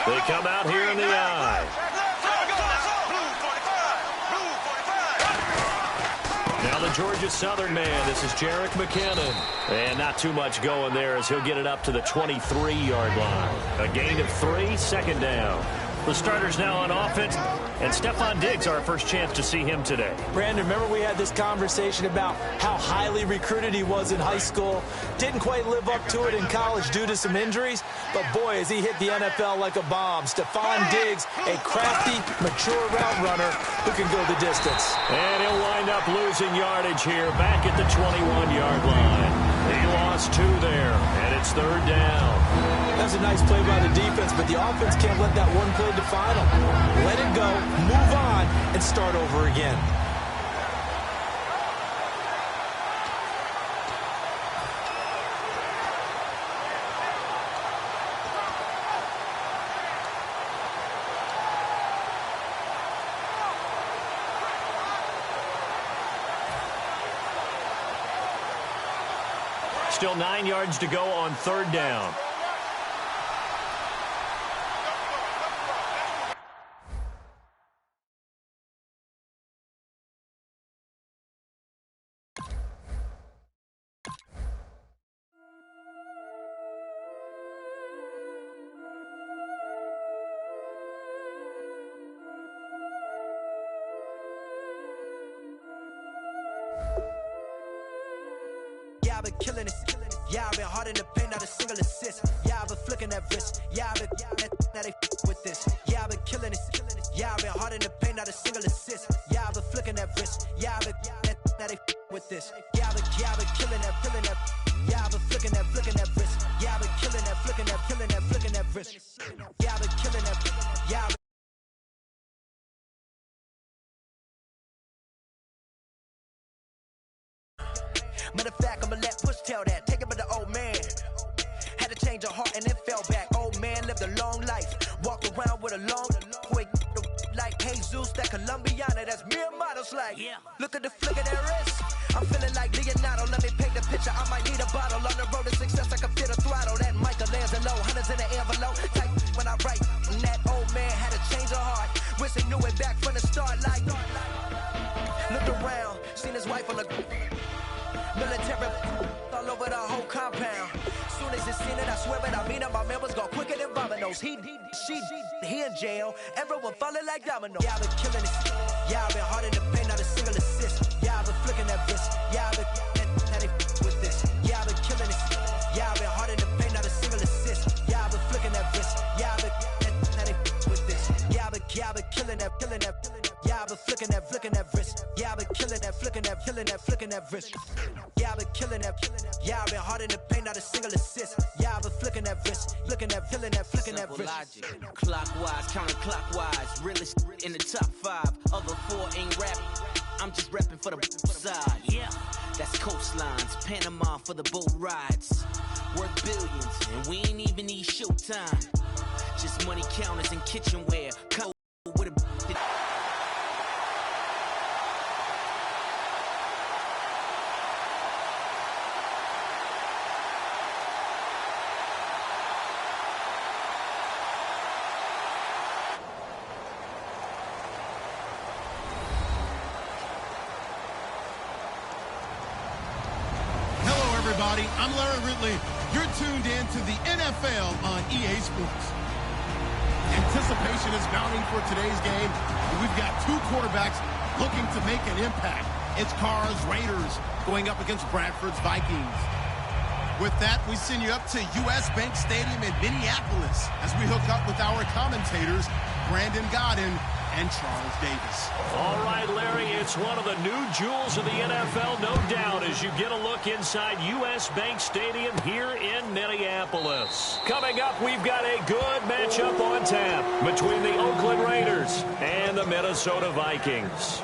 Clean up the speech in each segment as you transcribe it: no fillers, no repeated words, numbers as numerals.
They come out here in the I. Now the Georgia Southern man, this is Jerick McKinnon. And not too much going there as he'll get it up to the 23-yard line. A gain of 3, 2nd down. The starters now on offense, and Stephon Diggs, our first chance to see him today. Brandon, remember we had this conversation about how highly recruited he was in high school. Didn't quite live up to it in college due to some injuries, but boy, has he hit the NFL like a bomb. Stephon Diggs, a crafty, mature route runner who can go the distance. And he'll wind up losing yardage here, back at the 21-yard line. He lost 2 there, and it's 3rd down. That's a nice play by the defense, but the offense can't let that one play define them. Let it go, move on, and start over again. Still 9 yards to go on 3rd down. Yeah, I've been killing it. Yeah, I've been hard in the paint, not a single assist. Yeah, I've been flicking that wrist. Yeah, I've been now they with this. Yeah, I've been killing it. Yeah, I've been hard in the paint, not a single assist. Yeah, I've been flicking that wrist. Yeah, I've been now they with this. Yeah, I've been killing that. Yeah, I've been flicking that wrist. Yeah, I've been killing that, flicking that wrist. Yeah, I've been killing that. Yeah, I've been matter of fact, I'ma let Push tell that. Take it by the old man. Had to change her heart and then fell back. Old man lived a long life. Walked around with a long quick like Jesus, that Colombiana. That's mere models like. Yeah. Look at the flick of that wrist. I'm feeling like Leonardo. Let me paint the picture. I might need a bottle. On the road to success, I can fit a throttle. That Michelangelo, hundreds in the envelope. Type when I write. And that old man had to change her heart. Wish he knew it back from the start. Like, looked around, seen his wife on the military all over the whole compound. Soon as he seen it, I swear it, I mean it, my man was gone quicker than dominoes. He in jail, everyone falling like dominoes. Yeah, I've been killing it. Yeah, I've been hard in the paint, not a single assist. Yeah, I've been flicking that wrist. Yeah, I've been now they with this. Yeah, I've been killing it. Yeah, I've been hard in the paint, not a single assist. Yeah, I've been flicking that wrist. Yeah, I've been now they with this. Yeah, I've been killing that. Yeah, I've been flicking that wrist. Yeah, I've been killing that, flicking that wrist. Yeah, I've been killing that. Yeah, I've been hard in the paint, not a single assist. Yeah, I've been flicking that wrist, flicking that wrist. Logic. Clockwise, counterclockwise, realest in the top 5. Other 4 ain't rapping. I'm just repping for the side. Yeah, that's coastlines, Panama for the boat rides. Worth billions, and we ain't even need showtime. Just money counters and kitchenware. Cold with a. I'm Larry Ridley. You're tuned in to the NFL on EA Sports. Anticipation is mounting for today's game. We've got 2 quarterbacks looking to make an impact. It's Carr's Raiders going up against Bradford's Vikings. With that, we send you up to U.S. Bank Stadium in Minneapolis as we hook up with our commentators, Brandon Godden and Charles Davis. All right, Larry, it's one of the new jewels of the NFL, no doubt, as you get a look inside U.S. Bank Stadium here in Minneapolis. Coming up, we've got a good matchup on tap between the Oakland Raiders and the Minnesota Vikings.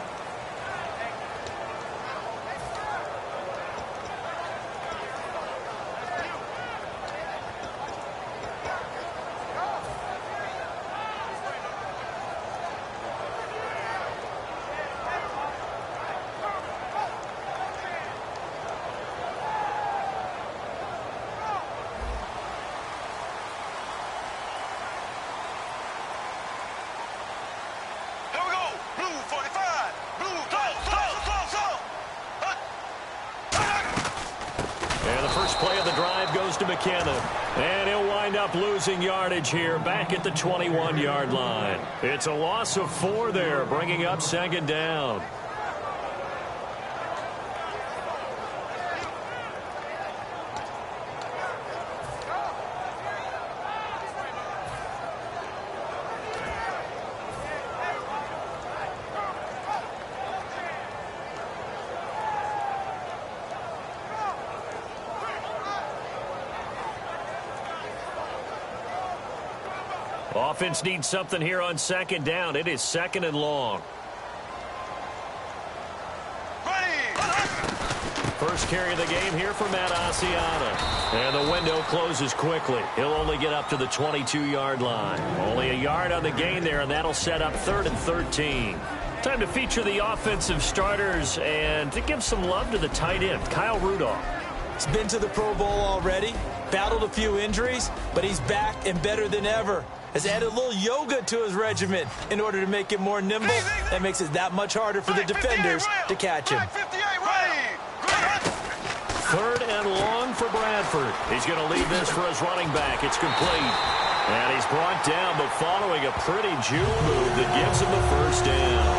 First play of the drive goes to McKinnon. And he'll wind up losing yardage here back at the 21-yard line. It's a loss of 4 there, bringing up second down. Offense needs something here on second down. It is second and long. First carry of the game here for Matt Asiata. And the window closes quickly. He'll only get up to the 22-yard line. Only a yard on the gain there, and that'll set up 3rd and 13. Time to feature the offensive starters and to give some love to the tight end, Kyle Rudolph. He's been to the Pro Bowl already, battled a few injuries, but he's back and better than ever. Has added a little yoga to his regimen in order to make him more nimble. That makes it that much harder for the defenders to catch him. 3rd and long for Bradford. He's going to leave this for his running back. It's complete. And he's brought down, but following a pretty juke move that gives him the first down.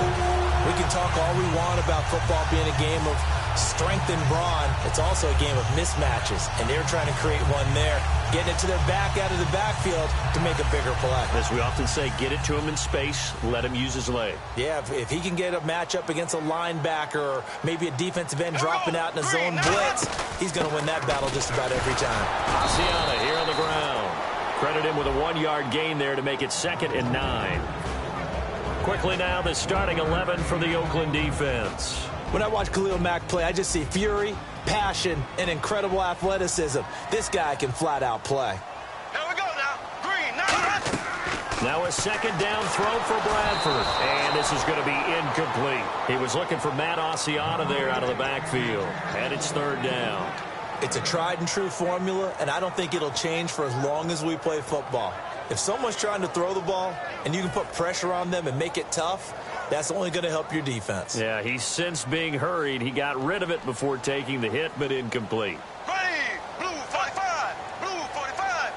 We can talk all we want about football being a game of strength and brawn. It's also a game of mismatches, and they're trying to create one there, getting it to their back out of the backfield to make a bigger play. As we often say, get it to him in space, let him use his leg. Yeah, if he can get a matchup against a linebacker or maybe a defensive end dropping out in a zone blitz, he's going to win that battle just about every time. Asiata here on the ground. Credit him with a 1-yard gain there to make it 2nd and 9. Quickly now, the starting 11 for the Oakland defense. When I watch Khalil Mack play, I just see fury, passion, and incredible athleticism. This guy can flat out play. Here we go now. Green, now a second down throw for Bradford. And this is going to be incomplete. He was looking for Matt Asiata there out of the backfield. And it's 3rd down. It's a tried and true formula, and I don't think it'll change for as long as we play football. If someone's trying to throw the ball and you can put pressure on them and make it tough, that's only going to help your defense. Yeah, he's since being hurried. He got rid of it before taking the hit, but incomplete. blue 45, blue 45.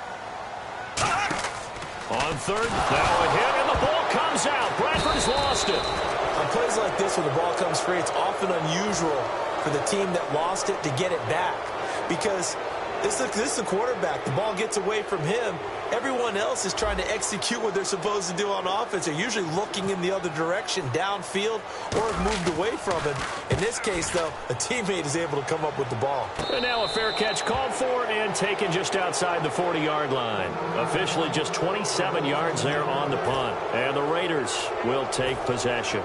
On 3rd, now a hit, and the ball comes out. Bradford's lost it. On plays like this where the ball comes free, it's often unusual for the team that lost it to get it back. Because this is the quarterback. The ball gets away from him. Everyone else is trying to execute what they're supposed to do on offense. They're usually looking in the other direction, downfield, or have moved away from it. In this case, though, a teammate is able to come up with the ball. And now a fair catch called for and taken just outside the 40-yard line. Officially just 27 yards there on the punt. And the Raiders will take possession.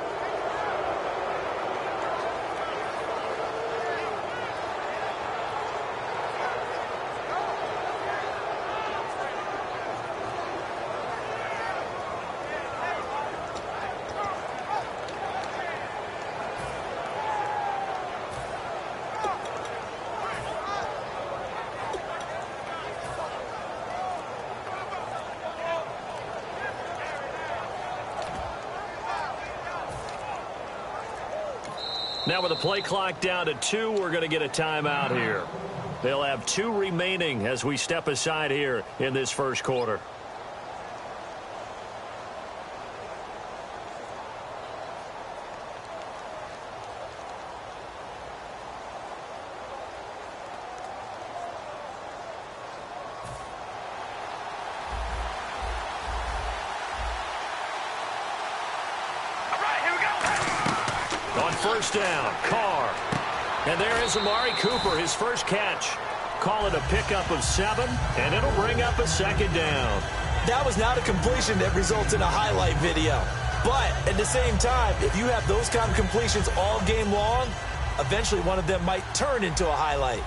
Now with the play clock down to 2, we're going to get a timeout here. They'll have 2 remaining as we step aside here in this first quarter. First down, Carr. And there is Amari Cooper, his first catch. Call it a pickup of 7, and it'll bring up a second down. That was not a completion that results in a highlight video. But at the same time, if you have those kind of completions all game long, eventually one of them might turn into a highlight.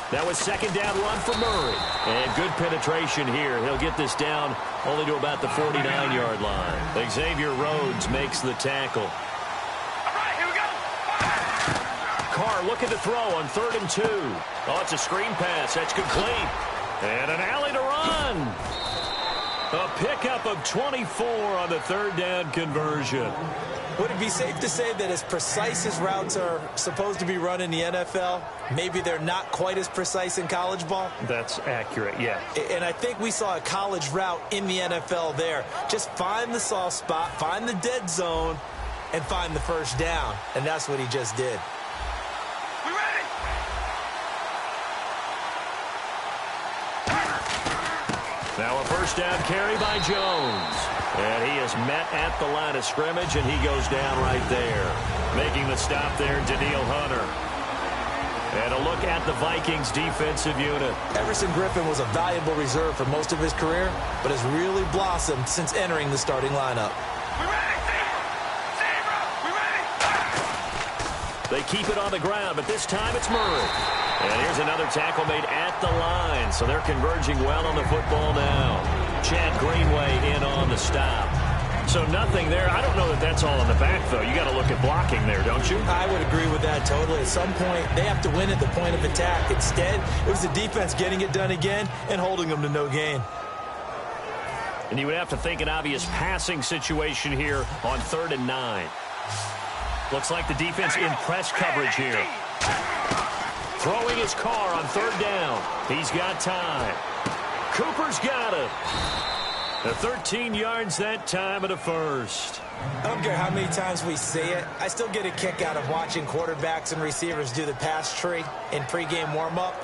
That was second down run for Murray. And good penetration here. He'll get this down only to about the 49-yard line. Xavier Rhodes makes the tackle. All right, here we go. Carr looking to throw on 3rd and 2. Oh, it's a screen pass. That's complete. And an alley to run. A pickup of 24 on the third down conversion. Would it be safe to say that as precise as routes are supposed to be run in the NFL, maybe they're not quite as precise in college ball? That's accurate, yeah. And I think we saw a college route in the NFL there. Just find the soft spot, find the dead zone, and find the first down. And that's what he just did. We ready? Now a first down carry by Jones. And he is met at the line of scrimmage, and he goes down right there. Making the stop there, Daniil Hunter. And a look at the Vikings defensive unit. Everson Griffin was a valuable reserve for most of his career, but has really blossomed since entering the starting lineup. We ready? Zebra! We ready? They keep it on the ground, but this time it's Murray. And here's another tackle made at the line, so they're converging well on the football now. Chad Greenway in on the stop. So nothing there. I don't know that that's all in the back, though. You got to look at blocking there, don't you? I would agree with that totally. At some point, they have to win at the point of attack. Instead, it was the defense getting it done again and holding them to no gain. And you would have to think an obvious passing situation here on 3rd and 9. Looks like the defense in press coverage here. Throwing his car on 3rd down. He's got time. Cooper's got it. The 13 yards that time of the first. I don't care how many times we see it. I still get a kick out of watching quarterbacks and receivers do the pass tree in pregame warm-up.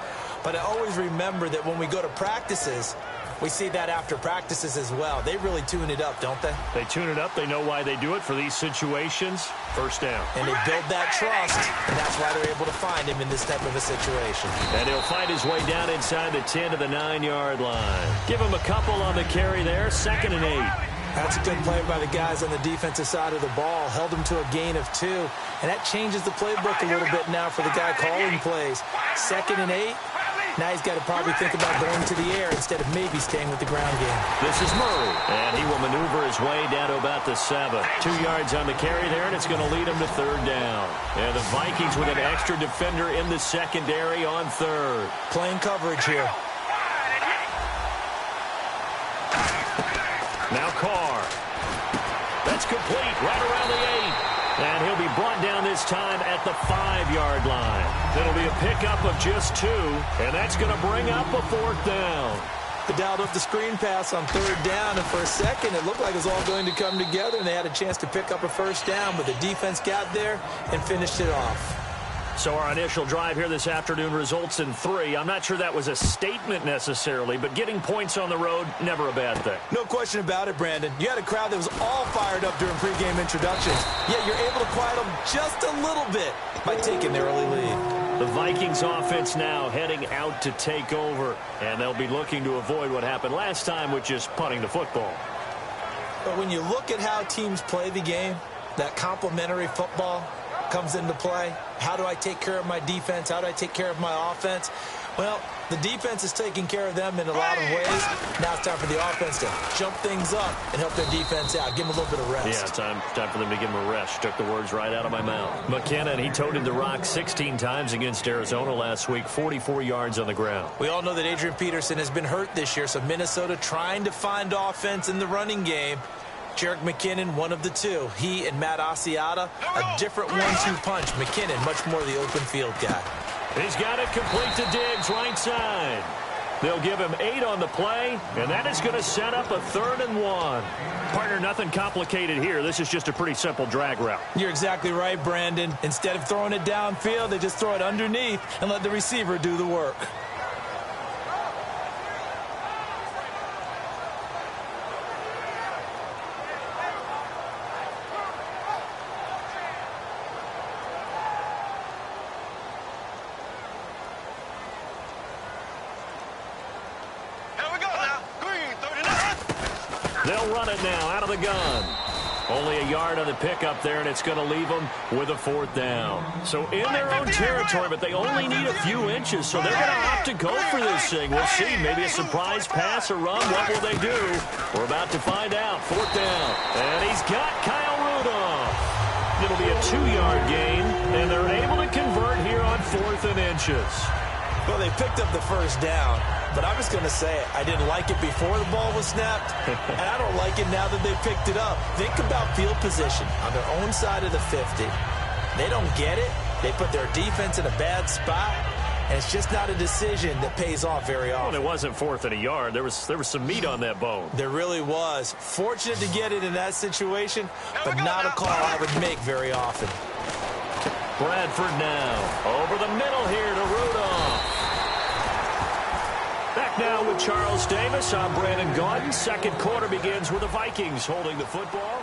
But I always remember that when we go to practices, we see that after practices as well. They really tune it up, don't they? They tune it up. They know why they do it for these situations. First down. And they build that trust, and that's why they're able to find him in this type of a situation. And he'll fight his way down inside the 10 to the 9-yard line. Give him a couple on the carry there. 2nd and 8. That's a good play by the guys on the defensive side of the ball. Held him to a gain of 2. And that changes the playbook a little bit now for the guy calling plays. 2nd and 8. Now he's got to probably think about going to the air instead of maybe staying with the ground game. This is Murray, and he will maneuver his way down to about the 7. 2 yards on the carry there, and it's going to lead him to 3rd down. And the Vikings with an extra defender in the secondary on 3rd. Playing coverage here. Now Carr. That's complete right around the 8. And he'll be brought down this time at the 5-yard line. It'll be a pickup of just 2, and that's going to bring up a 4th down. They dialed up the screen pass on 3rd down, and for a second it looked like it was all going to come together, and they had a chance to pick up a first down, but the defense got there and finished it off. So our initial drive here this afternoon results in 3. I'm not sure that was a statement necessarily, but getting points on the road, never a bad thing. No question about it, Brandon. You had a crowd that was all fired up during pregame introductions, yet you're able to quiet them just a little bit by taking the early lead. The Vikings offense now heading out to take over, and they'll be looking to avoid what happened last time, which is punting the football. But when you look at how teams play the game, that complementary football comes into play. How do I take care of my defense? How do I take care of my offense? Well, the defense is taking care of them in a lot of ways. Now it's time for the offense to jump things up and help their defense out. Give them a little bit of rest. Yeah, time for them to give them a rest. Took the words right out of my mouth. McKinnon, he toted the rock 16 times against Arizona last week, 44 yards on the ground. We all know that Adrian Peterson has been hurt this year, so Minnesota trying to find offense in the running game. Jerick McKinnon, one of the 2. He and Matt Asiata, a different 1-2 punch. McKinnon, much more the open field guy. He's got it complete to Diggs, right side. They'll give him 8 on the play, and that is going to set up a 3rd and 1. Partner, nothing complicated here. This is just a pretty simple drag route. You're exactly right, Brandon. Instead of throwing it downfield, they just throw it underneath and let the receiver do the work. They'll run it now out of the gun. Only a yard on the pickup there, and it's going to leave them with a 4th down. So in their own territory, but they only need a few inches, so they're going to opt to go for this thing. We'll see. Maybe a surprise pass or run. What will they do? We're about to find out. 4th down. And he's got Kyle Rudolph. It'll be a 2-yard gain, and they're able to convert here on 4th and inches. Well, they picked up the first down, but I'm just going to say it. I didn't like it before the ball was snapped, and I don't like it now that they picked it up. Think about field position on their own side of the 50. They don't get it. They put their defense in a bad spot, and it's just not a decision that pays off very often. Well, it wasn't 4th and a yard. There was some meat on that bone. There really was. Fortunate to get it in that situation, but not a call I would make very often. Bradford now over the middle here to Rudolph. Back now with Charles Davis. I'm Brandon Gaudin. Second quarter begins with the Vikings holding the football.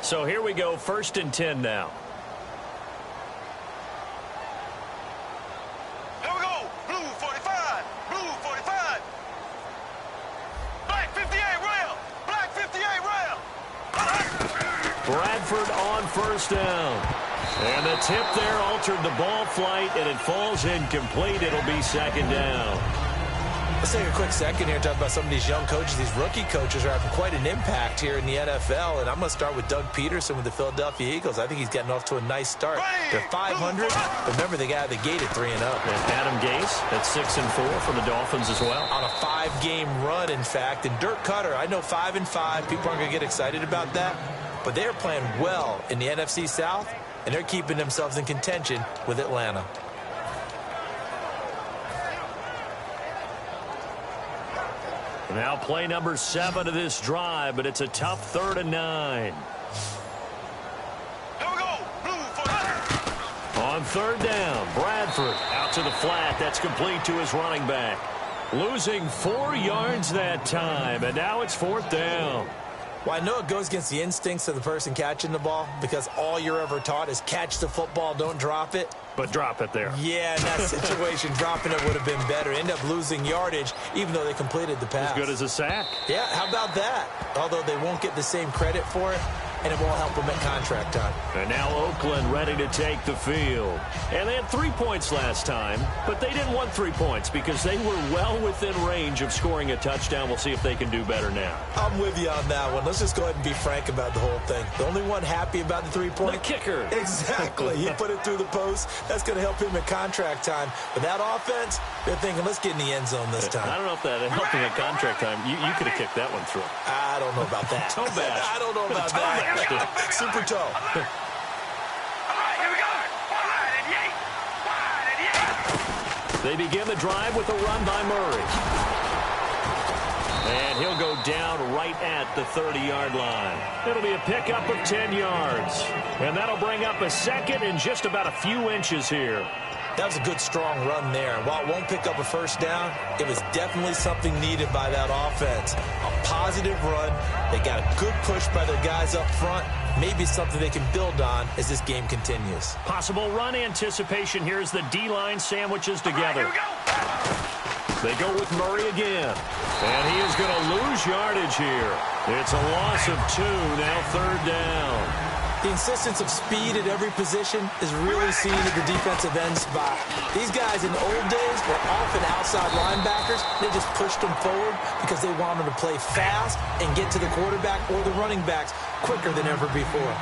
So here we go, 1st and 10 now. Here we go. Blue 45. Blue 45. Black 58 rail. Black 58 rail. Bradford on 1st down. And the tip there altered the ball flight, and it falls incomplete. It'll be 2nd down. Let's take a quick second here and talk about some of these young coaches. These rookie coaches are having quite an impact here in the NFL. And I'm going to start with Doug Peterson with the Philadelphia Eagles. I think he's getting off to a nice start. They're 500. Remember, they got out of the gate at 3-0. And Adam Gase at 6-4 for the Dolphins as well. On a 5-game run, in fact. And Dirk Cutter, I know 5-5. People aren't going to get excited about that. But they're playing well in the NFC South, and they're keeping themselves in contention with Atlanta. Now play number 7 of this drive, but it's a tough 3rd and 9. Here we go. Blue 45. On 3rd down, Bradford out to the flat. That's complete to his running back. Losing 4 yards that time, and now it's 4th down. Well, I know it goes against the instincts of the person catching the ball because all you're ever taught is catch the football, don't drop it. But drop it there. Yeah, in that situation, dropping it would have been better. End up losing yardage, even though they completed the pass. As good as a sack. Yeah, how about that? Although they won't get the same credit for it, and it won't help them at contract time. And now Oakland ready to take the field. And they had 3 points last time, but they didn't want 3 points because they were well within range of scoring a touchdown. We'll see if they can do better now. I'm with you on that one. Let's just go ahead and be frank about the whole thing. The only one happy about the 3-point? The kicker. Exactly. He put it through the post. That's going to help him at contract time. But that offense, they're thinking, let's get in the end zone this time. I don't know if that helped him at contract time. You could have kicked that one through. I don't know about that. Toe bash. I don't know about that. Super toe. All right, here we go. Wide and yay. Wide and yay. They begin the drive with a run by Murray. And he'll go down right at the 30-yard line. It'll be a pickup of 10 yards. And that'll bring up a 2nd and just about a few inches here. That was a good, strong run there. While it won't pick up a 1st down, it was definitely something needed by that offense. A positive run. They got a good push by their guys up front. Maybe something they can build on as this game continues. Possible run anticipation here as the D-line sandwiches together. They go with Murray again. And he is going to lose yardage here. It's a loss of 2, now 3rd down. The insistence of speed at every position is really seen at the defensive end spot. These guys in the old days were often outside linebackers. They just pushed them forward because they wanted to play fast and get to the quarterback or the running backs quicker than ever before.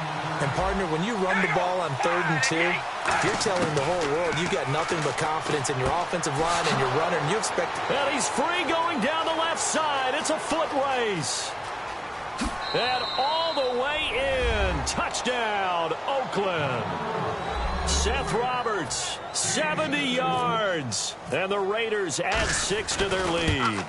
And, partner, when you run the ball on 3rd and 2, you're telling the whole world you've got nothing but confidence in your offensive line and your runner, and you expect... And he's free going down the left side. It's a foot race. And all the way in. Touchdown, Oakland. Seth Roberts, 70 yards. And the Raiders add 6 to their lead.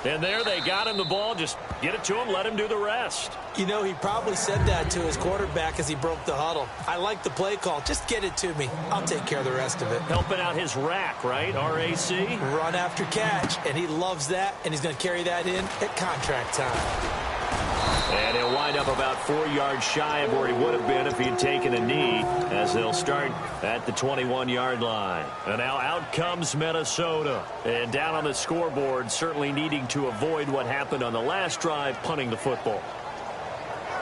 And there they got him the ball. Just get it to him, let him do the rest. You know, he probably said that to his quarterback as he broke the huddle. I like the play call. Just get it to me. I'll take care of the rest of it. Helping out his rack, right? RAC. Run after catch, and he loves that, and he's going to carry that in at contract time. And he'll wind up about 4 yards shy of where he would have been if he'd taken a knee, as they'll start at the 21-yard line. And now out comes Minnesota. And down on the scoreboard, certainly needing to avoid what happened on the last drive, punting the football.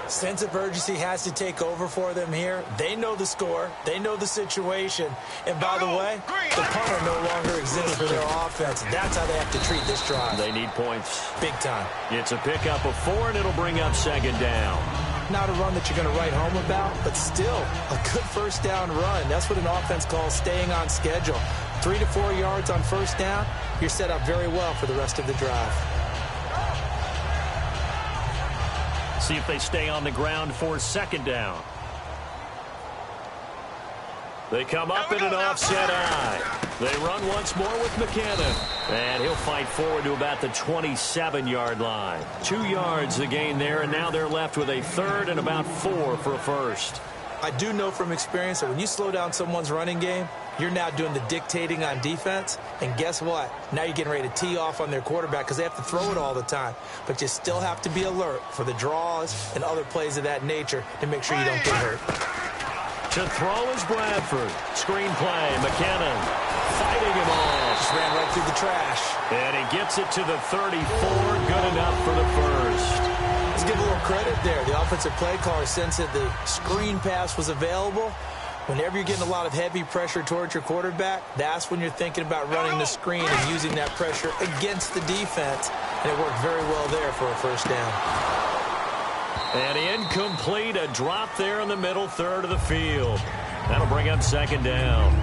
Sense of urgency has to take over for them here. They know the score. They know the situation. And by the way, the punter no longer exists for their offense. That's how they have to treat this drive. They need points. Big time. It's a pickup of 4, and it'll bring up second down. Not a run that you're going to write home about, but still a good first down run. That's what an offense calls staying on schedule. 3 to 4 yards on first down, you're set up very well for the rest of the drive. See if they stay on the ground for second down. They come up in an offset eye. They run once more with McKinnon. And he'll fight forward to about the 27-yard line. 2 yards the gain there, and now they're left with a third and about 4 for a first. I do know from experience that when you slow down someone's running game, you're now doing the dictating on defense. And guess what? Now you're getting ready to tee off on their quarterback because they have to throw it all the time. But you still have to be alert for the draws and other plays of that nature to make sure you don't get hurt. To throw is Bradford. Screen play. McKinnon fighting him off. Just ran right through the trash. And he gets it to the 34. Good enough for the first. Let's give a little credit there. The offensive play caller sensed that the screen pass was available. Whenever you're getting a lot of heavy pressure towards your quarterback, that's when you're thinking about running the screen and using that pressure against the defense. And it worked very well there for a first down. And incomplete, a drop there in the middle third of the field. That'll bring up second down.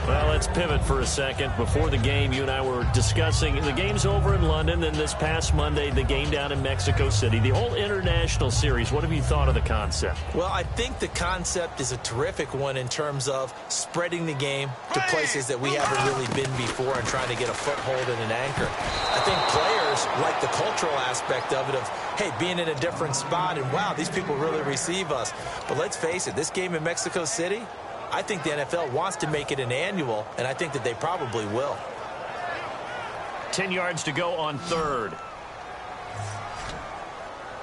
Well, let's pivot for a second. Before the game, you and I were discussing the game's over in London, and this past Monday, the game down in Mexico City. The whole international series, what have you thought of the concept? Well, I think the concept is a terrific one in terms of spreading the game to places that we haven't really been before and trying to get a foothold and an anchor. I think players like the cultural aspect of it of, hey, being in a different spot and, wow, these people really receive us. But let's face it, this game in Mexico City, I think the NFL wants to make it an annual, and I think that they probably will. 10 yards to go on third.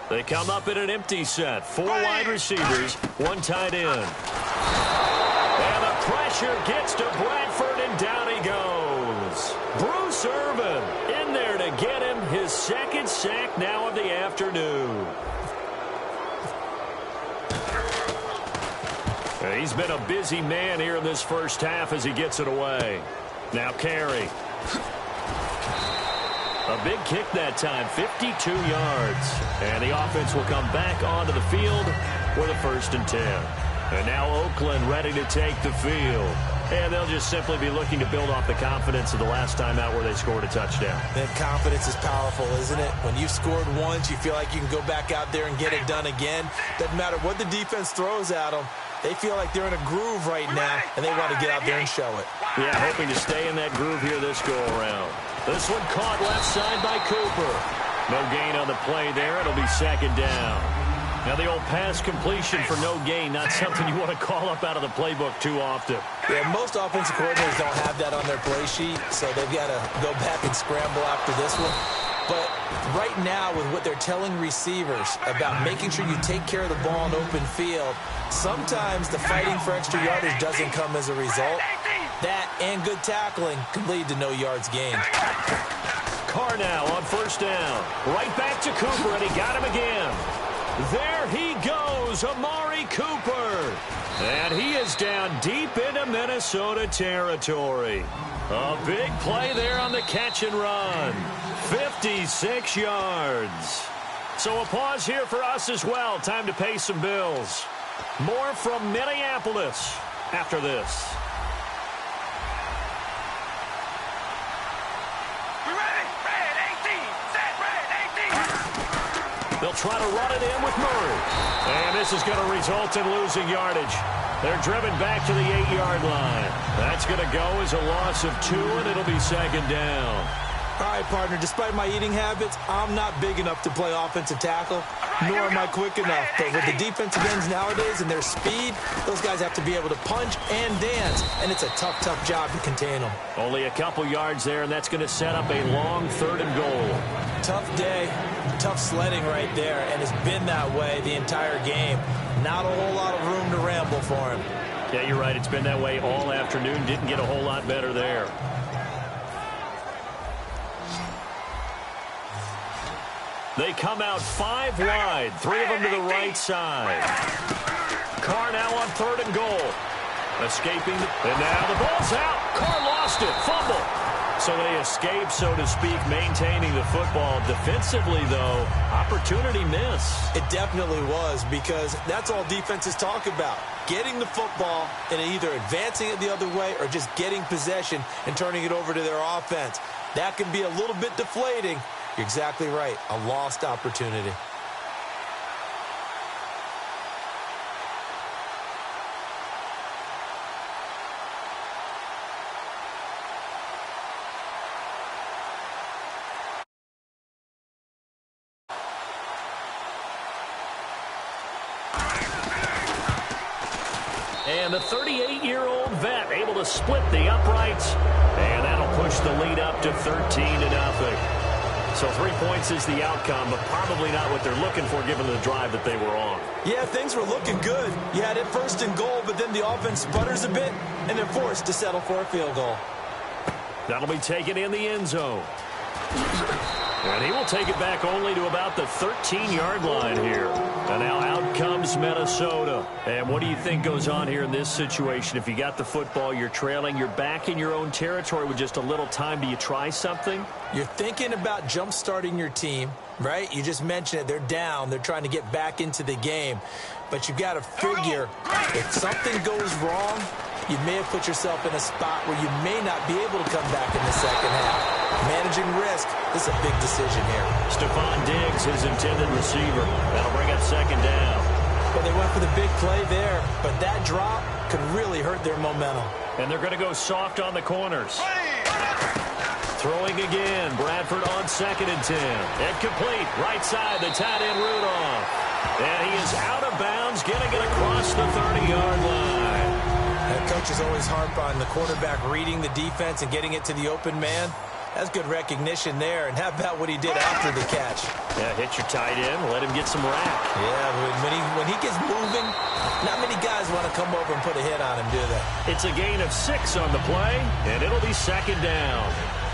They come up in an empty set. 4 wide receivers, 1 tight end. And the pressure gets to Bradford, and down he goes. Bruce Irvin in there to get him his second sack now of the afternoon. He's been a busy man here in this first half as he gets it away. Now Carey. A big kick that time, 52 yards. And the offense will come back onto the field with a 1st and 10. And now Oakland ready to take the field. And they'll just simply be looking to build off the confidence of the last time out where they scored a touchdown. That confidence is powerful, isn't it? When you've scored once, you feel like you can go back out there and get it done again. Doesn't matter what the defense throws at them. They feel like they're in a groove right now, and they want to get out there and show it. Yeah, hoping to stay in that groove here this go-around. This one caught left side by Cooper. No gain on the play there. It'll be second down. Now, the old pass completion for no gain, not something you want to call up out of the playbook too often. Yeah, most offensive coordinators don't have that on their play sheet, so they've got to go back and scramble after this one. But right now, with what they're telling receivers about making sure you take care of the ball in open field, sometimes the fighting for extra yardage doesn't come as a result. That and good tackling can lead to no yards gained. Carr now on first down. Right back to Cooper, and he got him again. There he goes, Amari Cooper. And he is down deep into Minnesota territory. A big play there on the catch and run. 56 yards. So a pause here for us as well. Time to pay some bills. More from Minneapolis after this. They'll try to run it in with Murray. And this is going to result in losing yardage. They're driven back to the 8-yard line. That's going to go as a loss of 2, and it'll be second down. All right, partner, despite my eating habits, I'm not big enough to play offensive tackle, nor am I quick enough. But with the defensive ends nowadays and their speed, those guys have to be able to punch and dance, and it's a tough, tough job to contain them. Only a couple yards there, and that's going to set up a long 3rd and goal. Tough day, tough sledding right there, and it's been that way the entire game. Not a whole lot of room to ramble for him. Yeah, you're right. It's been that way all afternoon. Didn't get a whole lot better there. They come out 5 wide, 3 of them to the right side. Carr now on 3rd and goal. Escaping, and now the ball's out. Carr lost it, fumble. So they escape, so to speak, maintaining the football. Defensively, though, opportunity miss. It definitely was, because that's all defenses talk about. Getting the football and either advancing it the other way or just getting possession and turning it over to their offense. That can be a little bit deflating. You're exactly right. A lost opportunity. And the 38-year-old vet able to split the uprights. And that'll push the lead up to 13-0. So 3 points is the outcome, but probably not what they're looking for given the drive that they were on. Yeah, things were looking good. You had it 1st and goal, but then the offense sputters a bit, and they're forced to settle for a field goal. That'll be taken in the end zone. And he will take it back only to about the 13-yard line here. And now out comes Minnesota. And what do you think goes on here in this situation? If you got the football, you're trailing, you're back in your own territory with just a little time. Do you try something? You're thinking about jump-starting your team, right? You just mentioned it. They're down. They're trying to get back into the game. But you've got to figure if something goes wrong, you may have put yourself in a spot where you may not be able to come back in the second half. Managing risk, this is a big decision here. Stephon Diggs, his intended receiver. That'll bring up 2nd down. Well, they went for the big play there, but that drop could really hurt their momentum. And they're going to go soft on the corners. Throwing again. Bradford on 2nd and 10. Incomplete. Right side, the tight end Rudolph. And he is out of bounds, getting it across the 30-yard line. That coach is always harp on the quarterback reading the defense and getting it to the open man. That's good recognition there. And how about what he did after the catch? Yeah, hit your tight end, let him get some rack. Yeah, when he gets moving, not many guys want to come over and put a hit on him, do they? It's a gain of 6 on the play, and it'll be 2nd down.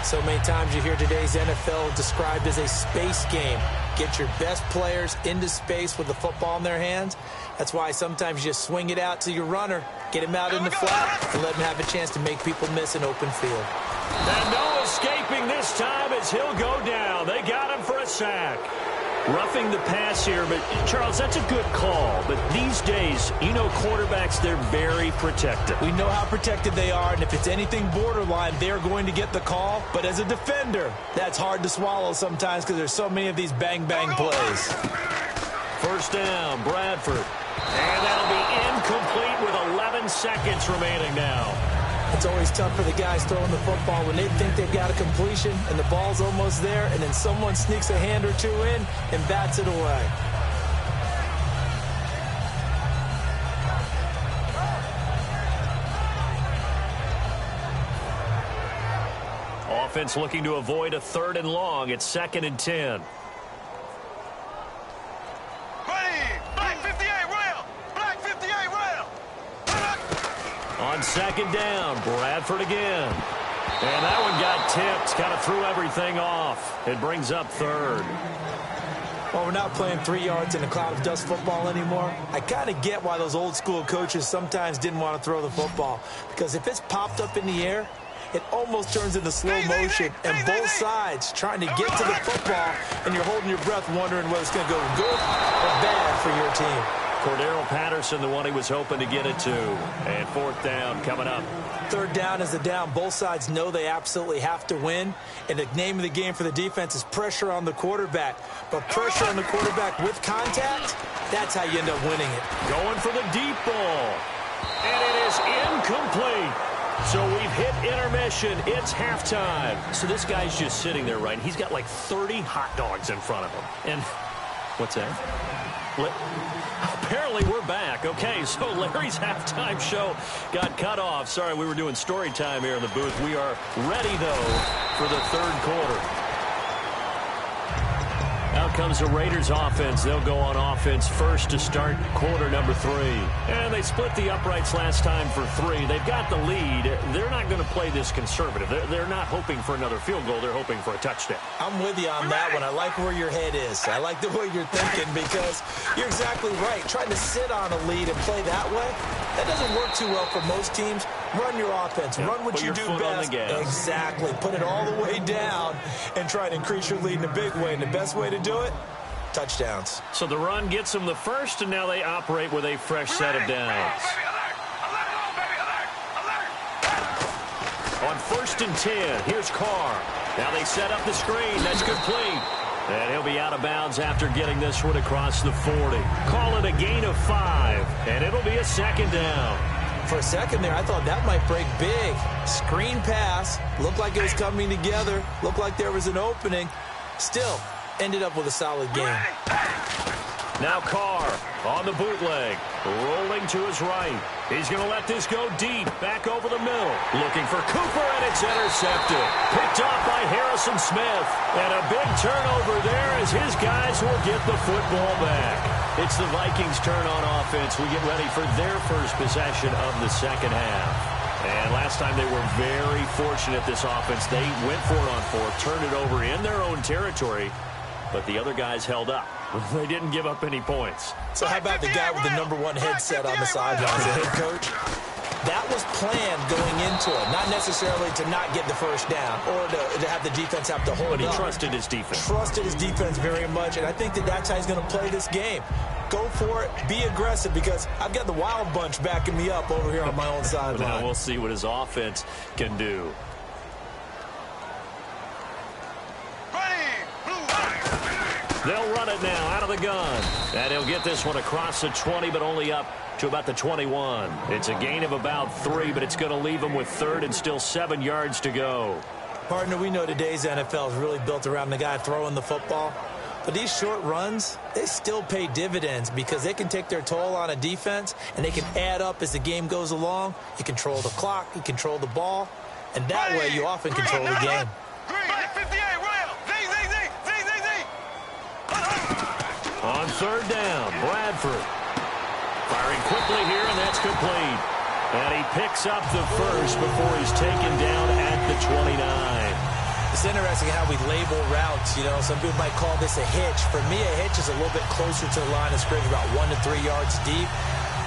So many times you hear today's NFL described as a space game. Get your best players into space with the football in their hands. That's why sometimes you just swing it out to your runner, get him out in the flat, and let him have a chance to make people miss an open field. And no escaping this time as he'll go down. They got him for a sack. Roughing the pass here, but Charles, that's a good call. But these days, you know quarterbacks, they're very protected. We know how protected they are, and if it's anything borderline, they're going to get the call. But as a defender, that's hard to swallow sometimes because there's so many of these bang-bang plays. 1st down, Bradford. And that'll be incomplete with 11 seconds remaining now. It's always tough for the guys throwing the football when they think they've got a completion and the ball's almost there, and then someone sneaks a hand or two in and bats it away. Offense looking to avoid a 3rd and long. It's 2nd and 10. On 2nd down, Bradford again. And that one got tipped, kind of threw everything off. It brings up 3rd. Well, we're not playing 3 yards in a cloud of dust football anymore. I kind of get why those old school coaches sometimes didn't want to throw the football. Because if it's popped up in the air, it almost turns into slow motion. And both sides trying to get to the football, and you're holding your breath wondering whether it's going to go good or bad for your team. Cordero Patterson, the one he was hoping to get it to. And 4th down coming up. 3rd down is the down. Both sides know they absolutely have to win. And the name of the game for the defense is pressure on the quarterback. But pressure on the quarterback with contact, that's how you end up winning it. Going for the deep ball. And it is incomplete. So we've hit intermission. It's halftime. So this guy's just sitting there, right? He's got like 30 hot dogs in front of him. And what's that? Apparently we're back. Okay, so Larry's halftime show got cut off. Sorry, we were doing story time here in the booth. We are ready, though, for the 3rd quarter. Out comes the Raiders offense. They'll go on offense first to start quarter number 3. And they split the uprights last time for 3. They've got the lead. They're not going to play this conservative. They're not hoping for another field goal. They're hoping for a touchdown. I'm with you on that one. I like where your head is. I like the way you're thinking because you're exactly right. Trying to sit on a lead and play that way, that doesn't work too well for most teams. Run your offense. Run what you do best. Exactly. Put it all the way down and try to increase your lead in a big way. And the best way to do it, touchdowns. So the run gets them the first, and now they operate with a fresh set of downs. On 1st and 10, here's Carr. Now they set up the screen. That's complete. And he'll be out of bounds after getting this one across the 40. Call it a gain of 5, and it'll be a 2nd down. For a second there, I thought that might break big. Screen pass. Looked like it was coming together. Looked like there was an opening. Still, ended up with a solid game. Now Carr on the bootleg. Rolling to his right. He's going to let this go deep. Back over the middle. Looking for Cooper, and it's intercepted. Picked off by Harrison Smith. And a big turnover there as his guys will get the football back. It's the Vikings' turn on offense. We get ready for their first possession of the second half. And last time they were very fortunate, this offense. They went for it on 4th, turned it over in their own territory, but the other guys held up. They didn't give up any points. So how about the guy with the #1 headset on the sidelines, the head coach? That was planned going into it, not necessarily to not get the first down or to have the defense have to hold But he up. trusted his defense. Trusted his defense very much, and I think that's how he's going to play this game. Go for it. Be aggressive because I've got the Wild Bunch backing me up over here on my own sideline. Now we'll see what his offense can do. They'll run it now out of the gun. And he'll get this one across the 20, but only up to about the 21. It's a gain of about 3, but it's going to leave him with 3rd and still 7 yards to go. Partner, we know today's NFL is really built around the guy throwing the football. But these short runs, they still pay dividends because they can take their toll on a defense, and they can add up as the game goes along. You control the clock, you control the ball, and that way you often control the game. On 3rd down, Bradford. Firing quickly here, and that's complete. And he picks up the first before he's taken down at the 29. It's interesting how we label routes. You know, some people might call this a hitch. For me, a hitch is a little bit closer to the line of scrimmage, about 1 to 3 yards deep.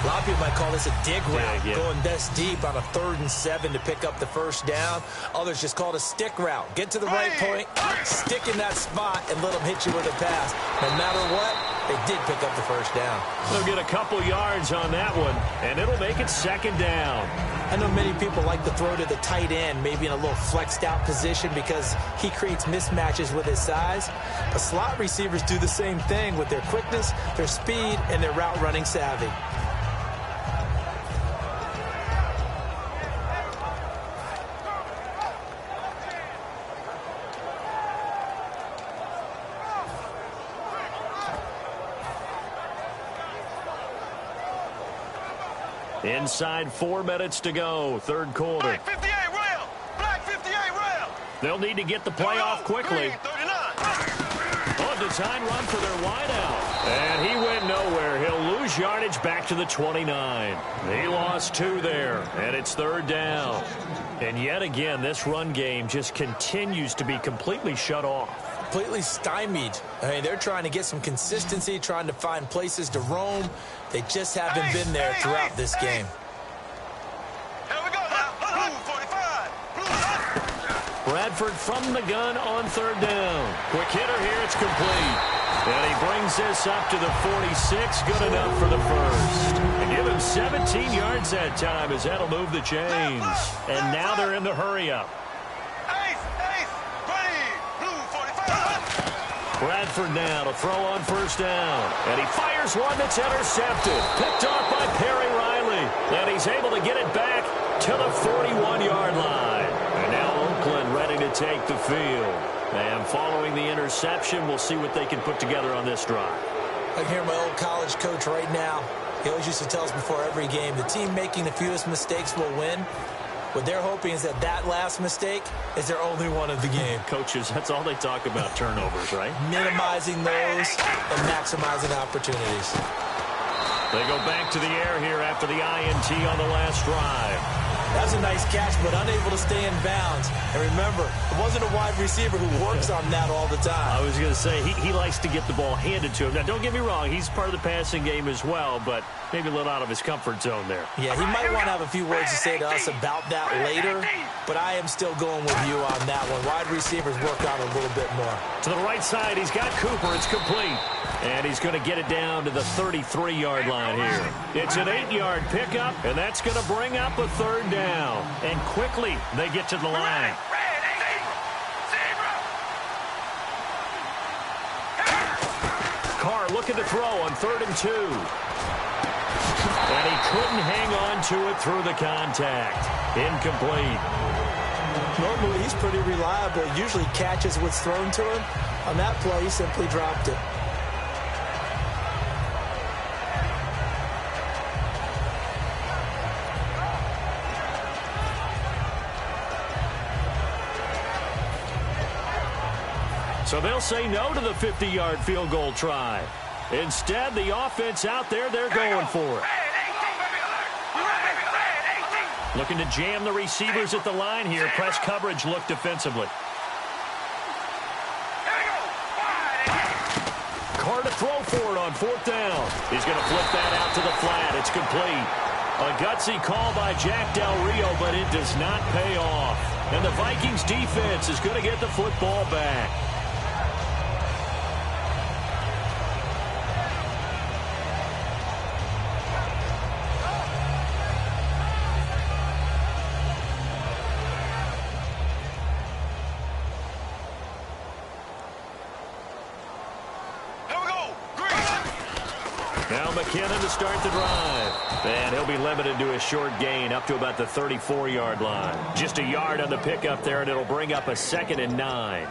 A lot of people might call this a dig route, going this deep on a 3rd and 7 to pick up the first down. Others just call it a stick route. Get to the right point, stick in that spot, and let them hit you with a pass. No matter what, they did pick up the first down. They'll get a couple yards on that one, and it'll make it 2nd down. I know many people like to throw to the tight end, maybe in a little flexed out position because he creates mismatches with his size. But slot receivers do the same thing with their quickness, their speed, and their route running savvy. Inside 4 minutes to go, 3rd quarter. Black 58 rail. Black 58 rail. They'll need to get the play off quickly. On design run for their wideout. And he went nowhere. He'll lose yardage back to the 29. He lost 2 there, and it's 3rd down. And yet again, this run game just continues to be completely shut off. Completely stymied. I mean, they're trying to get some consistency, trying to find places to roam. They just haven't been there throughout this game. Here we go now. Blue 45. Blue. Bradford from the gun on 3rd down. Quick hitter here. It's complete. And he brings this up to the 46. Good enough for the first. And give him 17 yards that time as that'll move the chains. And now they're in the hurry-up. Bradford now to throw on 1st down. And he fires one that's intercepted. Picked off by Perry Riley. And he's able to get it back to the 41-yard line. And now Oakland ready to take the field. And following the interception, we'll see what they can put together on this drive. I hear my old college coach right now. He always used to tell us before every game, the team making the fewest mistakes will win. What they're hoping is that that last mistake is their only one of the game. Coaches, that's all they talk about, turnovers, right? Minimizing those and maximizing opportunities. They go back to the air here after the INT on the last drive. That was a nice catch, but unable to stay in bounds. And remember, it wasn't a wide receiver who works on that all the time. I was going to say, he likes to get the ball handed to him. Now, don't get me wrong, he's part of the passing game as well, but maybe a little out of his comfort zone there. Yeah, he might want to have a few words to say to us about that later, but I am still going with you on that one. Wide receivers work on it a little bit more. To the right side, he's got Cooper. It's complete. And he's going to get it down to the 33-yard line here. It's an 8-yard pickup, and that's going to bring up a third down. And quickly, they get to the line. Carr looking to throw on 3rd and 2. And he couldn't hang on to it through the contact. Incomplete. Normally, he's pretty reliable. Usually catches what's thrown to him. On that play, he simply dropped it. So they'll say no to the 50-yard field goal try. Instead, the offense out there, they're going for it. Looking to jam the receivers at the line here. Press coverage look defensively. Carr to throw for it on 4th down. He's going to flip that out to the flat. It's complete. A gutsy call by Jack Del Rio, but it does not pay off. And the Vikings defense is going to get the football back. Now McKinnon to start the drive. And he'll be limited to a short gain up to about the 34-yard line. Just a yard on the pickup there, and it'll bring up a 2nd and 9.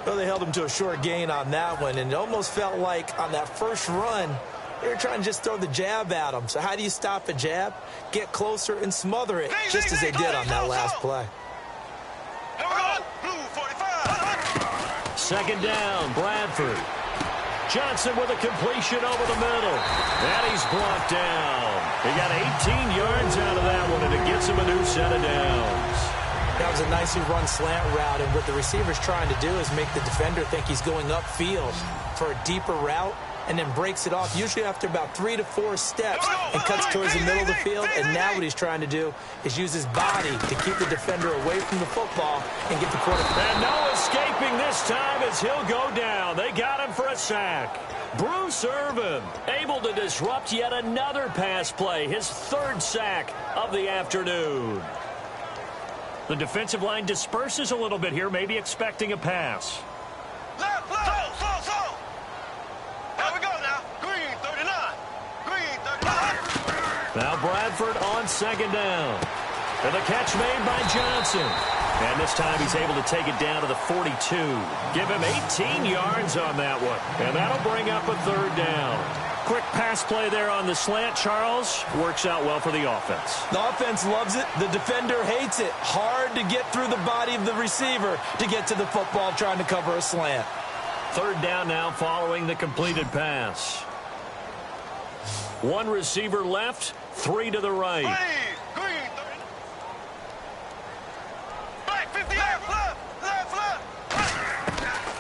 Well, they held him to a short gain on that one, and it almost felt like on that first run, they were trying to just throw the jab at him. So how do you stop a jab? Get closer and smother it, just as they did on that last play. Here we go. Blue 45. 2nd down, Bradford. Johnson with a completion over the middle. And he's brought down. He got 18 yards out of that one, and it gets him a new set of downs. That was a nicely run slant route, and what the receiver's trying to do is make the defender think he's going upfield for a deeper route, and then breaks it off, usually after about 3 to 4 steps, and cuts towards the middle of the field. And now what he's trying to do is use his body to keep the defender away from the football and get the quarterback. And no escaping this time as he'll go down. They got him for a sack. Bruce Irvin able to disrupt yet another pass play, his 3rd sack of the afternoon. The defensive line disperses a little bit here, maybe expecting a pass. Left, so. Here we go now. Green 39. Green 39. Now Bradford on 2nd down. And the catch made by Johnson. And this time he's able to take it down to the 42. Give him 18 yards on that one. And that'll bring up a 3rd down. Quick pass play there on the slant, Charles. Works out well for the offense. The offense loves it. The defender hates it. Hard to get through the body of the receiver to get to the football trying to cover a slant. 3rd down now following the completed pass. 1 receiver left, 3 to the right. Green 30. Black 58. Left.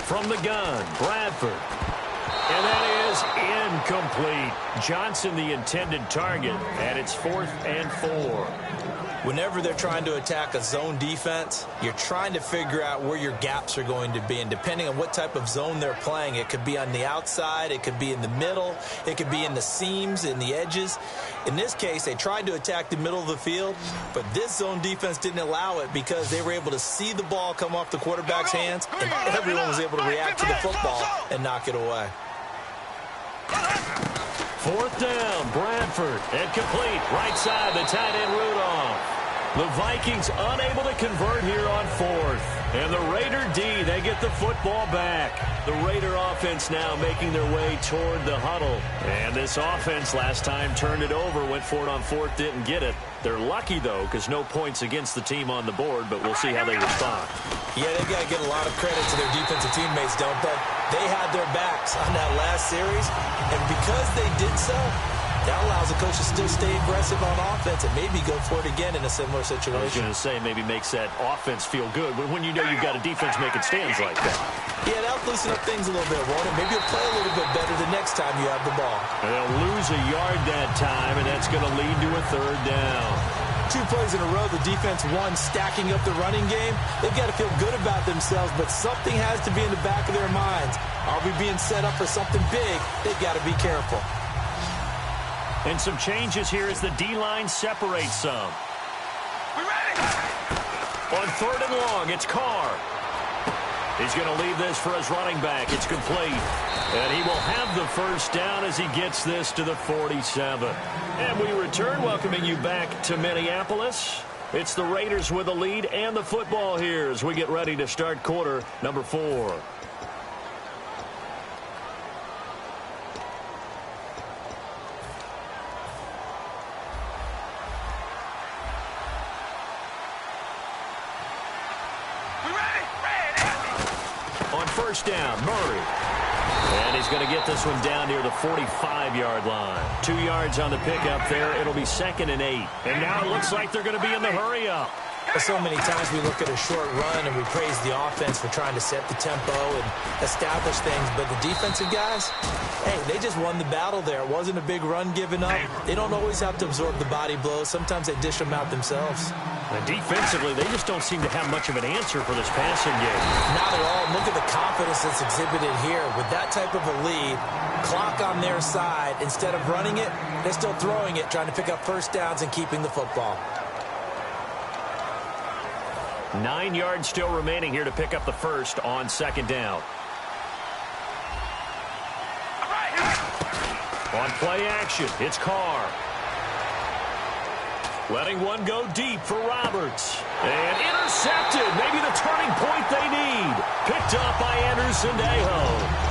From the gun, Bradford. And that is incomplete. Johnson the intended target, and it's 4th and 4. Whenever they're trying to attack a zone defense, you're trying to figure out where your gaps are going to be. And depending on what type of zone they're playing, it could be on the outside, it could be in the middle, it could be in the seams, in the edges. In this case, they tried to attack the middle of the field, but this zone defense didn't allow it because they were able to see the ball come off the quarterback's hands, and everyone was able to react to the football and knock it away. 4th down, Bradford. And complete. Right side, the tight end, Rudolph. The Vikings unable to convert here on fourth. And the Raider D, they get the football back. The Raider offense now making their way toward the huddle. And this offense last time turned it over, went for it on fourth, didn't get it. They're lucky, though, because no points against the team on the board, but we'll see how they respond. Yeah, they've got to give a lot of credit to their defensive teammates, don't they? They had their backs on that last series, and because they did so, that allows the coach to still stay aggressive on offense and maybe go for it again in a similar situation. I was going to say, maybe makes that offense feel good when you know you've got a defense making stands like that. Yeah, that'll loosen up things a little bit, won't it? Maybe you'll play a little bit better the next time you have the ball. And they'll lose a yard that time, and that's going to lead to a third down. 2 plays in a row, the defense won, stacking up the running game. They've got to feel good about themselves, but something has to be in the back of their minds. Are we being set up for something big? They've got to be careful. And some changes here as the D-line separates some. We ready? On third and long, it's Carr. He's going to leave this for his running back. It's complete. And he will have the first down as he gets this to the 47. And we return, welcoming you back to Minneapolis. It's the Raiders with the lead and the football here as we get ready to start quarter number 4. First down, Murray. And he's going to get this one down near the 45-yard line. 2 yards on the pickup there. It'll be 2nd and 8. And now it looks like they're going to be in the hurry-up. So many times we look at a short run and we praise the offense for trying to set the tempo and establish things. But the defensive guys, hey, they just won the battle there. It wasn't a big run given up. They don't always have to absorb the body blows. Sometimes they dish them out themselves. And defensively, they just don't seem to have much of an answer for this passing game. Not at all. Look at the confidence that's exhibited here. With that type of a lead, clock on their side, instead of running it, they're still throwing it, trying to pick up first downs and keeping the football. 9 yards still remaining here to pick up the first on 2nd down. On play action, it's Carr. Letting one go deep for Roberts. And intercepted. Maybe the turning point they need. Picked up by Anderson-Dejo.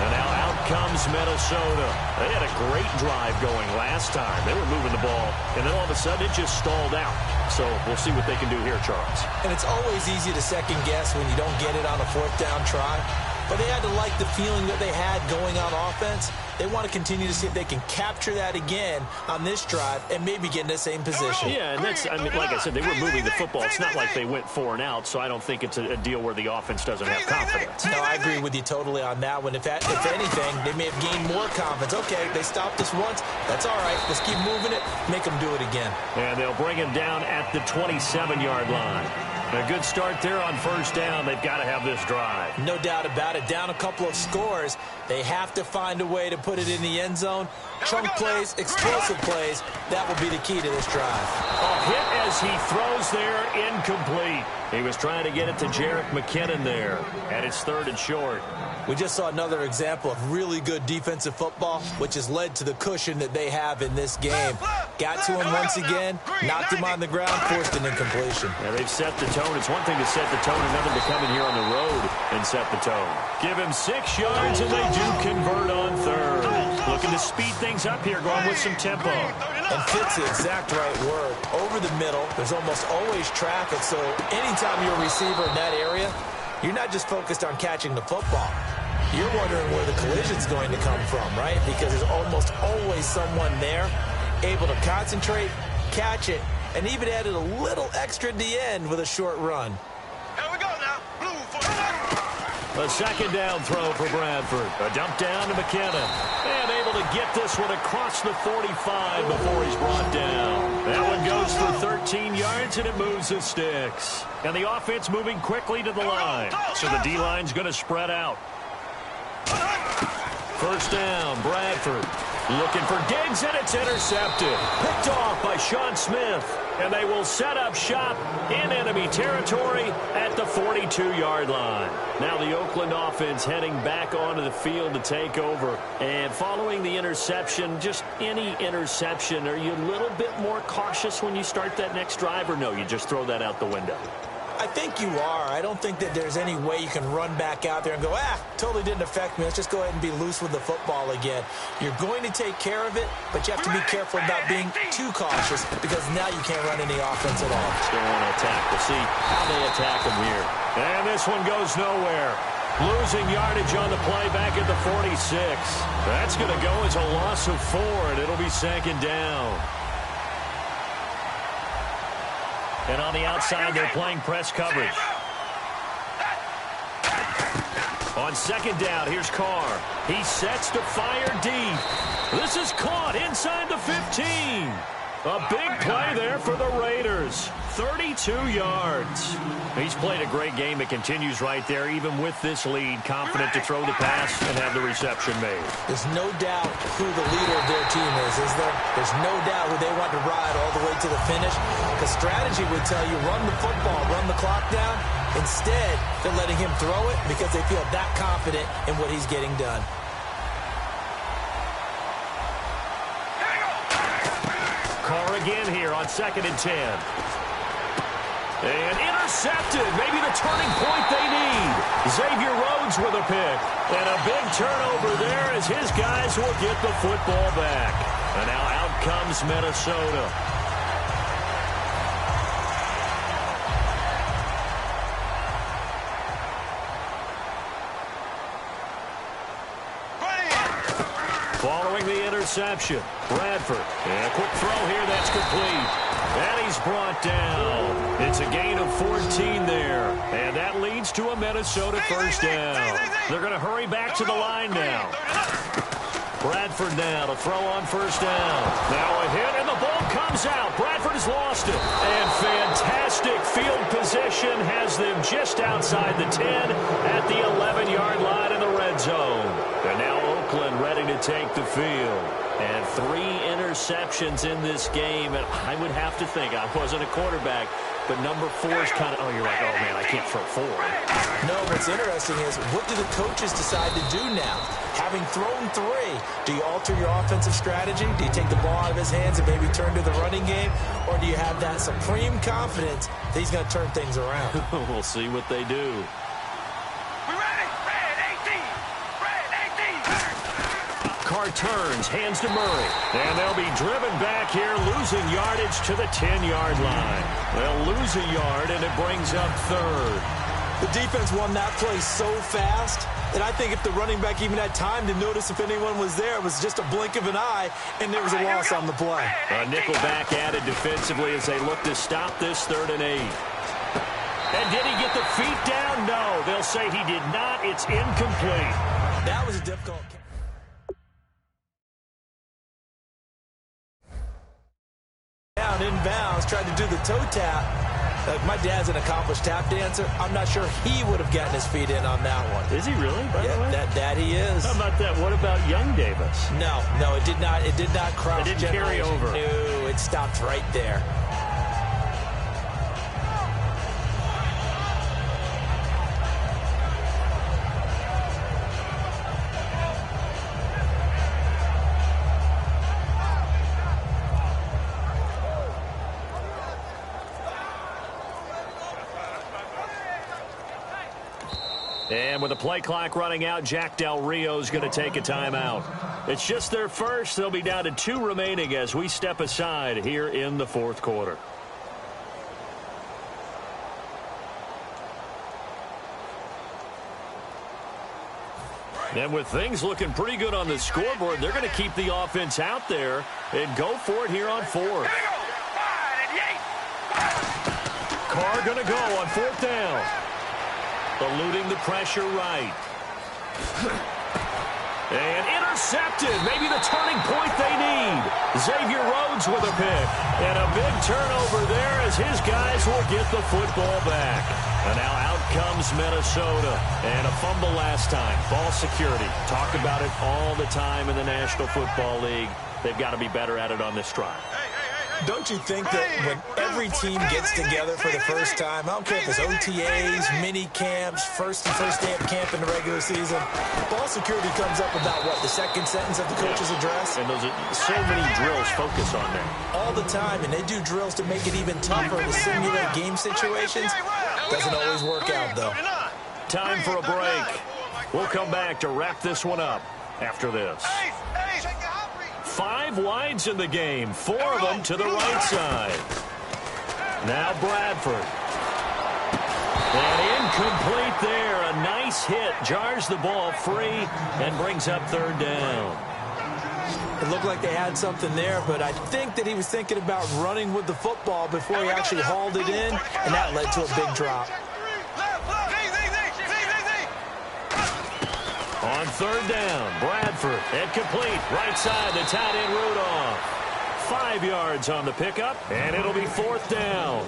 And now out comes Minnesota. They had a great drive going last time. They were moving the ball, and then all of a sudden it just stalled out. So we'll see what they can do here, Charles. And it's always easy to second guess when you don't get it on a 4th down try. But they had to like the feeling that they had going on offense. They want to continue to see if they can capture that again on this drive and maybe get in the same position. Yeah, and that's, I mean, like I said, they were moving the football. It's not like they went 4 and out, so I don't think it's a deal where the offense doesn't have confidence. No, I agree with you totally on that one. If anything, they may have gained more confidence. Okay, they stopped us once. That's all right. Let's keep moving it. Make them do it again. And they'll bring him down at the 27-yard line. A good start there on first down. They've got to have this drive. No doubt about it. Down a couple of scores. They have to find a way to put it in the end zone. Chunk plays, explosive plays. That will be the key to this drive. A hit as he throws there, incomplete. He was trying to get it to Jerick McKinnon there. And it's 3rd and short. We just saw another example of really good defensive football, which has led to the cushion that they have in this game. Got to him once again, knocked him on the ground, forced an incompletion. Yeah, they've set the tone. It's one thing to set the tone, another to come in here on the road and set the tone. Give him 6 yards, and they do convert on 3rd. Looking to speed things up here, going with some tempo. And fits the exact right word. Over the middle, there's almost always traffic, so anytime you're a receiver in that area, you're not just focused on catching the football. You're wondering where the collision's going to come from, right? Because there's almost always someone there able to concentrate, catch it, and even added a little extra at the end with a short run. Here we go now. Blue 45. A 2nd down throw for Bradford. A dump down to McKinnon. And able to get this one across the 45 before he's brought down. That one goes for 13 yards, and it moves the sticks. And the offense moving quickly to the line. So the D-line's going to spread out. First down, Bradford. Looking for Diggs, and it's intercepted. Picked off by Sean Smith. And they will set up shop in enemy territory at the 42-yard line. Now the Oakland offense heading back onto the field to take over. And following the interception, just any interception, are you a little bit more cautious when you start that next drive, or no, you just throw that out the window? I think you are. I don't think that there's any way you can run back out there and go, totally didn't affect me. Let's just go ahead and be loose with the football again. You're going to take care of it, but you have to be careful about being too cautious because now you can't run any offense at all. Still want to attack. We'll see how they attack them here. And this one goes nowhere. Losing yardage on the play back at the 46. That's going to go as a loss of 4, and it'll be second down. And on the outside, they're playing press coverage. On second down, here's Carr. He sets to fire deep. This is caught inside the 15. A big play there for the Raiders. 32 yards. He's played a great game. It continues right there, even with this lead. Confident to throw the pass and have the reception made. There's no doubt who the leader of their team is there? There's no doubt who they want to ride all the way to the finish. Because strategy would tell you, run the football, run the clock down. Instead, they're letting him throw it because they feel that confident in what he's getting done. Carr again here on 2nd and 10. And intercepted. Maybe the turning point they need. Xavier Rhodes with a pick. And a big turnover there as his guys will get the football back. And now out comes Minnesota. Following the interception, Bradford. And a quick throw here that's complete. And he's brought down. It's a gain of 14 there. And that leads to a Minnesota first down. They're going to hurry back to the line now. Bradford now to throw on first down. Now a hit, and the ball comes out. Bradford has lost it. And fantastic field position has them just outside the 10 at the 11-yard line in the red zone. And now Oakland ready to take the field. And 3 interceptions in this game. And I would have to think, I wasn't a quarterback, but number 4 is kind of, you're like, oh, man, I can't throw 4. No, what's interesting is, what do the coaches decide to do now? Having thrown 3, do you alter your offensive strategy? Do you take the ball out of his hands and maybe turn to the running game? Or do you have that supreme confidence that he's going to turn things around? We'll see what they do. Carr turns, hands to Murray. And they'll be driven back here, losing yardage to the 10-yard line. They'll lose a yard, and it brings up 3rd. The defense won that play so fast that I think if the running back even had time to notice if anyone was there, it was just a blink of an eye, and there was a loss on the play. A nickel back added defensively as they look to stop this 3rd and 8. And did he get the feet down? No. They'll say he did not. It's incomplete. That was a difficult catch. Down inbounds, tried to do the toe tap. My dad's an accomplished tap dancer. I'm not sure he would have gotten his feet in on that one. Is he really? Yeah, that he is. How about that? What about young Davis? No, it did not. It did not cross. It didn't carry over. No, it stopped right there. And with the play clock running out, Jack Del Rio is going to take a timeout. It's just their first. They'll be down to 2 remaining as we step aside here in the 4th quarter. And with things looking pretty good on the scoreboard, they're going to keep the offense out there and go for it here on 4th. Carr going to go on 4th down. Eluding the pressure right. And intercepted. Maybe the turning point they need. Xavier Rhodes with a pick. And a big turnover there as his guys will get the football back. And now out comes Minnesota. And a fumble last time. Ball security. Talk about it all the time in the National Football League. They've got to be better at it on this drive. Don't you think that when every team gets together for the first time, I don't care if it's OTAs, mini camps, first day of camp in the regular season, ball security comes up about what, the second sentence of the coach's address? And those are so many drills focus on that. All the time, and they do drills to make it even tougher to simulate game situations. Doesn't always work out, though. Time for a break. We'll come back to wrap this one up after this. 5 wides in the game, 4 of them to the right side. Now Bradford. And incomplete there. A nice hit. Jars the ball free and brings up 3rd down. It looked like they had something there, but I think that he was thinking about running with the football before he actually hauled it in, and that led to a big drop. On 3rd down, Bradford, incomplete, right side, the tight end Rudolph. 5 yards on the pickup, and it'll be 4th down.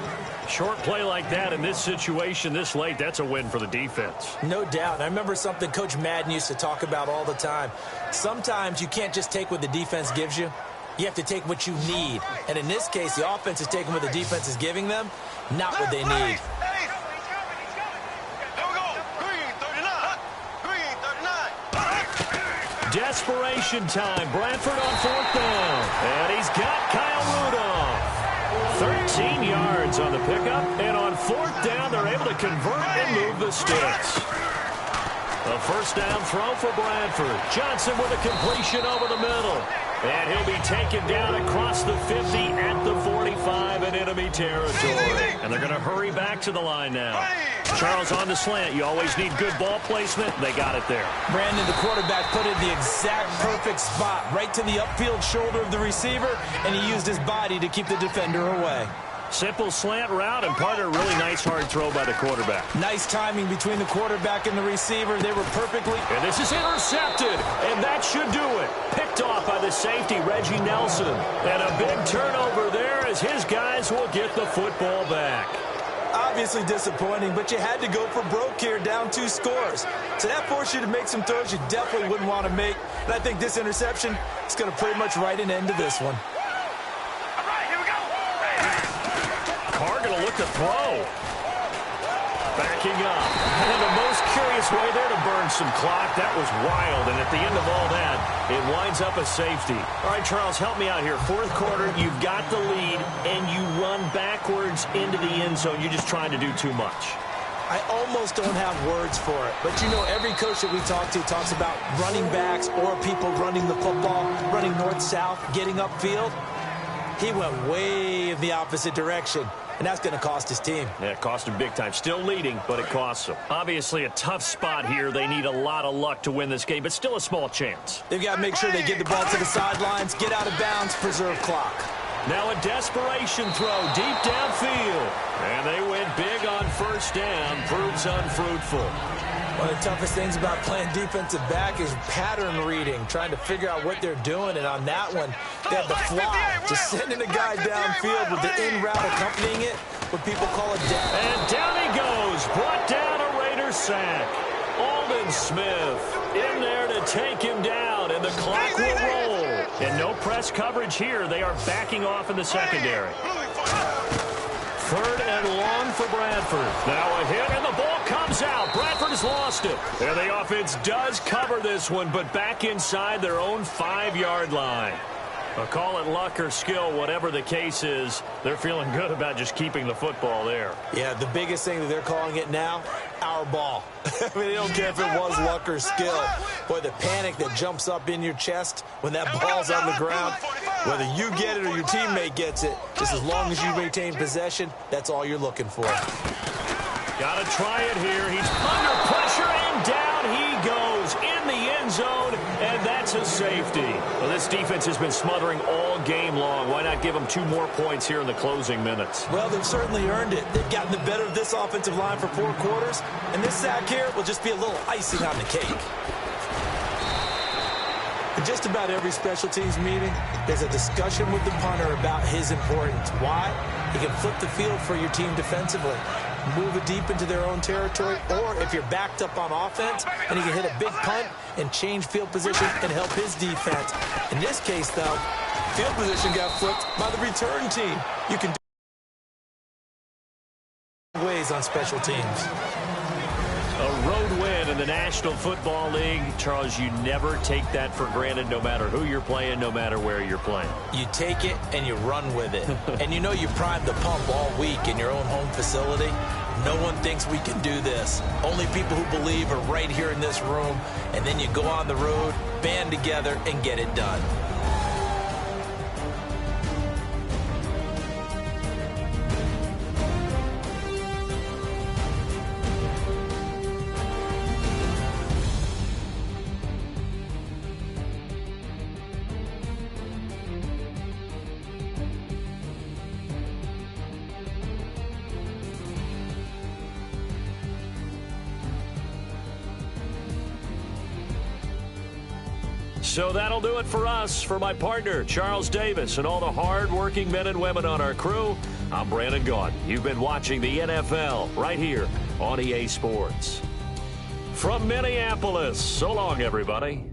Short play like that in this situation this late, that's a win for the defense. No doubt. I remember something Coach Madden used to talk about all the time. Sometimes you can't just take what the defense gives you. You have to take what you need. And in this case, the offense is taking what the defense is giving them, not what they need. Desperation time. Bradford on 4th down. And he's got Kyle Rudolph. 13 yards on the pickup. And on 4th down, they're able to convert and move the sticks. A 1st down throw for Bradford. Johnson with a completion over the middle. And he'll be taken down across the 50 at the 45 in enemy territory. And they're going to hurry back to the line now. Charles, on the slant, you always need good ball placement. They got it there. Brandon, the quarterback, put it in the exact perfect spot, right to the upfield shoulder of the receiver, and he used his body to keep the defender away. Simple slant route, and part of a really nice hard throw by the quarterback. Nice timing between the quarterback and the receiver. They were perfectly... And this is intercepted, and that should do it. Picked off by the safety, Reggie Nelson. And a big turnover there as his guys will get the football back. Obviously disappointing, but you had to go for broke here, down 2 scores. So that forced you to make some throws you definitely wouldn't want to make. And I think this interception is going to pretty much write an end to this one. Carr going to look to throw. Backing up. And the most curious way there to burn some clock. That was wild. And at the end of all that, it winds up a safety. All right, Charles, help me out here. 4th quarter, you've got the lead, and you run backwards into the end zone. You're just trying to do too much. I almost don't have words for it. But, you know, every coach that we talk to talks about running backs or people running the football, running north-south, getting upfield. He went way in the opposite direction. And that's going to cost his team. Yeah, it cost him big time. Still leading, but it costs him. Obviously a tough spot here. They need a lot of luck to win this game, but still a small chance. They've got to make sure they get the ball to the sidelines, get out of bounds, preserve clock. Now a desperation throw deep downfield. And they went big on 1st down. Proves unfruitful. One of the toughest things about playing defensive back is pattern reading, trying to figure out what they're doing. And on that one, they had the fly, just sending a guy downfield with the in route accompanying it, what people call a down. And down he goes, brought down a Raider sack. Aldon Smith in there to take him down, and the clock will roll. And no press coverage here. They are backing off in the secondary. 3rd and long for Bradford. Now a hit, and the ball comes out. Bradford has lost it. And the offense does cover this one, but back inside their own 5-yard line. I'll call it luck or skill, whatever the case is. They're feeling good about just keeping the football there. Yeah, the biggest thing that they're calling it now, our ball. I mean, they don't care if it was luck or skill. Boy, the panic that jumps up in your chest when that ball's on the ground, whether you get it or your teammate gets it, just as long as you retain possession, that's all you're looking for. Got to try it here. He's under pressure, and down he goes in the end zone, and that's a safety. Well, this defense has been smothering all game long. Why not give them 2 more points here in the closing minutes? Well, they've certainly earned it. They've gotten the better of this offensive line for 4 quarters, and this sack here will just be a little icing on the cake. In just about every special teams meeting, there's a discussion with the punter about his importance. Why? He can flip the field for your team defensively, move it deep into their own territory, or if you're backed up on offense, and he can hit a big punt and change field position and help his defense. In this case, though, field position got flipped by the return team. You can do ways on special teams. A road win in the National Football League. Charles, you never take that for granted, no matter who you're playing, no matter where you're playing. You take it and you run with it. And you know you primed the pump all week in your own home facility. No one thinks we can do this. Only people who believe are right here in this room. And then you go on the road, band together, and get it done. So that'll do it for us. For my partner, Charles Davis, and all the hard-working men and women on our crew, I'm Brandon Gaudin. You've been watching the NFL right here on EA Sports. From Minneapolis, so long, everybody.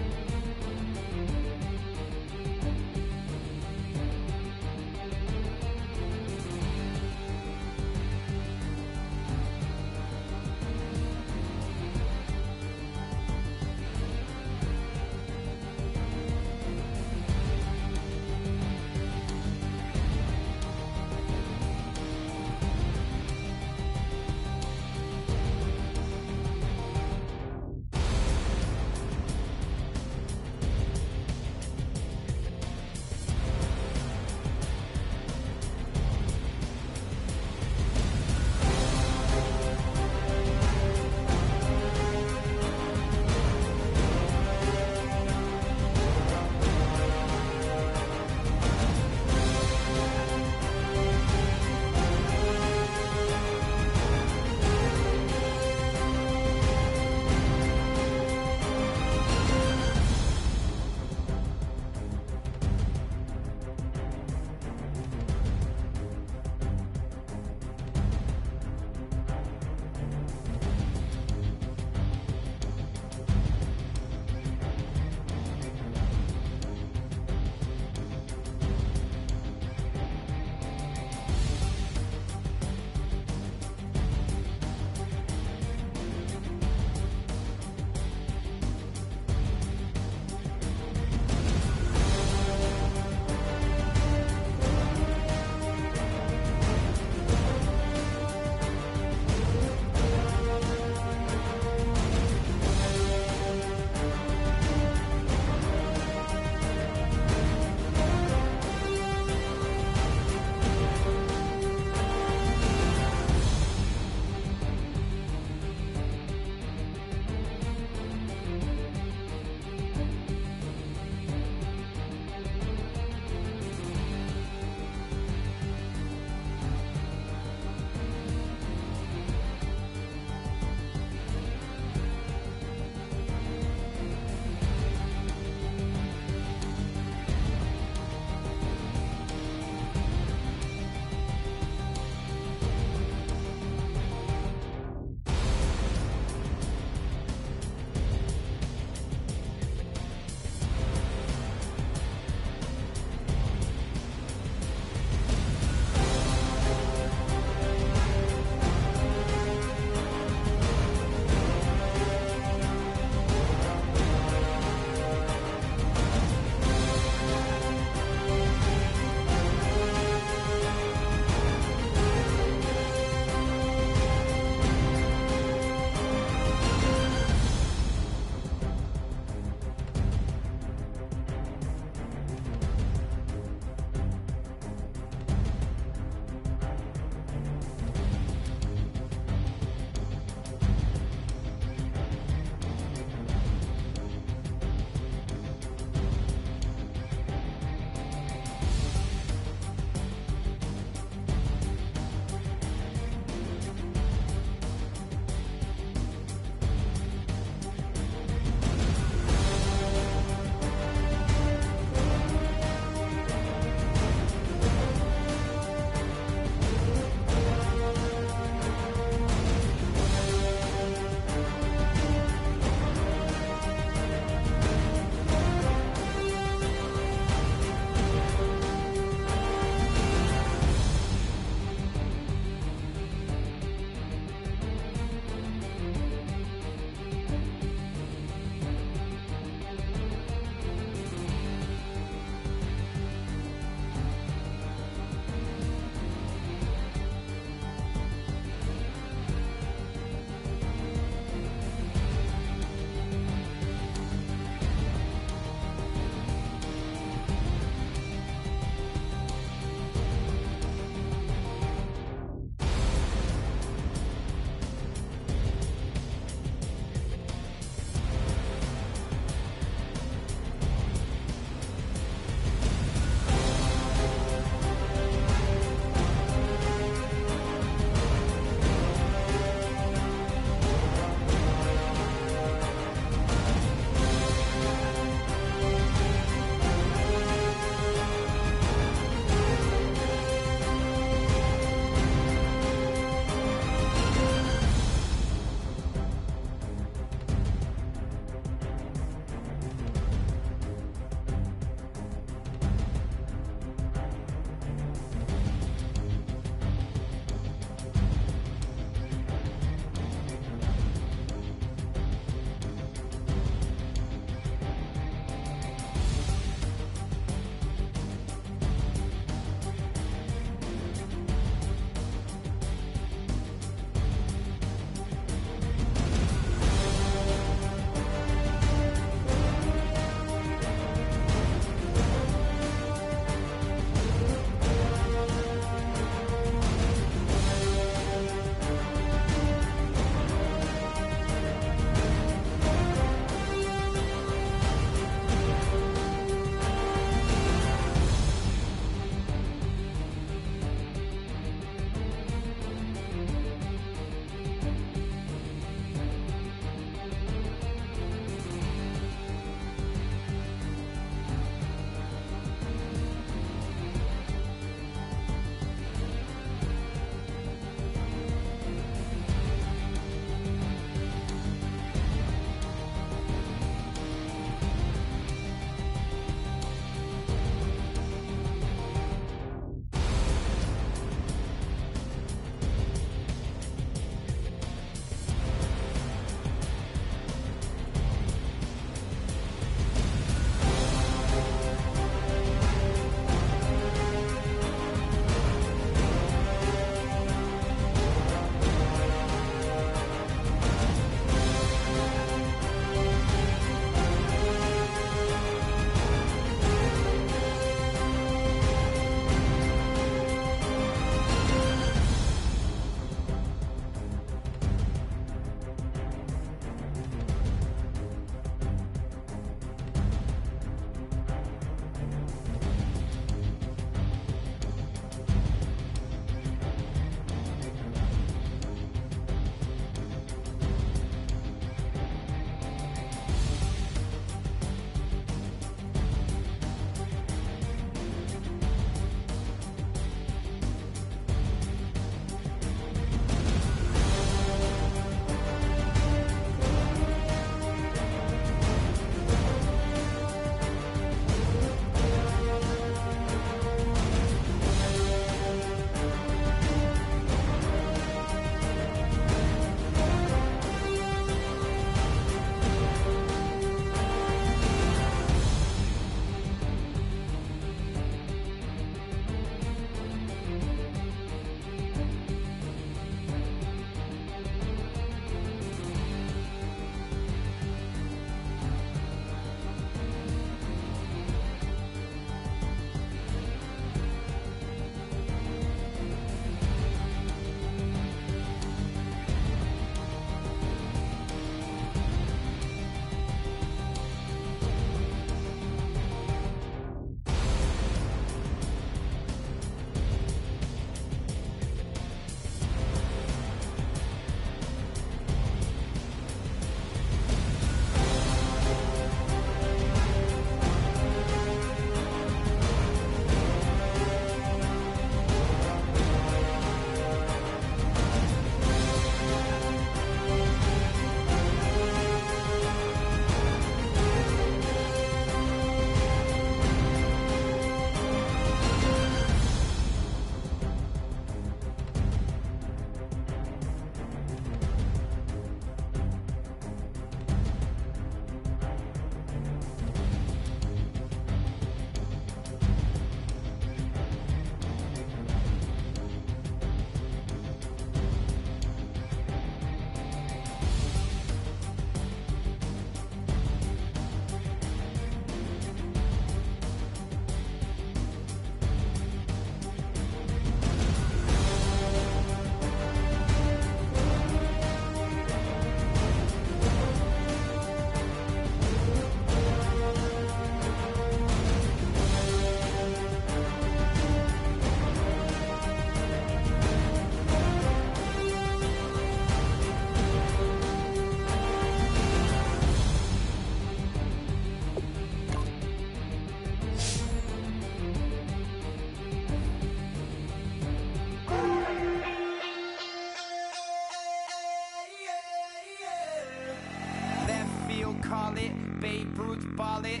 ball it.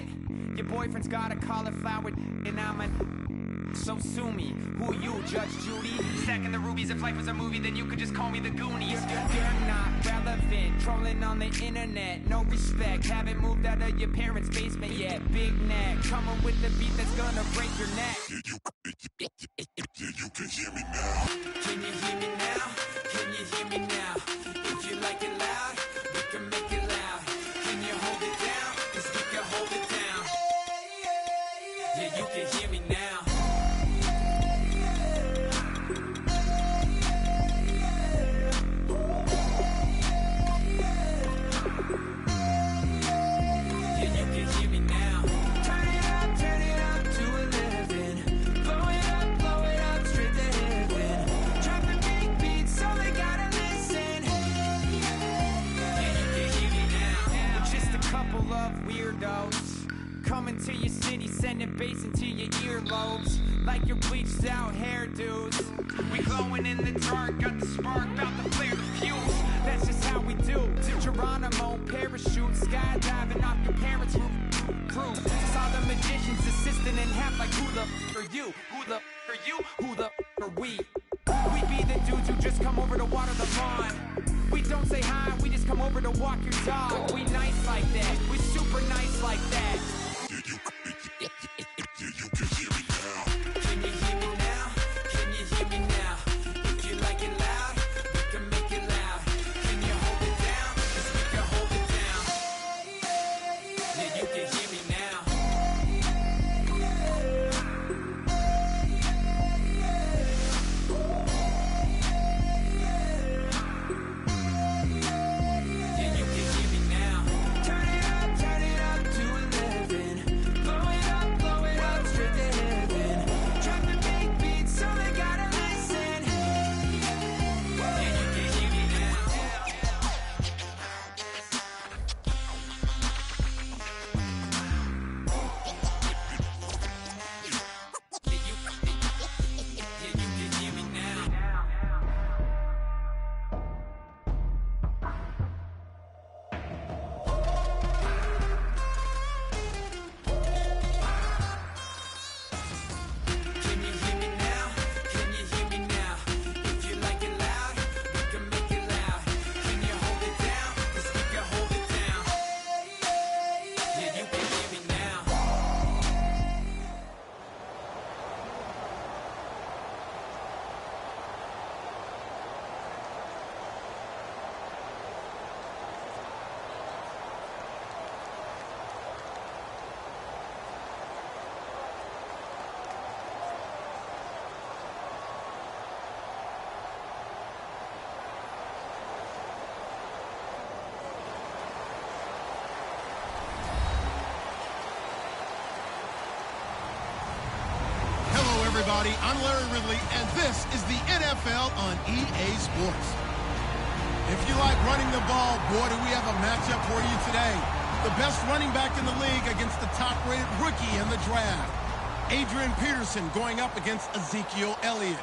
Your boyfriend's got a cauliflower, and I'm a... So sue me. Who you, Judge Judy? Stacking the rubies. If life was a movie, then you could just call me the Goonies. You're not relevant. Trolling on the internet. No respect. Haven't moved out of your parents' basement yet. Big neck. Coming with the beat that's gonna break your neck. You can hear me now. Can you hear me now? Can you hear me now? If you like it loud, we can make it loud. Can you hold it down? 'Cause we can hold it down. Yeah, you can hear me now. Coming to your city, sending bass into your earlobes. Like your bleached out hairdos. We glowing in the dark, got the spark, about to flare the fuse. That's just how we do. To Geronimo, parachute, skydiving off your parents' roof. Saw the magician's assistant in half like who the are you? Who the are you? Who the are we? We be the dudes who just come over to water the lawn. We don't say hi, we just come over to walk your dog. We nice like that, we super nice like that. You can hear me now. Can you hear me now? Can you hear me now? If you like it loud, we can make it loud. Can you hold it down? 'Cause we can hold it down. Yeah, you can hear me now. Yeah, you can hear me now. Turn it up to 11. Blow it up straight to heaven. Drop the big beat so they gotta listen. Yeah, you can hear me now. Yeah, you can hear me now. Can you hear me now? Can you hear me now? If you like it loud, we can make it loud. Can you hold it down? 'Cause we can hold it down. Yeah, you can hear me now. Hello, everybody. I'm Larry Ridley, and this is the NFL on EA Sports. If you like running the ball, boy, do we have a matchup for you today. The best running back in the league against the top-rated rookie in the draft. Adrian Peterson going up against Ezekiel Elliott.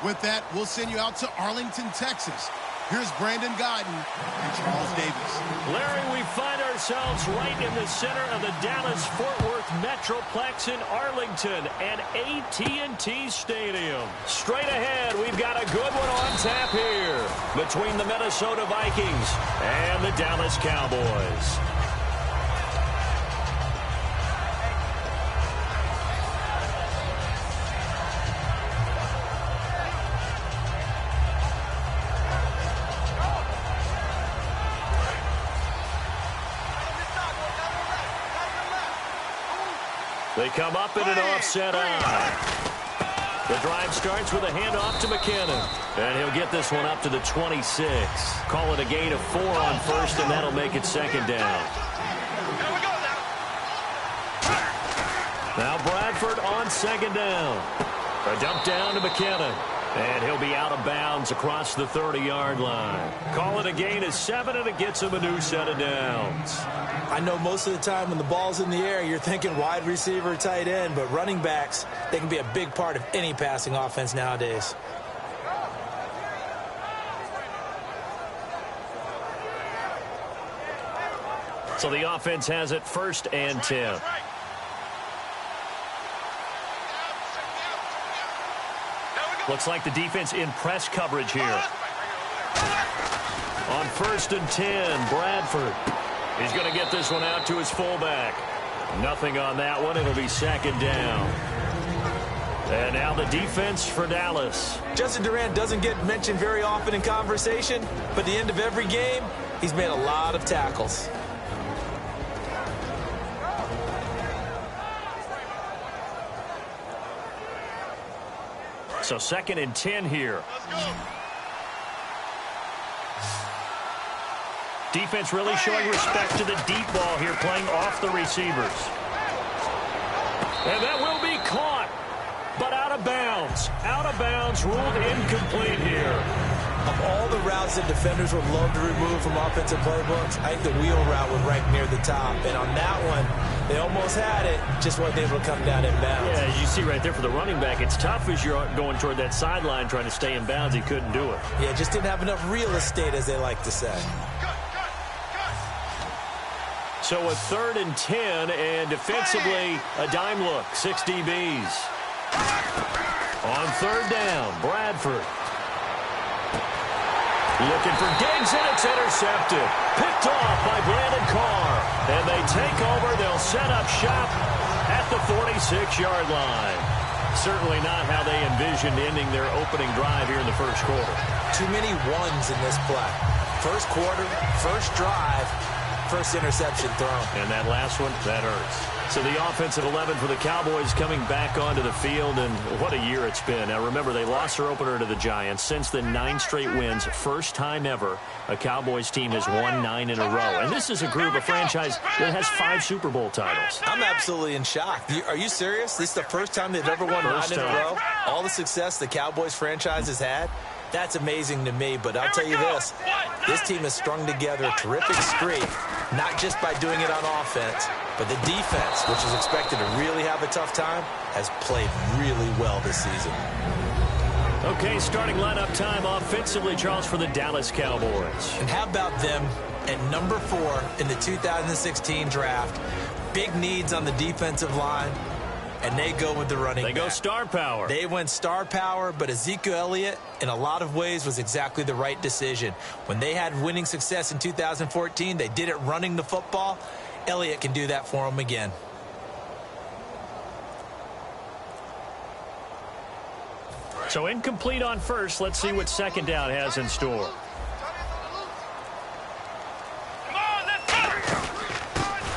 With that, we'll send you out to Arlington, Texas. Here's Brandon Godden and Charles Davis. Larry, we find ourselves right in the center of the Dallas-Fort Worth Metroplex in Arlington and AT&T Stadium. Straight ahead, we've got a good one on tap here between the Minnesota Vikings and the Dallas Cowboys. They come up in an offset eye. The drive starts with a handoff to McKinnon. And he'll get this one up to the 26. Call it a gain of 4 on first, and that'll make it second down. Now Bradford on second down. A dump down to McKinnon. And he'll be out of bounds across the 30-yard line. Call it a gain of 7, and it gets him a new set of downs. I know most of the time when the ball's in the air, you're thinking wide receiver, tight end, but running backs, they can be a big part of any passing offense nowadays. So the offense has it 1st and 10. Looks like the defense in press coverage here. On 1st and 10, Bradford. He's going to get this one out to his fullback. Nothing on that one. It'll be 2nd down. And now the defense for Dallas. Justin Durant doesn't get mentioned very often in conversation, but at the end of every game, he's made a lot of tackles. So 2nd and 10 here. Defense really showing respect to the deep ball here, playing off the receivers. And that will be caught, but out of bounds. Out of bounds, ruled incomplete here. Of all the routes that defenders would love to remove from offensive playbooks, I think the wheel route would rank near the top. And on that one, they almost had it, just wasn't able to come down in bounds. Yeah, as you see right there for the running back, it's tough as you're going toward that sideline trying to stay in bounds. He couldn't do it. Yeah, just didn't have enough real estate, as they like to say. So a 3rd and 10, and defensively, a dime look, 6 DBs. On 3rd down, Bradford. Looking for Diggs, and it's intercepted. Picked off by Brandon Carr. And they take over. They'll set up shop at the 46-yard line. Certainly not how they envisioned ending their opening drive here in the 1st quarter. Too many ones in this play. 1st quarter, 1st drive, 1st interception thrown. And that last one, that hurts. So the offensive 11 for the Cowboys coming back onto the field, and what a year it's been. Now remember, they lost their opener to the Giants. Since then, 9 straight wins. First time ever a Cowboys team has won 9 in a row. And this is a group, a franchise that has 5 Super Bowl titles. I'm absolutely in shock. Are you serious? This is the first time they've ever won 9 in a row? All the success the Cowboys franchise has had? That's amazing to me, but I'll tell you this team has strung together a terrific streak, not just by doing it on offense, but the defense, which is expected to really have a tough time, has played really well this season. Okay, starting lineup time offensively, Charles, for the Dallas Cowboys. And how about them at number 4 in the 2016 draft? Big needs on the defensive line. And they go with the running back. They go star power. They went star power, but Ezekiel Elliott, in a lot of ways, was exactly the right decision. When they had winning success in 2014, they did it running the football. Elliott can do that for them again. So incomplete on 1st. Let's see what 2nd down has in store.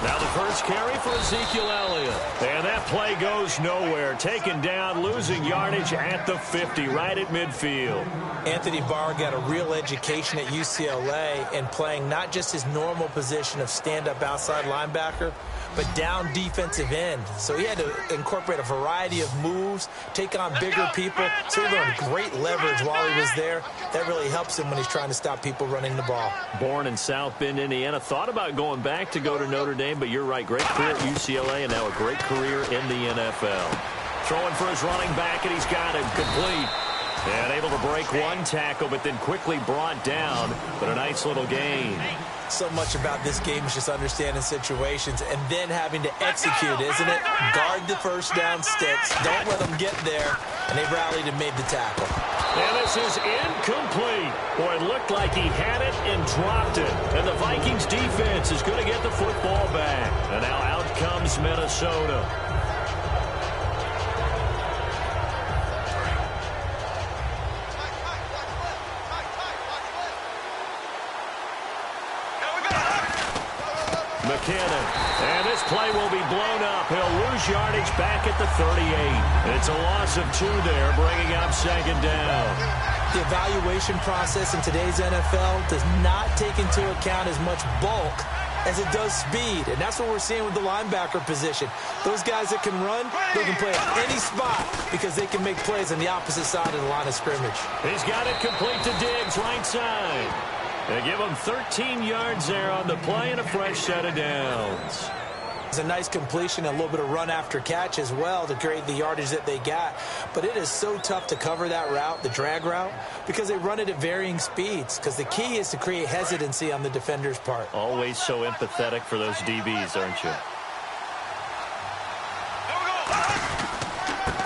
Now the first carry for Ezekiel Elliott. And that play goes nowhere. Taken down, losing yardage at the 50, right at midfield. Anthony Barr got a real education at UCLA and playing not just his normal position of stand-up outside linebacker, but down defensive end. So he had to incorporate a variety of moves, take on bigger people. So he learned great leverage while he was there. That really helps him when he's trying to stop people running the ball. Born in South Bend, Indiana. Thought about going back to go to Notre Dame, but you're right. Great career at UCLA and now a great career in the NFL. Throwing for his running back, and he's got it complete. And able to break one tackle, but then quickly brought down. But a nice little gain. So much about this game is just understanding situations and then having to execute, isn't it? Guard the first down sticks. Don't let them get there. And they rallied and made the tackle. And this is incomplete. Boy, it looked like he had it and dropped it. And the Vikings defense is going to get the football back. And now out comes Minnesota. McKinnon, and this play will be blown up. He'll lose yardage back at the 38. It's a loss of 2 there, bringing up 2nd down. The evaluation process in today's NFL does not take into account as much bulk as it does speed, and that's what we're seeing with the linebacker position. Those guys that can run, they can play at any spot because they can make plays on the opposite side of the line of scrimmage. He's got it complete to Diggs, right side. They give him 13 yards there on the play and a fresh set of downs. It's a nice completion, a little bit of run after catch as well to create the yardage that they got. But it is so tough to cover that route, the drag route, because they run it at varying speeds. Because the key is to create hesitancy on the defender's part. Always so empathetic for those DBs, aren't you?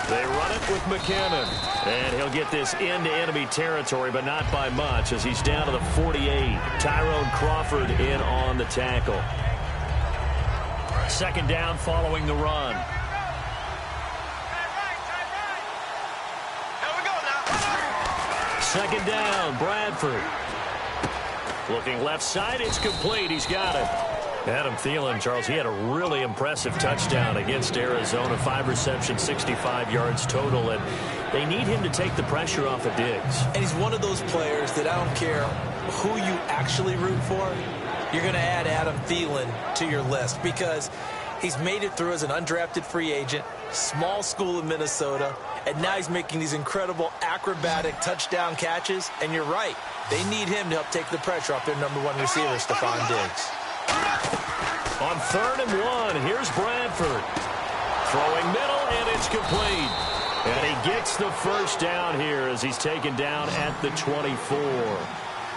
They run it with McKinnon. And he'll get this into enemy territory, but not by much as he's down to the 48. Tyrone Crawford in on the tackle. Second down following the run. Second down, Bradford. Looking left side, it's complete. He's got it. Adam Thielen, Charles, he had a really impressive touchdown against Arizona. 5 receptions, 65 yards total, and they need him to take the pressure off of Diggs. And he's one of those players that I don't care who you actually root for, you're going to add Adam Thielen to your list because he's made it through as an undrafted free agent, small school in Minnesota, and now he's making these incredible acrobatic touchdown catches. And you're right, they need him to help take the pressure off their number 1 receiver, Stephon Diggs. On 3rd and 1, here's Bradford. Throwing middle, and it's complete. And he gets the first down here as he's taken down at the 24.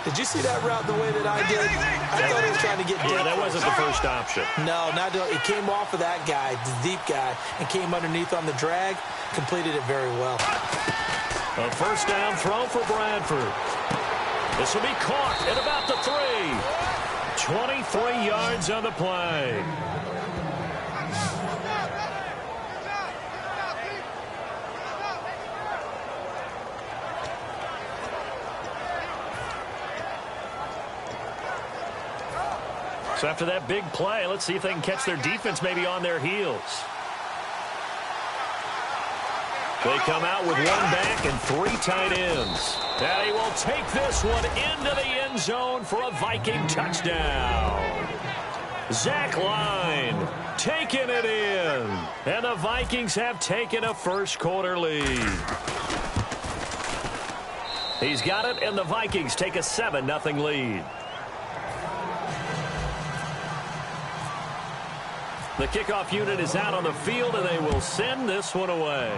Did you see that route the way that I did? I thought he was trying to get deep. Yeah, that wasn't the first option. No, not it came off of that guy, the deep guy, and came underneath on the drag. Completed it very well. A first down throw for Bradford. This will be caught at about the 3. 23 yards on the play. So after that big play, let's see if they can catch their defense maybe on their heels. They come out with 1 back and 3 tight ends. And he will take this one into the end zone for a Viking touchdown. Zach Line taking it in. And the Vikings have taken a first-quarter lead. He's got it, and the Vikings take a 7-0 lead. The kickoff unit is out on the field, and they will send this one away.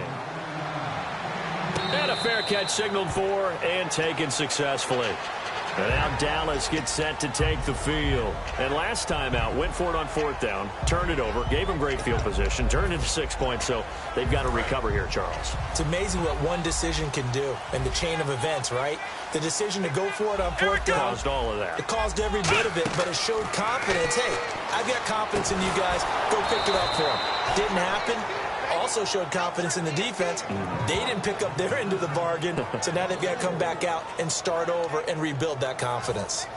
And a fair catch signaled for and taken successfully. And now Dallas gets set to take the field. And last time out, went for it on 4th down, turned it over, gave them great field position, turned into 6 points, so they've got to recover here, Charles. It's amazing what one decision can do in the chain of events, right? The decision to go for it on 4th down. Caused all of that. It caused every bit of it, but it showed confidence. Hey, I've got confidence in you guys. Go pick it up for them. Didn't happen. Also showed confidence in the defense. They didn't pick up their end of the bargain, so now they've got to come back out and start over and rebuild that confidence.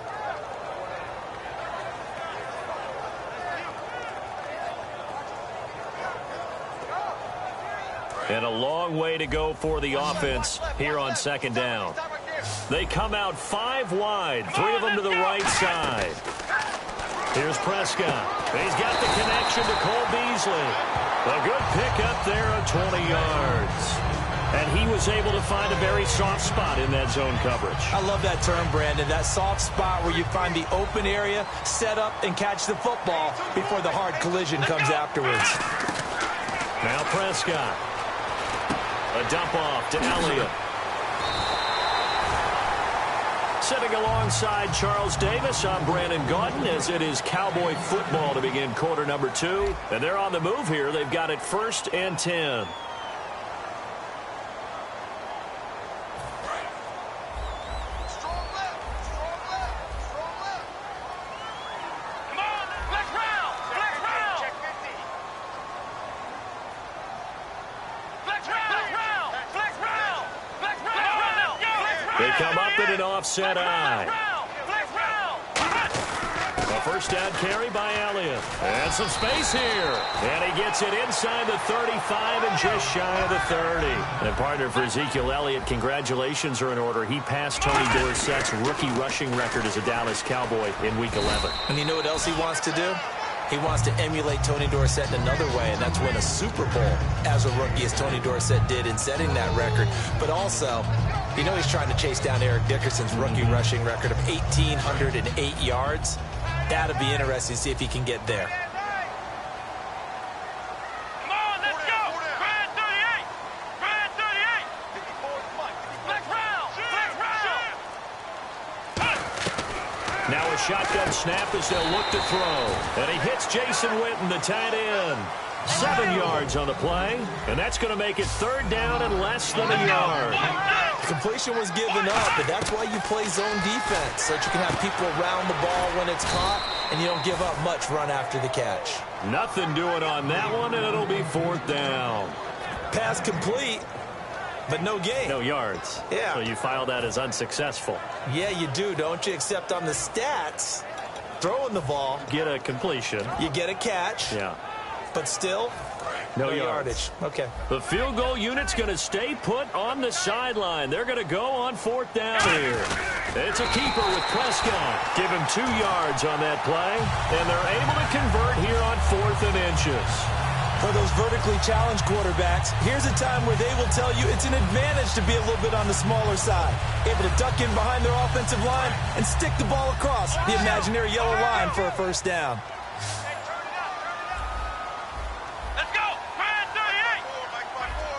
And a long way to go for the offense here on 2nd down. They come out 5 wide, 3 of them to the right side. Here's Prescott. He's got the connection to Cole Beasley. A good pickup there of 20 yards. And he was able to find a very soft spot in that zone coverage. I love that term, Brandon. That soft spot where you find the open area, set up, and catch the football before the hard collision comes afterwards. Now Prescott. A dump off to Elliott. Sitting alongside Charles Davis, I'm Brandon Gaudin as it is Cowboy football to begin quarter number 2. And they're on the move here. They've got it 1st and 10. They come up in an offset eye. A first down carry by Elliott. And some space here. And he gets it inside the 35 and just shy of the 30. And partner for Ezekiel Elliott, congratulations are in order. He passed Tony Dorsett's rookie rushing record as a Dallas Cowboy in Week 11. And you know what else he wants to do? He wants to emulate Tony Dorsett in another way, and that's win a Super Bowl as a rookie, as Tony Dorsett did in setting that record. But also, you know he's trying to chase down Eric Dickerson's rookie rushing record of 1,808 yards. That'll be interesting to see if he can get there. Now a shotgun snap as they'll look to throw. And he hits Jason Witten, the tight end. 7 yards on the play, and that's going to make it 3rd down and less than a yard. Completion was given up, but that's why you play zone defense, so that you can have people around the ball when it's caught, and you don't give up much run after the catch. Nothing doing on that one, and it'll be 4th down. Pass complete, but no gain. No yards. Yeah. So you file that as unsuccessful. Yeah, you do, don't you? Except on the stats, throwing the ball. Get a completion. You get a catch. Yeah. But still, no yardage. Okay. The field goal unit's going to stay put on the sideline. They're going to go on 4th down here. It's a keeper with Prescott. Give him 2 yards on that play, and they're able to convert here on 4th and inches. For those vertically challenged quarterbacks, here's a time where they will tell you it's an advantage to be a little bit on the smaller side. Able to duck in behind their offensive line and stick the ball across the imaginary yellow line for a 1st down.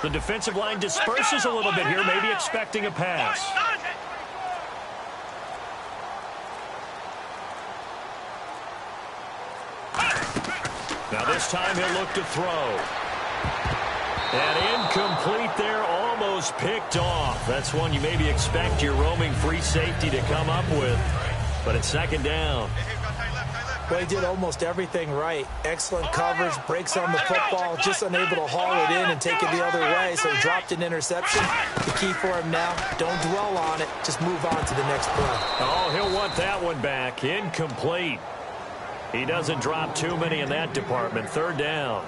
The defensive line disperses a little bit here, maybe expecting a pass. Now this time he'll look to throw. And incomplete there, almost picked off. That's one you maybe expect your roaming free safety to come up with. But it's 2nd down. Well, he did almost everything right. Excellent coverage, breaks on the football, just unable to haul it in and take it the other way, so he dropped an interception. The key for him now, don't dwell on it, just move on to the next play. Oh, he'll want that one back. Incomplete. He doesn't drop too many in that department. 3rd down.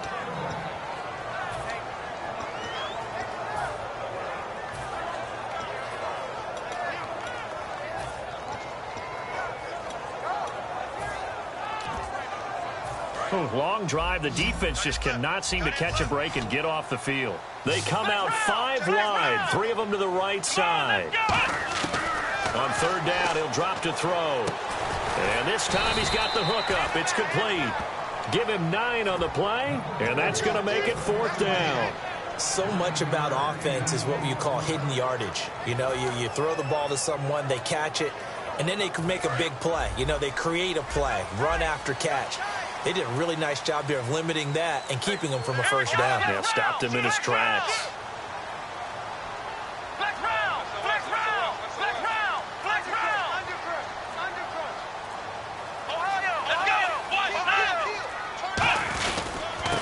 Long drive. The defense just cannot seem to catch a break and get off the field. They come out 5 wide, 3 of them to the right side. On 3rd down, he'll drop to throw. And this time he's got the hook up. It's complete. Give him 9 on the play, and that's going to make it 4th down. So much about offense is what you call hidden yardage. You know, you throw the ball to someone, they catch it, and then they can make a big play. You know, they create a play, run after catch. They did a really nice job there of limiting that and keeping him from a 1st down. Yeah, stopped him in his tracks.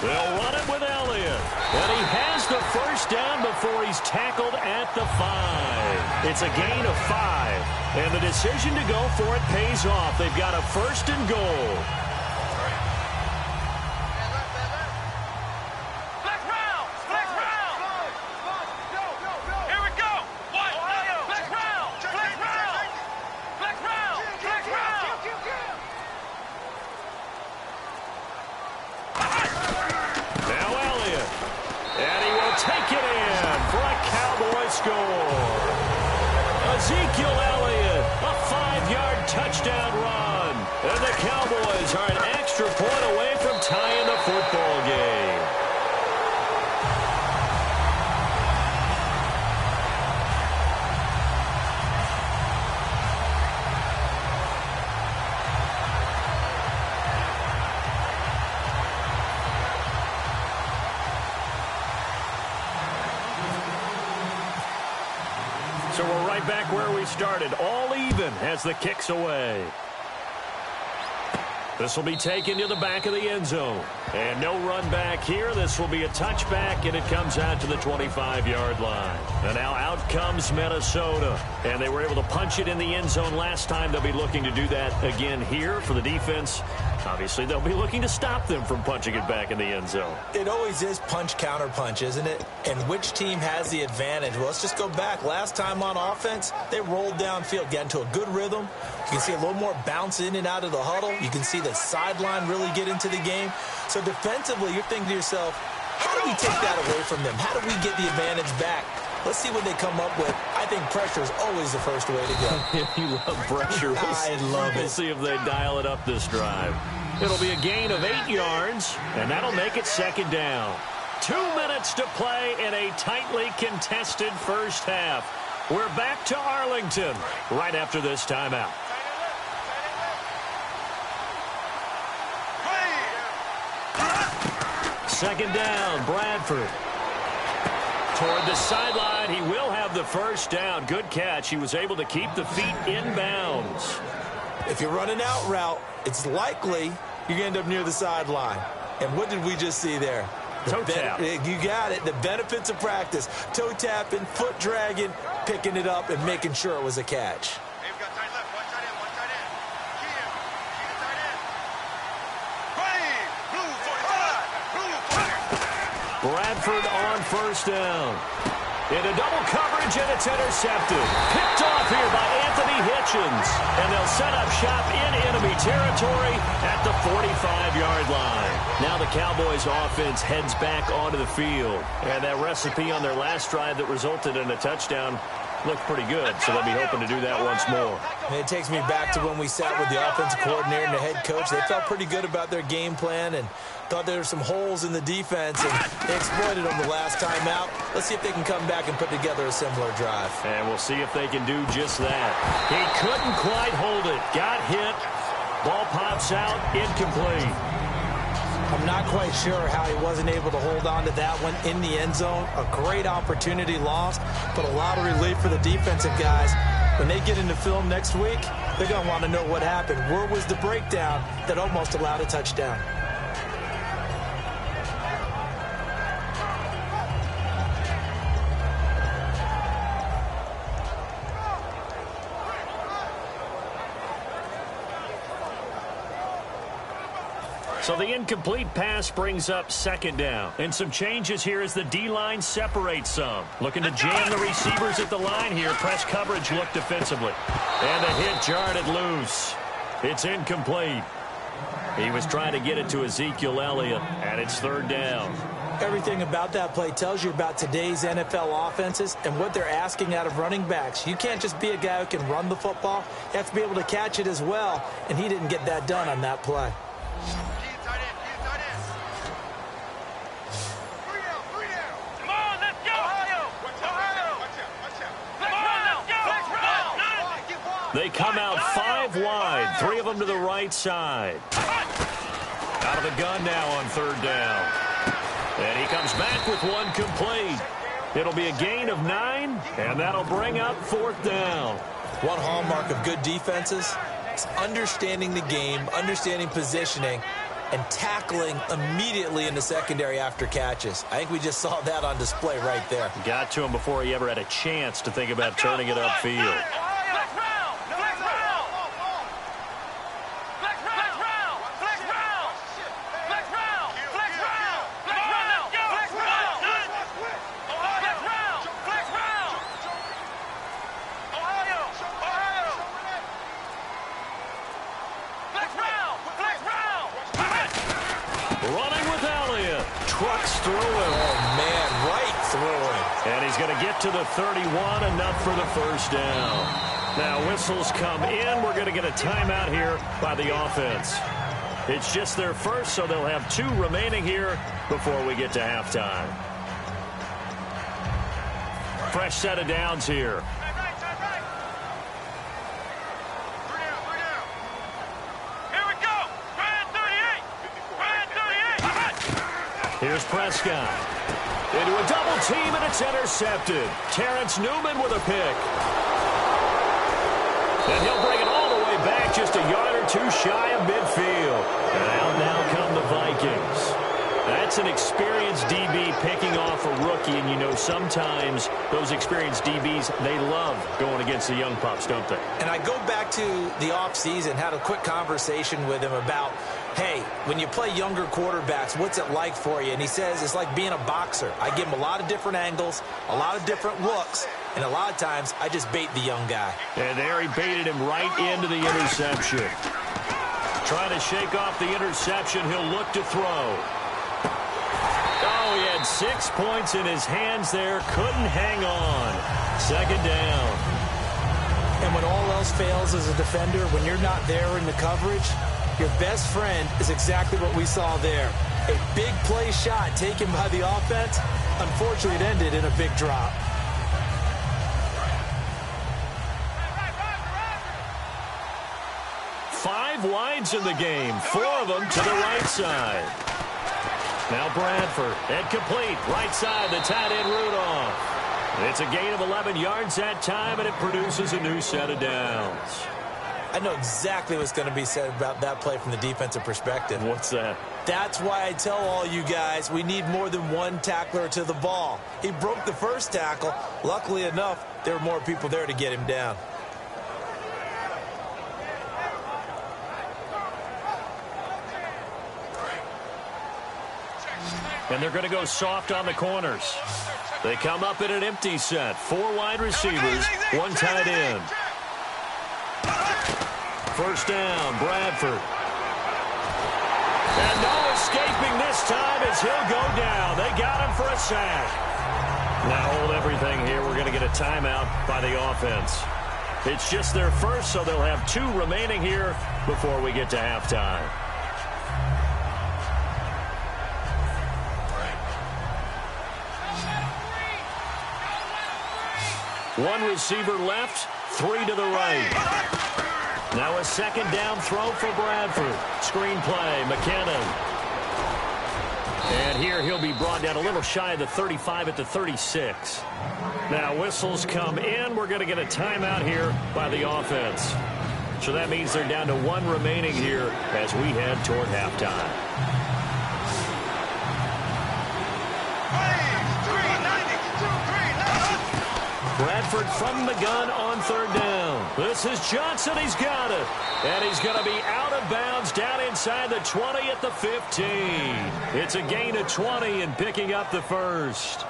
They'll run it with Elliott. And he has the 1st down before he's tackled at the 5. It's a gain of 5. And the decision to go for it pays off. They've got a 1st and goal. Ezekiel Elliott, a 5-yard touchdown run. And the Cowboys are an extra point away from tying the football game. So we're right back where we started, all even as the kick's away. This will be taken to the back of the end zone. And no run back here. This will be a touchback, and it comes out to the 25-yard line. And now out comes Minnesota. And they were able to punch it in the end zone last time. They'll be looking to do that again here for the defense. Obviously, they'll be looking to stop them from punching it back in the end zone. It always is punch-counter-punch, isn't it? And which team has the advantage? Well, let's just go back. Last time on offense, they rolled downfield, got into a good rhythm. You can see a little more bounce in and out of the huddle. You can see the sideline really get into the game. So defensively, you're thinking to yourself, how do we take that away from them? How do we get the advantage back? Let's see what they come up with. I think pressure is always the first way to go. You love pressure. I love it. We'll see if they dial it up this drive. It'll be a gain of 8 yards, and that'll make it 2nd down. 2 minutes to play in a tightly contested first half. We're back to Arlington right after this timeout. second down, Bradford. Toward the sideline, he will have the first down. Good catch. He was able to keep the feet in bounds. If you're running out route, it's likely you're going to end up near the sideline. And what did we just see there? Toe tap. You got it. The benefits of practice. Toe tapping, foot dragging, picking it up, and making sure it was a catch. Hey, we've got tight left. One tight end, one tight end. Keep the tight end. Right. Blue 45. Blue 40. Bradford on first down. Into double coverage, and it's intercepted. Picked off here by Anthony Hitchens. And they'll set up shop in enemy territory at the 45-yard line. Now the Cowboys offense heads back onto the field. And that recipe on their last drive that resulted in a touchdown looked pretty good, so they'll be hoping to do that once more. And it takes me back to when we sat with the offensive coordinator and the head coach. They felt pretty good about their game plan and thought there were some holes in the defense, and they exploited them the last time out. Let's see if they can come back and put together a similar drive. And we'll see if they can do just that. He couldn't quite hold it. Got hit. Ball pops out. Incomplete. I'm not quite sure how he wasn't able to hold on to that one in the end zone. A great opportunity lost, but a lot of relief for the defensive guys. When they get into film next week, they're going to want to know what happened. Where was the breakdown that almost allowed a touchdown? So the incomplete pass brings up second down. And some changes here as the D-line separates some. Looking to jam the receivers at the line here. Press coverage look defensively. And the hit jarred it loose. It's incomplete. He was trying to get it to Ezekiel Elliott, and it's third down. Everything about that play tells you about today's NFL offenses and what they're asking out of running backs. You can't just be a guy who can run the football. You have to be able to catch it as well, and he didn't get that done on that play. They come out 5 wide, 3 of them to the right side. Out of the gun now on third down. And he comes back with one complete. It'll be a gain of 9, and that'll bring up fourth down. One hallmark of good defenses is understanding the game, understanding positioning, and tackling immediately in the secondary after catches. I think we just saw that on display right there. Got to him before he ever had a chance to think about turning it upfield. To the 31, enough for the first down. Now whistles come in. We're going to get a timeout here by the offense. It's just their first, so they'll have 2 remaining here before we get to halftime. Fresh set of downs here. Here we go. Brand 38. Brand 38. Here's Prescott. Into a double team, and it's intercepted. Terrence Newman with a pick. And he'll bring it all the way back, just a yard or 2 shy of midfield. And out now come the Vikings. That's an experienced DB picking off a rookie, and you know sometimes those experienced DBs, they love going against the young pups, don't they? And I go back to the offseason, had a quick conversation with him about, hey, when you play younger quarterbacks, what's it like for you? And he says it's like being a boxer. I give him a lot of different angles, a lot of different looks, and a lot of times I just bait the young guy. And there he baited him right into the interception. Trying to shake off the interception, he'll look to throw. Oh, he had 6 points in his hands there. Couldn't hang on. Second down. And when all else fails as a defender, when you're not there in the coverage, your best friend is exactly what we saw there. A big play shot taken by the offense. Unfortunately, it ended in a big drop. Five wides in the game. 4 of them to the right side. Now Bradford, and complete, right side, the tight end Rudolph. It's a gain of 11 yards that time, and it produces a new set of downs. I know exactly what's going to be said about that play from the defensive perspective. What's that? That's why I tell all you guys we need more than one tackler to the ball. He broke the first tackle. Luckily enough, there were more people there to get him down. And they're going to go soft on the corners. They come up in an empty set. 4 wide receivers, 1 tight end. First down, Bradford. And no escaping this time as he'll go down. They got him for a sack. Now hold everything here. We're going to get a timeout by the offense. It's just their first, so they'll have 2 remaining here before we get to halftime. One receiver left, 3 to the right. Now a second down throw for Bradford. Screen play, McKinnon. And here he'll be brought down a little shy of the 35 at the 36. Now whistles come in. We're going to get a timeout here by the offense. So that means they're down to 1 remaining here as we head toward halftime. Bradford from the gun on 3rd down. This is Johnson. He's got it. And he's going to be out of bounds down inside the 20 at the 15. It's a gain of 20 and picking up the first.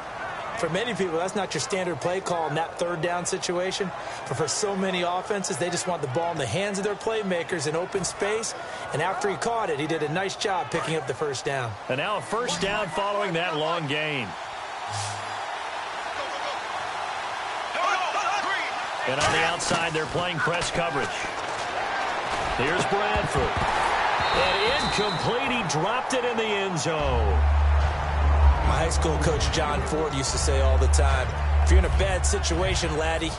For many people, that's not your standard play call in that 3rd down situation. But for so many offenses, they just want the ball in the hands of their playmakers in open space. And after he caught it, he did a nice job picking up the first down. And now a first down following that long gain. And on the outside, they're playing press coverage. Here's Bradford. And incomplete. He dropped it in the end zone. My high school coach, John Ford, used to say all the time, if you're in a bad situation, laddie,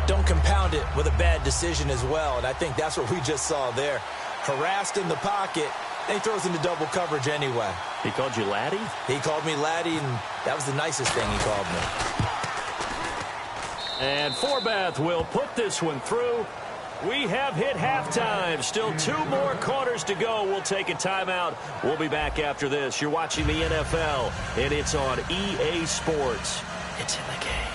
don't compound it with a bad decision as well. And I think that's what we just saw there. Harassed in the pocket, and he throws into double coverage anyway. He called you laddie? He called me laddie, and that was the nicest thing he called me. And Forbath will put this one through. We have hit halftime. Still 2 more quarters to go. We'll take a timeout. We'll be back after this. You're watching the NFL, and it's on EA Sports. It's in the game.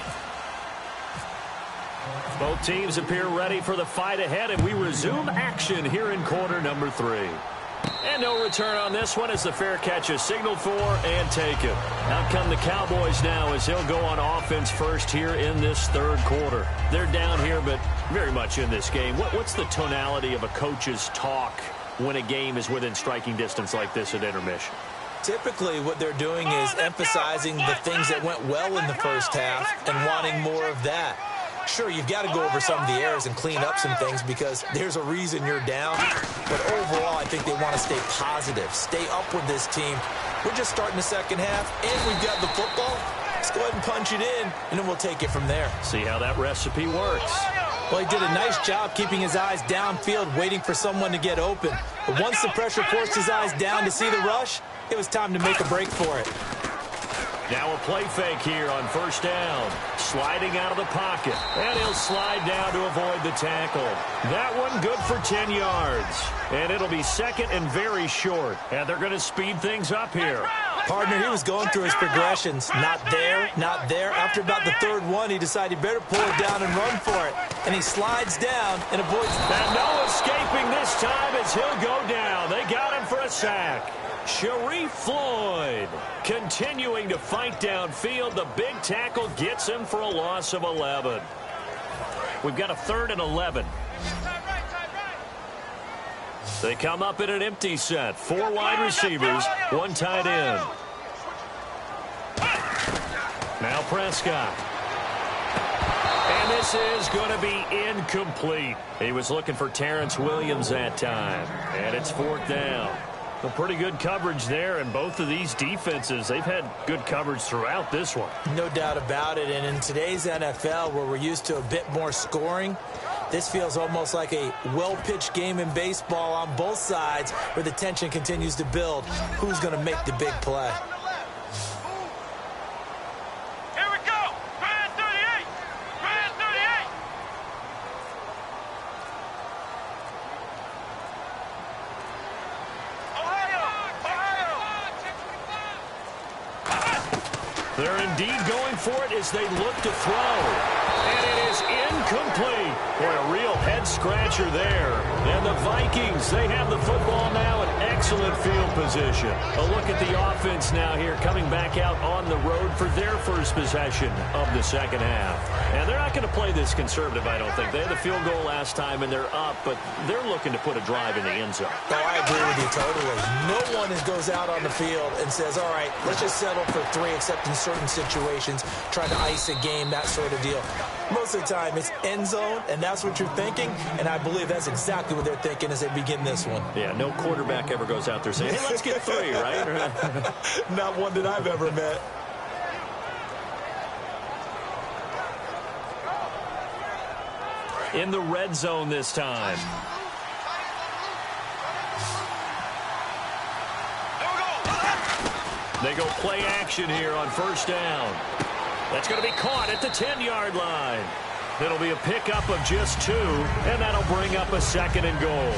Both teams appear ready for the fight ahead, and we resume action here in quarter number 3. And no return on this one as the fair catch is signaled for and taken. Out come the Cowboys now as he'll go on offense first here in this 3rd quarter. They're down here, but very much in this game. What's the tonality of a coach's talk when a game is within striking distance like this at intermission? Typically, what they're doing is emphasizing the things that went well in the first half and wanting more of that. Sure, you've got to go over some of the errors and clean up some things because there's a reason you're down. But overall, I think they want to stay positive, stay up with this team. We're just starting the second half, and we've got the football. Let's go ahead and punch it in, and then we'll take it from there. See how that recipe works. Well, he did a nice job keeping his eyes downfield, waiting for someone to get open. But once the pressure forced his eyes down to see the rush, it was time to make a break for it. Now a play fake here on first down. Sliding out of the pocket. And he'll slide down to avoid the tackle. That one good for 10 yards. And it'll be second and very short. And they're going to speed things up here. Partner, he was going through his progressions. Not there, not there. After about the 3rd one, he decided he better pull it down and run for it. And he slides down and avoids. And no escaping this time as he'll go down. They got him for a sack. Sharif Floyd continuing to fight downfield. The big tackle gets him for a loss of 11. We've got a 3rd and 11. They come up in an empty set. 4 wide receivers, 1 tight end. Now Prescott. And this is going to be incomplete. He was looking for Terrence Williams that time. And it's 4th down. Well, pretty good coverage there, and both of these defenses, they've had good coverage throughout this one. No doubt about it, and in today's NFL, where we're used to a bit more scoring, this feels almost like a well-pitched game in baseball on both sides, where the tension continues to build. Who's going to make the big play? indeed going for it as they look to throw. And it is incomplete. Boy, a real head-scratcher there. And the Vikings, they have the football now in excellent field position. A look at the offense now here coming back out on the road for their first possession of the second half. And they're not going to play this conservative, I don't think. They had the field goal last time, and they're up, but they're looking to put a drive in the end zone. Oh, I agree with you totally. No one goes out on the field and says, all right, let's just settle for 3, except in certain situations, try to ice a game, that sort of deal. Most of the time, it's end zone, and that's what you're thinking, and I believe that's exactly what they're thinking as they begin this one. Yeah, no quarterback ever goes out there saying, hey, let's get 3, right? Not one that I've ever met. In the red zone this time. They go play action here on first down. That's going to be caught at the 10-yard line. It'll be a pickup of just 2, and that'll bring up a 2nd and goal.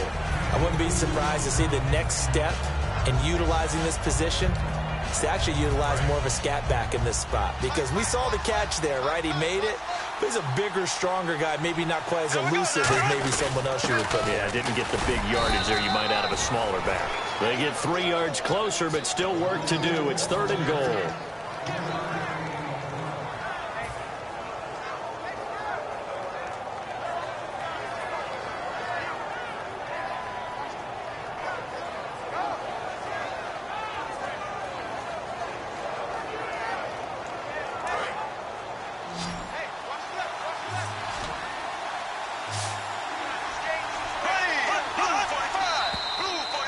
I wouldn't be surprised to see the next step in utilizing this position is to actually utilize more of a scat back in this spot, because we saw the catch there, right? He made it. But he's a bigger, stronger guy, maybe not quite as elusive as maybe someone else you would put in. Yeah, didn't get the big yardage there you might out of a smaller back. They get 3 yards closer, but still work to do. It's 3rd and goal.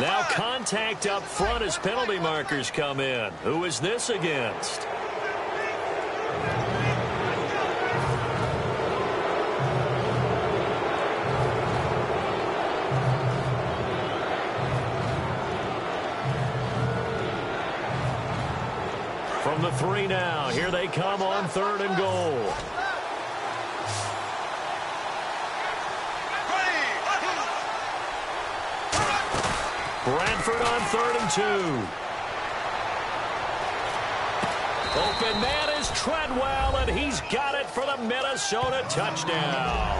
Now contact up front as penalty markers come in. Who is this against? From the 3 now, here they come on 3rd and goal. Bradford on 3rd and 2. Open man is Treadwell, and he's got it for the Minnesota touchdown.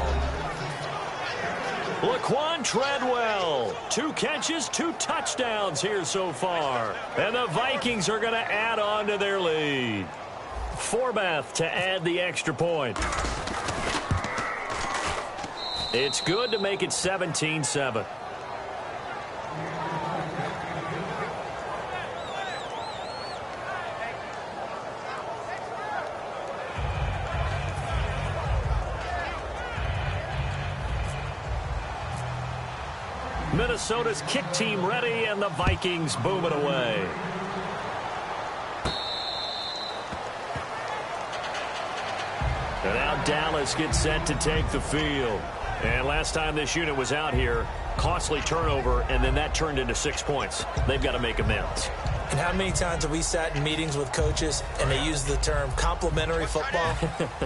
Laquan Treadwell, 2 catches, 2 touchdowns here so far. And the Vikings are going to add on to their lead. Forbath to add the extra point. It's good to make it 17-7. Minnesota's kick team ready, and the Vikings boom it away. And now Dallas gets set to take the field. And last time this unit was out here, costly turnover, and then that turned into 6 points. They've got to make amends. And how many times have we sat in meetings with coaches and they use the term complementary football?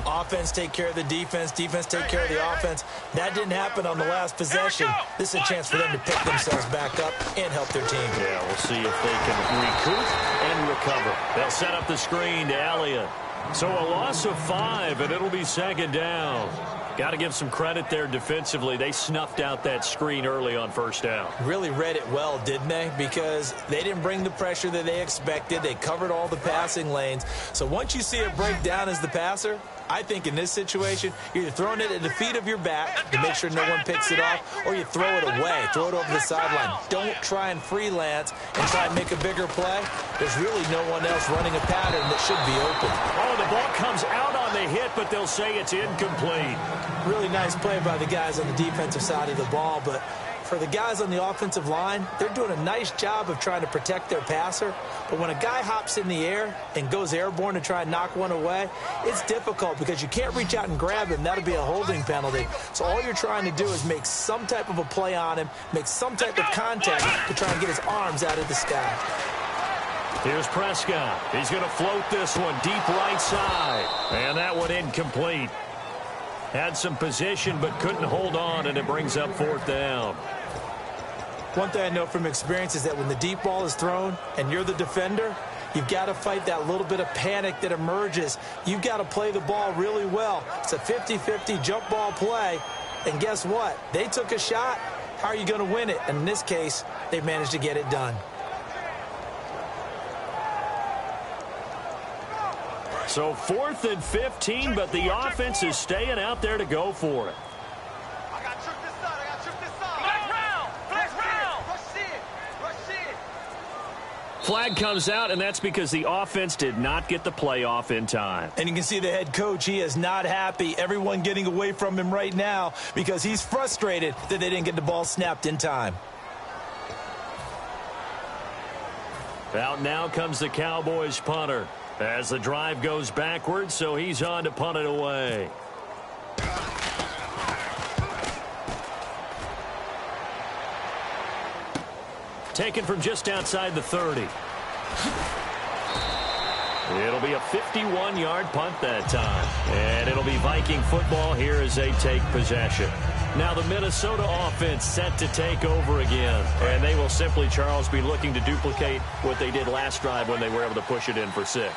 Offense take care of the defense, defense take care of the offense. That didn't happen on the last possession. This is a chance for them to pick themselves back up and help their team. Yeah, we'll see if they can recoup and recover. They'll set up the screen to Elliott. So a loss of 5, and it'll be 2nd down. Got to give some credit there defensively. They snuffed out that screen early on first down. Really read it well, didn't they? Because they didn't bring the pressure that they expected. They covered all the passing lanes. So once you see it break down as the passer, I think in this situation, you're either throwing it at the feet of your back to make sure no one picks it off, or you throw it away, throw it over the sideline. Don't try and freelance and try and make a bigger play. There's really no one else running a pattern that should be open. Oh, the ball comes out on the hit, but they'll say it's incomplete. Really nice play by the guys on the defensive side of the ball, but for the guys on the offensive line, they're doing a nice job of trying to protect their passer. But when a guy hops in the air and goes airborne to try and knock one away, it's difficult because you can't reach out and grab him. That'll be a holding penalty. So all you're trying to do is make some type of a play on him, make some type of contact to try and get his arms out of the sky. Here's Prescott. He's going to float this one deep right side. And that one incomplete. Had some position but couldn't hold on, and it brings up 4th down. One thing I know from experience is that when the deep ball is thrown and you're the defender, You've got to fight that little bit of panic that emerges. You've got to play the ball really well. It's a 50-50 jump ball play. And guess what? They took a shot. How are you going to win it? And in this case, they managed to get it done. So 4th and 15, but the offense is staying out there to go for it. I got tripped this side. I got tripped this side. Flex round. Flex round. Rush in. Rush in. Flag comes out, and that's because the offense did not get the play off in time. And you can see the head coach, he is not happy. Everyone getting away from him right now because he's frustrated that they didn't get the ball snapped in time. Out now comes the Cowboys punter as the drive goes backwards, so he's on to punt it away. Taken from just outside the 30. It'll be a 51-yard punt that time. And it'll be Viking football here as they take possession. Now the Minnesota offense set to take over again. And they will simply, Charles, be looking to duplicate what they did last drive when they were able to push it in for 6.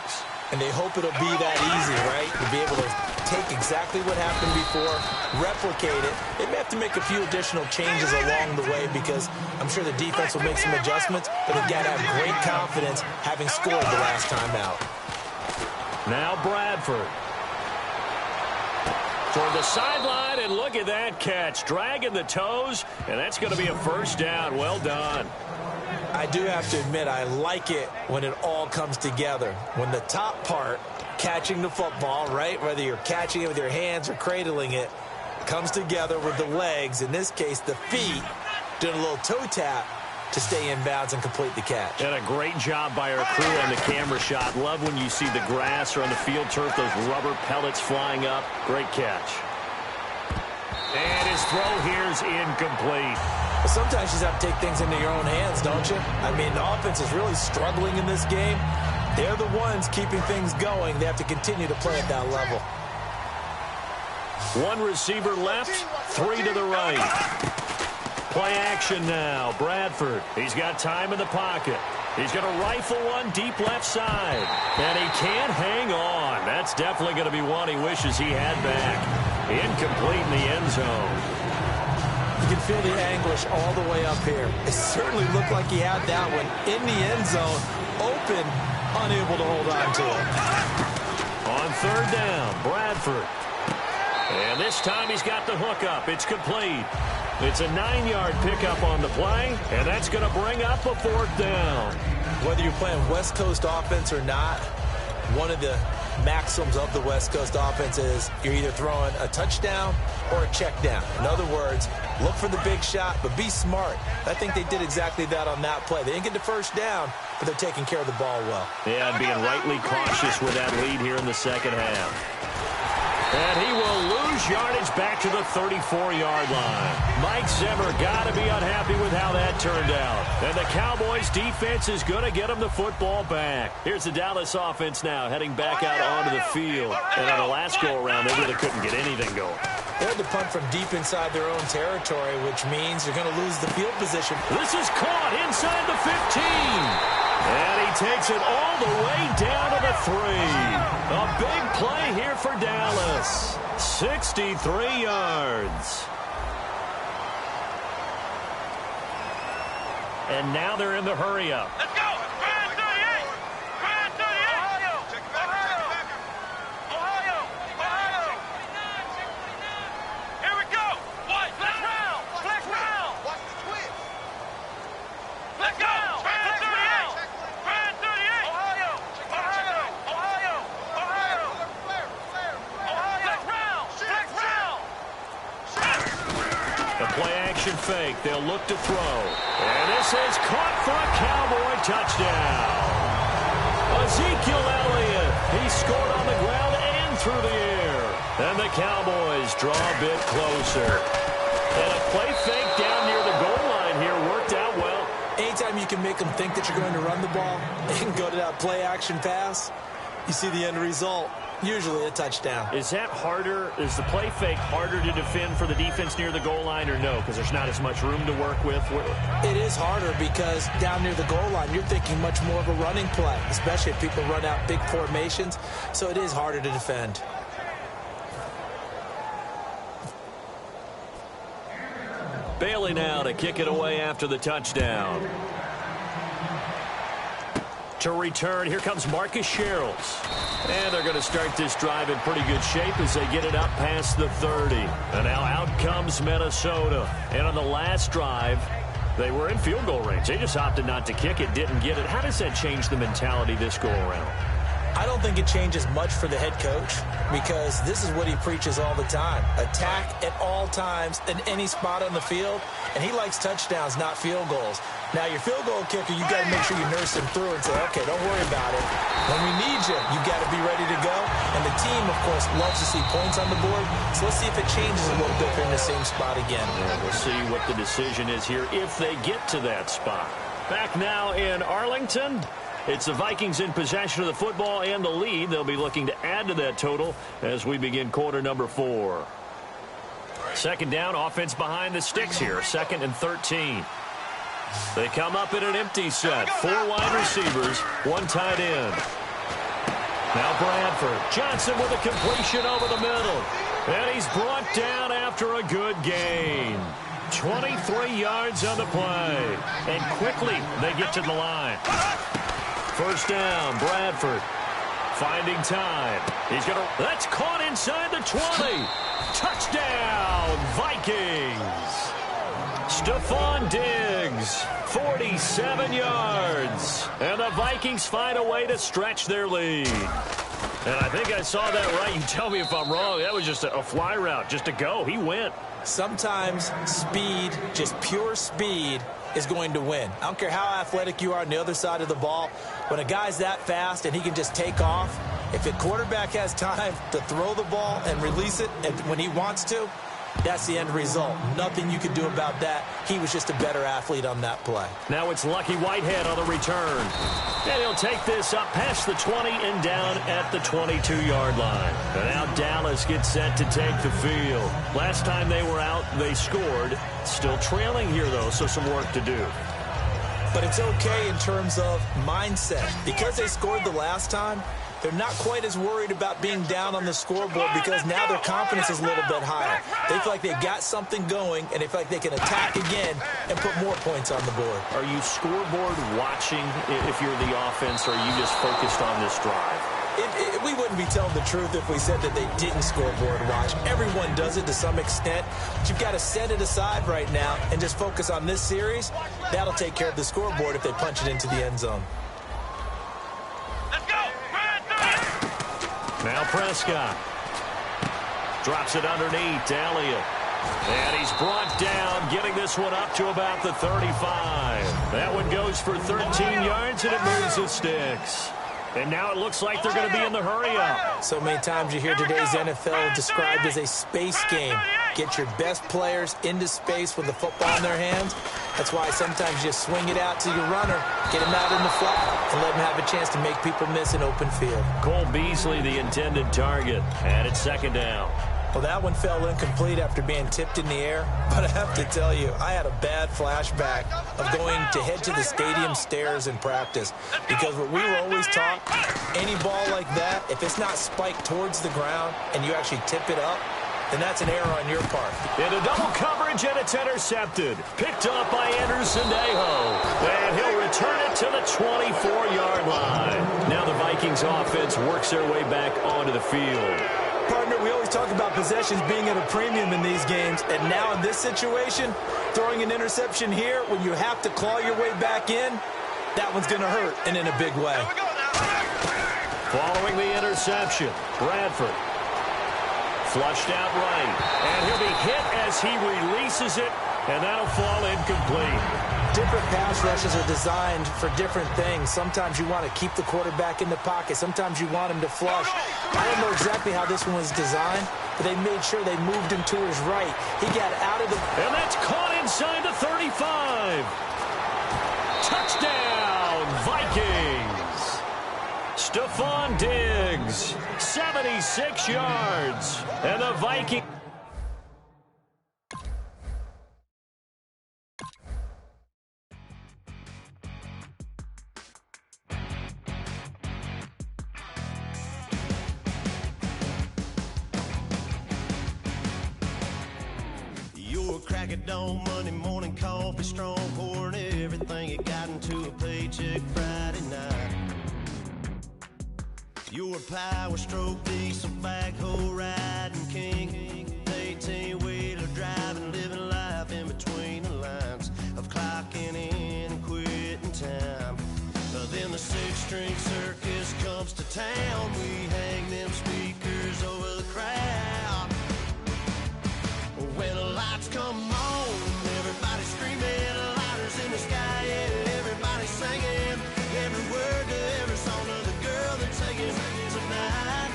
And they hope it'll be that easy, right? To be able to take exactly what happened before, replicate it. They may have to make a few additional changes along the way because I'm sure the defense will make some adjustments, but they've got to have great confidence having scored the last time out. Now Bradford. Toward the sideline, and look at that catch. Dragging the toes, and that's going to be a first down. Well done. I do have to admit, I like it when it all comes together. When the top part, catching the football, right, whether you're catching it with your hands or cradling it, comes together with the legs, in this case the feet, doing a little toe tap to stay in bounds and complete the catch. And a great job by our crew on the camera shot. Love when you see the grass or on the field turf, those rubber pellets flying up. Great catch. And his throw here is incomplete. Well, sometimes you just have to take things into your own hands, don't you? I mean, the offense is really struggling in this game. They're the ones keeping things going. They have to continue to play at that level. One receiver left, 3 to the right. Play action now. Bradford. He's got time in the pocket. He's going to rifle one deep left side. And he can't hang on. That's definitely going to be one he wishes he had back. Incomplete in the end zone. You can feel the anguish all the way up here. It certainly looked like he had that one in the end zone, open, unable to hold on to it. On 3rd down, Bradford. And this time he's got the hook up. It's complete. It's a 9-yard pickup on the play, and that's going to bring up a 4th down. Whether you're playing West Coast offense or not, one of the maxims of the West Coast offense is you're either throwing a touchdown or a check down. In other words, look for the big shot, but be smart. I think they did exactly that on that play. They didn't get the first down, but they're taking care of the ball well. Yeah, and being rightly cautious with that lead here in the second half. And he will lose yardage back to the 34-yard line. Mike Zimmer got to be unhappy with how that turned out. And the Cowboys defense is going to get him the football back. Here's the Dallas offense now heading back out onto the field. And on the last go-around, they really couldn't get anything going. They had to punt from deep inside their own territory, which means you're going to lose the field position. This is caught inside the 15. And he takes it all the way down to the 3. A big play here for Dallas. 63 yards. And now they're in the hurry-up. Let's go. Grand 38. Grand 38. Ohio. Here we go. What? Flex round. Flex round. Watch the twist. Let's go. Grand 38. Grand 38. Ohio. Flex round. Flex round. The play-action fake. They'll look to throw. And this is caught for a Cowboy touchdown. Ezekiel Elliott. He scored on the ground and through the air. And the Cowboys draw a bit closer. And a play fake down near the goal line here worked out well. Anytime you can make them think that you're going to run the ball and go to that play-action pass, you see the end result. Usually a touchdown. Is that harder? Is the play fake harder to defend for the defense near the goal line or no? Because there's not as much room to work with? It is harder because down near the goal line, you're thinking much more of a running play, especially if people run out big formations. So it is harder to defend. Bailey now to kick it away after the touchdown. To return, here comes Marcus Sherrills. And they're going to start this drive in pretty good shape as they get it up past the 30. And now out comes Minnesota. And on the last drive, they were in field goal range. They just opted not to kick it, didn't get it. How does that change the mentality this go around? I don't think it changes much for the head coach because this is what he preaches all the time. Attack at all times in any spot on the field, and he likes touchdowns, not field goals. Now, your field goal kicker, you got to make sure you nurse him through and say, okay, don't worry about it. When we need you, you got to be ready to go. And the team, of course, loves to see points on the board. So let's see if it changes a little bit in the same spot again. Yeah, we'll see what the decision is here if they get to that spot. Back now in Arlington. It's the Vikings in possession of the football and the lead. They'll be looking to add to that total as we begin quarter number 4. Second down, offense behind the sticks here. 2nd and 13. They come up in an empty set. 4 wide receivers, 1 tight end. Now Bradford. Johnson with a completion over the middle. And he's brought down after a good gain. 23 yards on the play. And quickly they get to the line. First down, Bradford. Finding time. He's going to... That's caught inside the 20. Touchdown, Vikings. Stephon Diggs, 47 yards. And the Vikings find a way to stretch their lead. And I think I saw that right. You tell me if I'm wrong. That was just a fly route, just a go. He went. Sometimes speed, just pure speed, is going to win. I don't care how athletic you are on the other side of the ball. When a guy's that fast and he can just take off, if a quarterback has time to throw the ball and release it when he wants to, that's the end result. Nothing you can do about that. He was just a better athlete on that play. Now it's Lucky Whitehead on the return. And he'll take this up past the 20 and down at the 22-yard line. And now Dallas gets set to take the field. Last time they were out, they scored. Still trailing here, though, so some work to do. But it's okay in terms of mindset. Because they scored the last time, they're not quite as worried about being down on the scoreboard because now their confidence is a little bit higher. They feel like they've got something going, and they feel like they can attack again and put more points on the board. Are you scoreboard watching if you're the offense, or are you just focused on this drive? We wouldn't be telling the truth if we said that they didn't scoreboard watch. Everyone does it to some extent. But you've got to set it aside right now and just focus on this series. That'll take care of the scoreboard if they punch it into the end zone. Now Prescott drops it underneath to Elliott. And he's brought down, getting this one up to about the 35. That one goes for 13 yards, and it moves the sticks. And now it looks like they're going to be in the hurry-up. So many times you hear today's NFL described as a space game. Get your best players into space with the football in their hands. That's why sometimes you just swing it out to your runner, get him out in the flat, and let him have a chance to make people miss an open field. Cole Beasley, the intended target, and it's 2nd down. Well, that one fell incomplete after being tipped in the air. But I have to tell you, I had a bad flashback of going to head to the stadium stairs in practice. Because what we were always taught, any ball like that, if it's not spiked towards the ground and you actually tip it up, then that's an error on your part. Into double coverage, and it's intercepted. Picked up by Anderson Aho. And he'll return it to the 24-yard line. Now the Vikings offense works their way back onto the field. Partner, we always talk about possessions being at a premium in these games, and now in this situation, throwing an interception here when you have to claw your way back in, that one's going to hurt, and in a big way. Following the interception, Bradford flushed out right, and he'll be hit as he releases it, and that'll fall incomplete. Different pass rushes are designed for different things. Sometimes you want to keep the quarterback in the pocket. Sometimes you want him to flush. I don't know exactly how this one was designed, but they made sure they moved him to his right. He got out of the... And that's caught inside the 35. Touchdown, Vikings. Stephon Diggs, 76 yards. And the Vikings. You're a crack at dawn, Monday morning coffee, strong pouring everything you got into a paycheck Friday night. You're a power stroke, diesel backhoe riding king, 18-wheeler driving, living life in between the lines of clocking in and quitting time. Then the six-string circus comes to town. We hang them speakers over the crowd. When the lights come on, everybody's screaming, lighters in the sky, yeah, everybody's singing every word to every song of the girl they're taking tonight.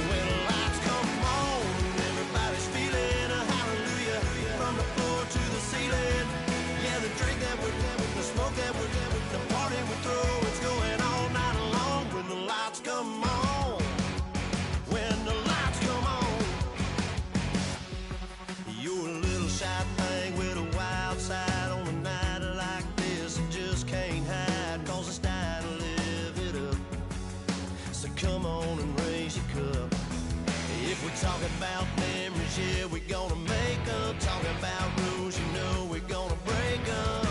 When the lights come on, everybody's feeling a hallelujah from the floor to the ceiling. Yeah, the drink that we're having, the smoke that we're having, the party we throw, it's going all night long. When the lights come on, when the lights come on. You're a little shy thing with a wild side on a night like this. You just can't hide, cause it's time to live it up. So come on and raise your cup. If we're talking about memories, yeah, we're gonna make them. Talking about rules, you know we're gonna break them.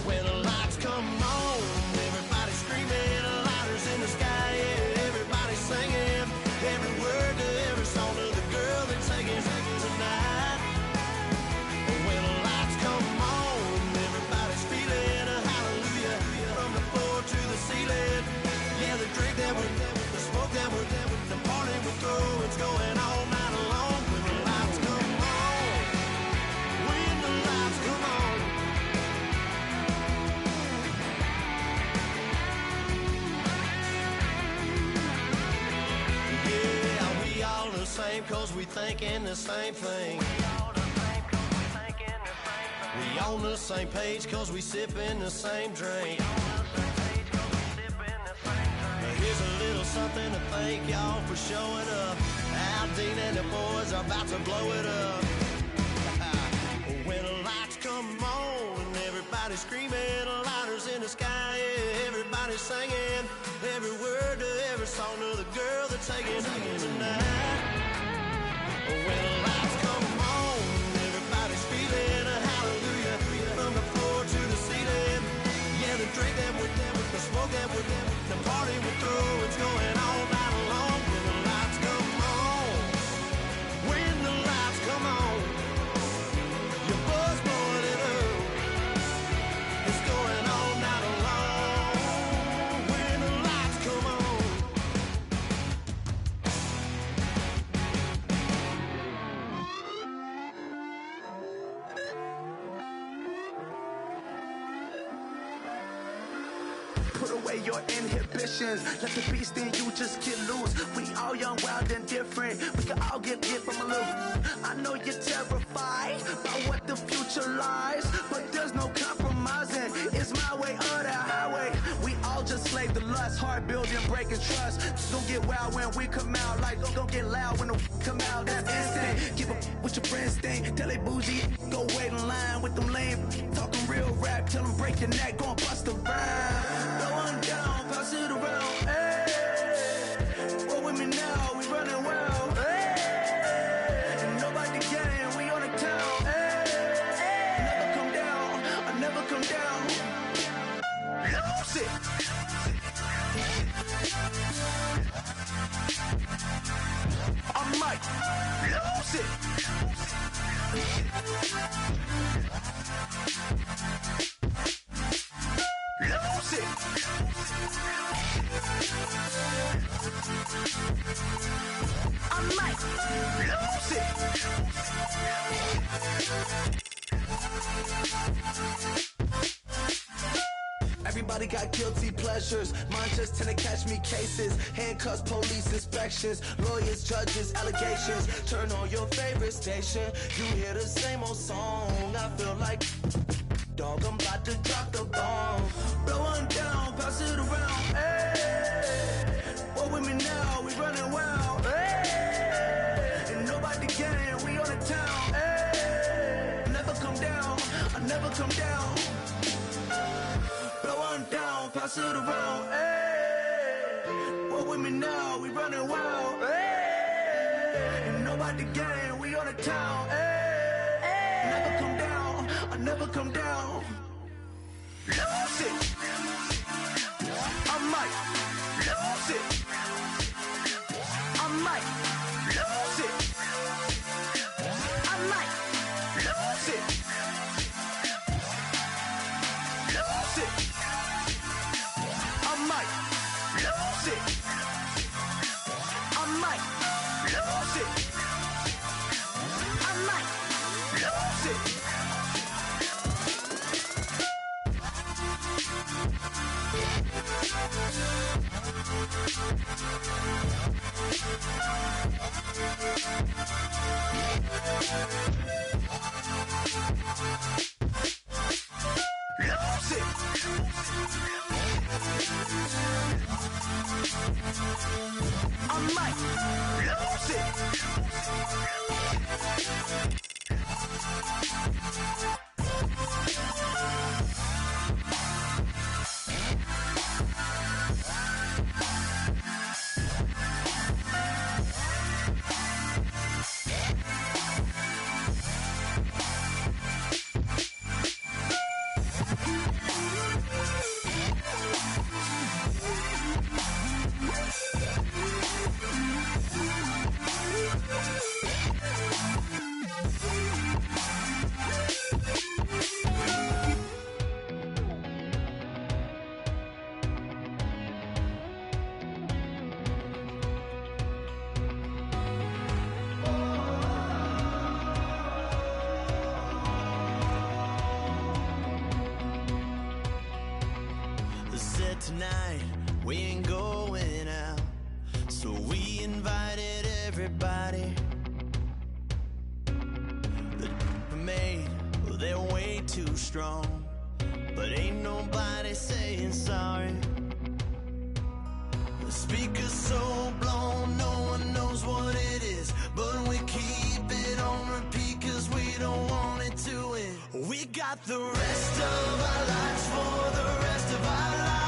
When the lights come on, everybody's screaming, lighters in the sky, yeah, everybody's singing every word to every song of the girl they're taking tonight. When the lights come on, everybody's feeling a hallelujah from the floor to the ceiling. Yeah, the drink that we're having, the smoke that we're having, the party we throw, it's going all night long. When the lights come on, when the lights come on. Yeah, we all the same cause we thinking the same thing. We on the same page cause we sipping the same drink. Now here's a little something to thank y'all for showing up. Aldine and the boys are about to blow it up. When the lights come on and everybody's screaming, lighters in the sky, yeah, everybody's singing every word to every song of the girl they're taking tonight. When the lights come on, everybody's feeling a hallelujah from the floor to the ceiling. Yeah, the drink that we're having, the smoke that we're having, the party we throw, it's going all night long. When the lights come on, when the lights come on, your buzz blowing it up, it's going all night long. When the lights come on. Put away your inhibitions, let the beast in you just get loose. We all young, wild, and different. We can all get hit from a loop. I know you're terrified by what the future lies, but there's no compromising. It's my way or the highway. We all just slave the lust, hard building, breaking trust. Don't get wild when we come out, like don't get loud when the come out. That's instant. Keep up with your friends thing. Tell they bougie, go wait in line with them lame. Talking real rap, tell them break your neck, go and bust a rhyme. Going down, pass it around, hey. Roll with me now, we running wild, hey. And nobody can, we on the town, hey. Never come down, I never come down. Lose it. I might lose it. Lose it. I might lose it. Everybody got guilty pleasures. Mine just tend to catch me cases. Handcuffs, police inspections, lawyers, judges, allegations. Turn on your favorite station. You hear the same old song. I feel like Dog, I'm about to drop the bomb. Blow one down, pass it around. Hey, walk with me now, we running wild. Hey, and nobody can, we on the town. Hey, never come down, I never come down. Blow one down, pass it around. Hey, walk with me now, we running wild. Hey, and nobody can, we on the town. Hey, never come down, I never come down. Lose it. I might lose it. I might lose it. I might lose it. Lose it. I might lose it. I might lose it. I might lose it. Tonight we ain't going out, so we invited everybody. The made, well, they're way too strong, but ain't nobody saying sorry. The speaker's so blown, no one knows what it is, but we keep it on repeat cause we don't want it to end. We got the rest of our lives for the rest of our lives.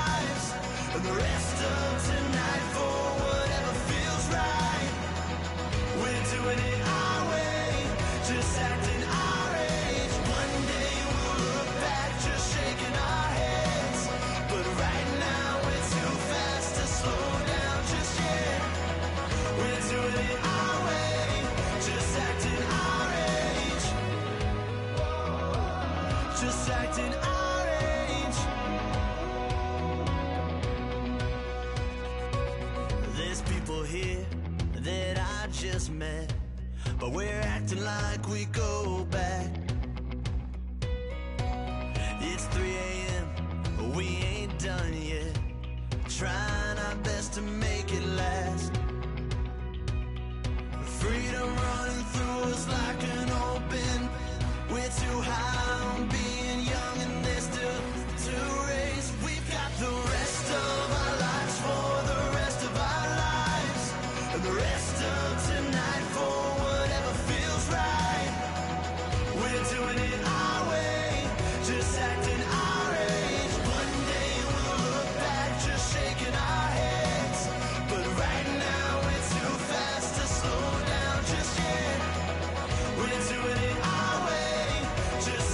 And the rest of tonight for whatever feels right. We're doing it our way, just acting our age. One day we'll look back just shaking our heads, but right now we're too fast to slow down just yet. We're doing it our way, just acting our age. Just acting our age. Here that I just met, but we're acting like we go back. It's 3 a.m., we ain't done yet, trying our best to make it last. Freedom running through us like an open. We're too high on being young and there's still to raise. We've got the rest of our lives for the rest of our lives. And the rest of tonight for whatever feels right. We're doing it our way, just acting our age. One day we'll look back just shaking our heads, but right now we're too fast to slow down just yet. We're doing it our way, just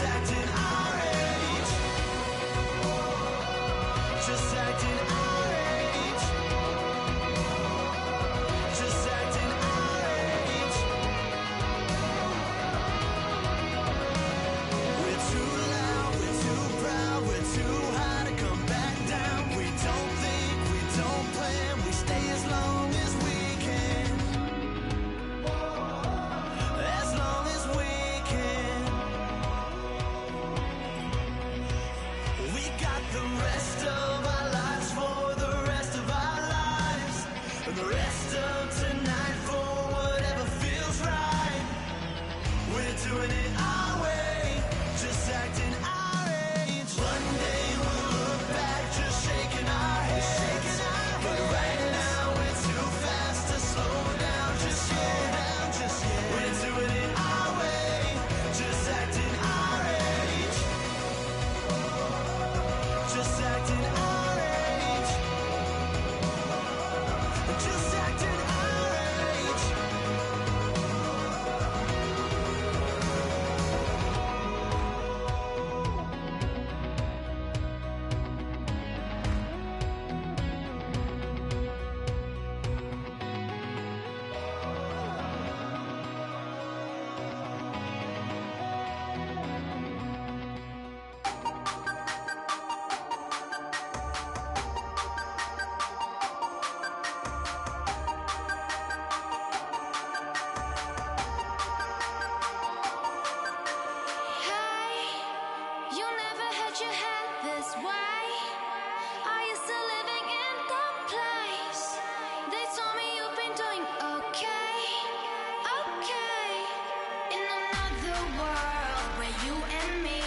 you and me,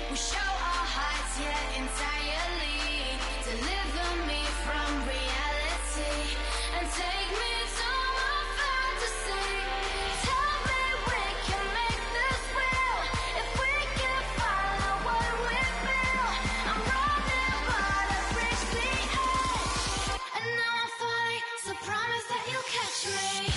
we show our hearts, yeah, entirely. Deliver me from reality and take me to my fantasy. Tell me we can make this real if we can follow what we feel. I'm running but I've reached the edge, and now I'm falling, so promise that you'll catch me.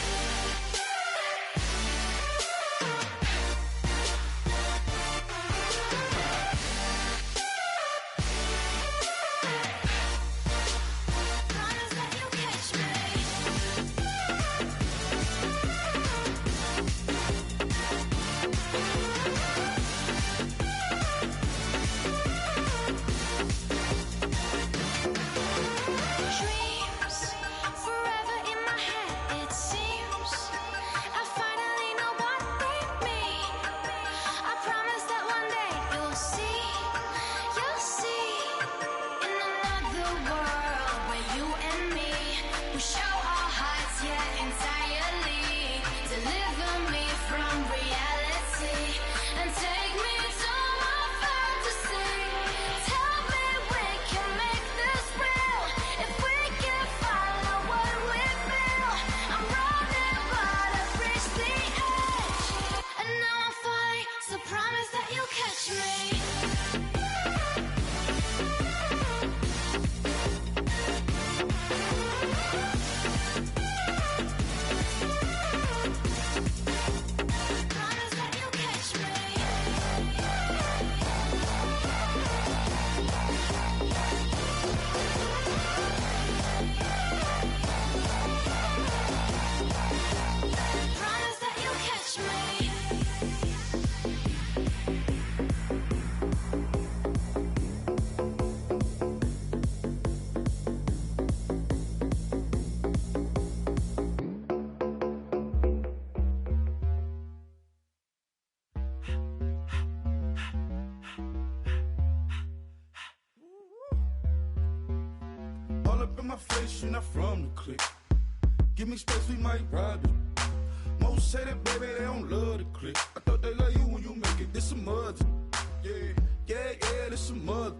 You're not from the clique. Give me space, we might ride it. Most say that, baby, they don't love the clique. I thought they love you when you make it. This some mother. Yeah, this some mother.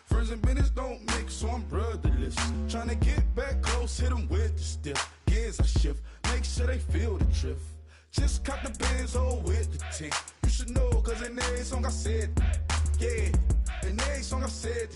Friends and business don't mix, so I'm brotherless. Tryna get back close, hit them with the stiff. Gears I shift, make sure they feel the drift. Just caught the Benz, oh, with the tint. You should know, cause in every song I said, yeah, in every song I said,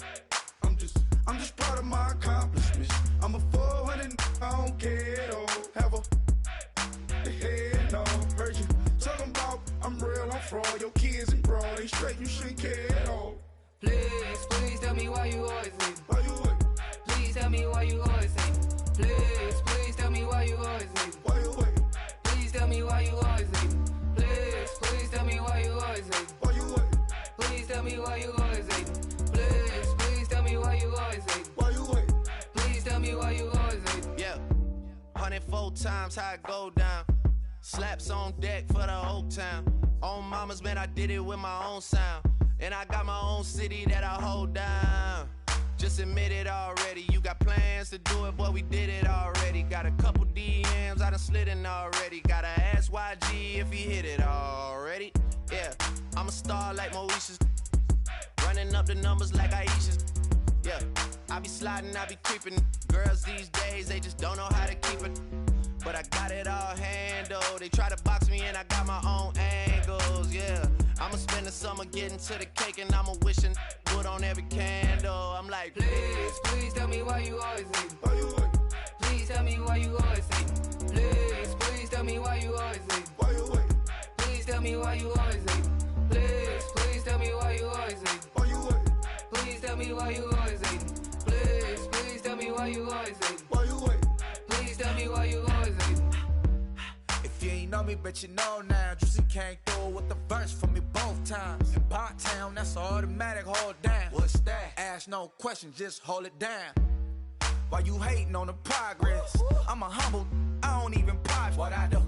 I'm just proud of my accomplishments. I'm a 400, I don't care at all. Have a head, no. Heard you talking about I'm real, I'm fraud. Your kids and broad ain't straight, you shouldn't care at all. Please tell me why you always leave. Why you wait? Please tell me why you always leave. Please tell me why you always leave. Why you wait? Please tell me why you always leave. Please tell me why you always leave. Why you wait? Please tell me why you always leave. Please tell me why you always leave. Why you wait? Please tell me why you always leave. Yeah, 104 times how it go down. Slaps on deck for the whole town. On mamas, man, I did it with my own sound. And I got my own city that I hold down. Just admit it already. You got plans to do it, boy, we did it already. Got a couple DMs, I done slid in already. Gotta ask YG if he hit it already. Yeah, I'm a star like Moesha's. Running up the numbers like Aisha's. Yeah, I be sliding, I be creeping. Girls these days, they just don't know how to keep it. But I got it all handled. They try to box me and I got my own angles, yeah. I'ma spend the summer getting to the cake and I'ma wishing wood on every candle. I'm like, please tell me why you always leave. Why you wait? Please tell me why you always leave. Please tell me why you always leave. Why you wait? Please tell me why you always leave. Please tell me why you always leave. Why you wait? Please tell me why you always leave. Please tell me why you always leave. Why you wait? Please tell me why you always leave. If you ain't know me, bet you know now. Juicy came through with the verse for me both times. In Pot Town, that's automatic, hold down. What's that? Ask no question, just hold it down. Why you hating on the progress? I'm a humble, I don't even pop what I do.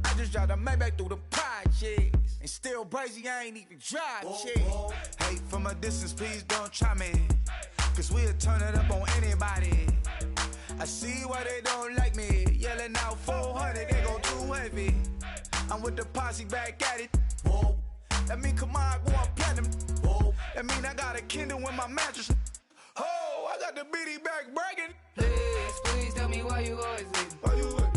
I just drive the Maybach through the projects. And still brazy, I ain't even drive shit. Hate from a distance, please don't try me. Cause we'll turn it up on anybody. I see why they don't like me. Yelling out 400, they go too heavy. I'm with the posse back at it. Whoa. That mean Kamar going platinum. Whoa. That mean I got a Kindle in my mattress. Oh, I got the BD back bragging. Please, please tell me why you always leave. Why you wait?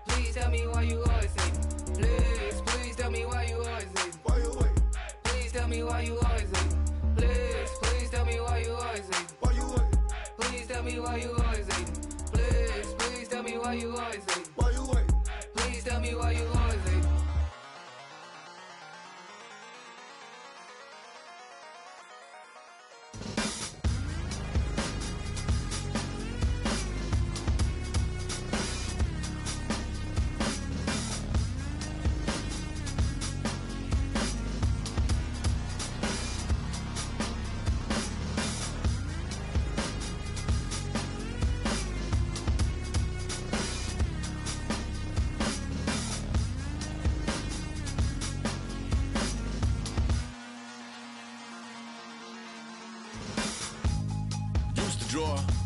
Please tell me why you always leave. Please, please tell me why you always leave. Why you wait? Please tell me why you always leave. Please, please tell me why you always leave. Why you wait? Please tell me why you always leave. Please, please tell me why you always leave. Why you wait? Please tell me why you always leave.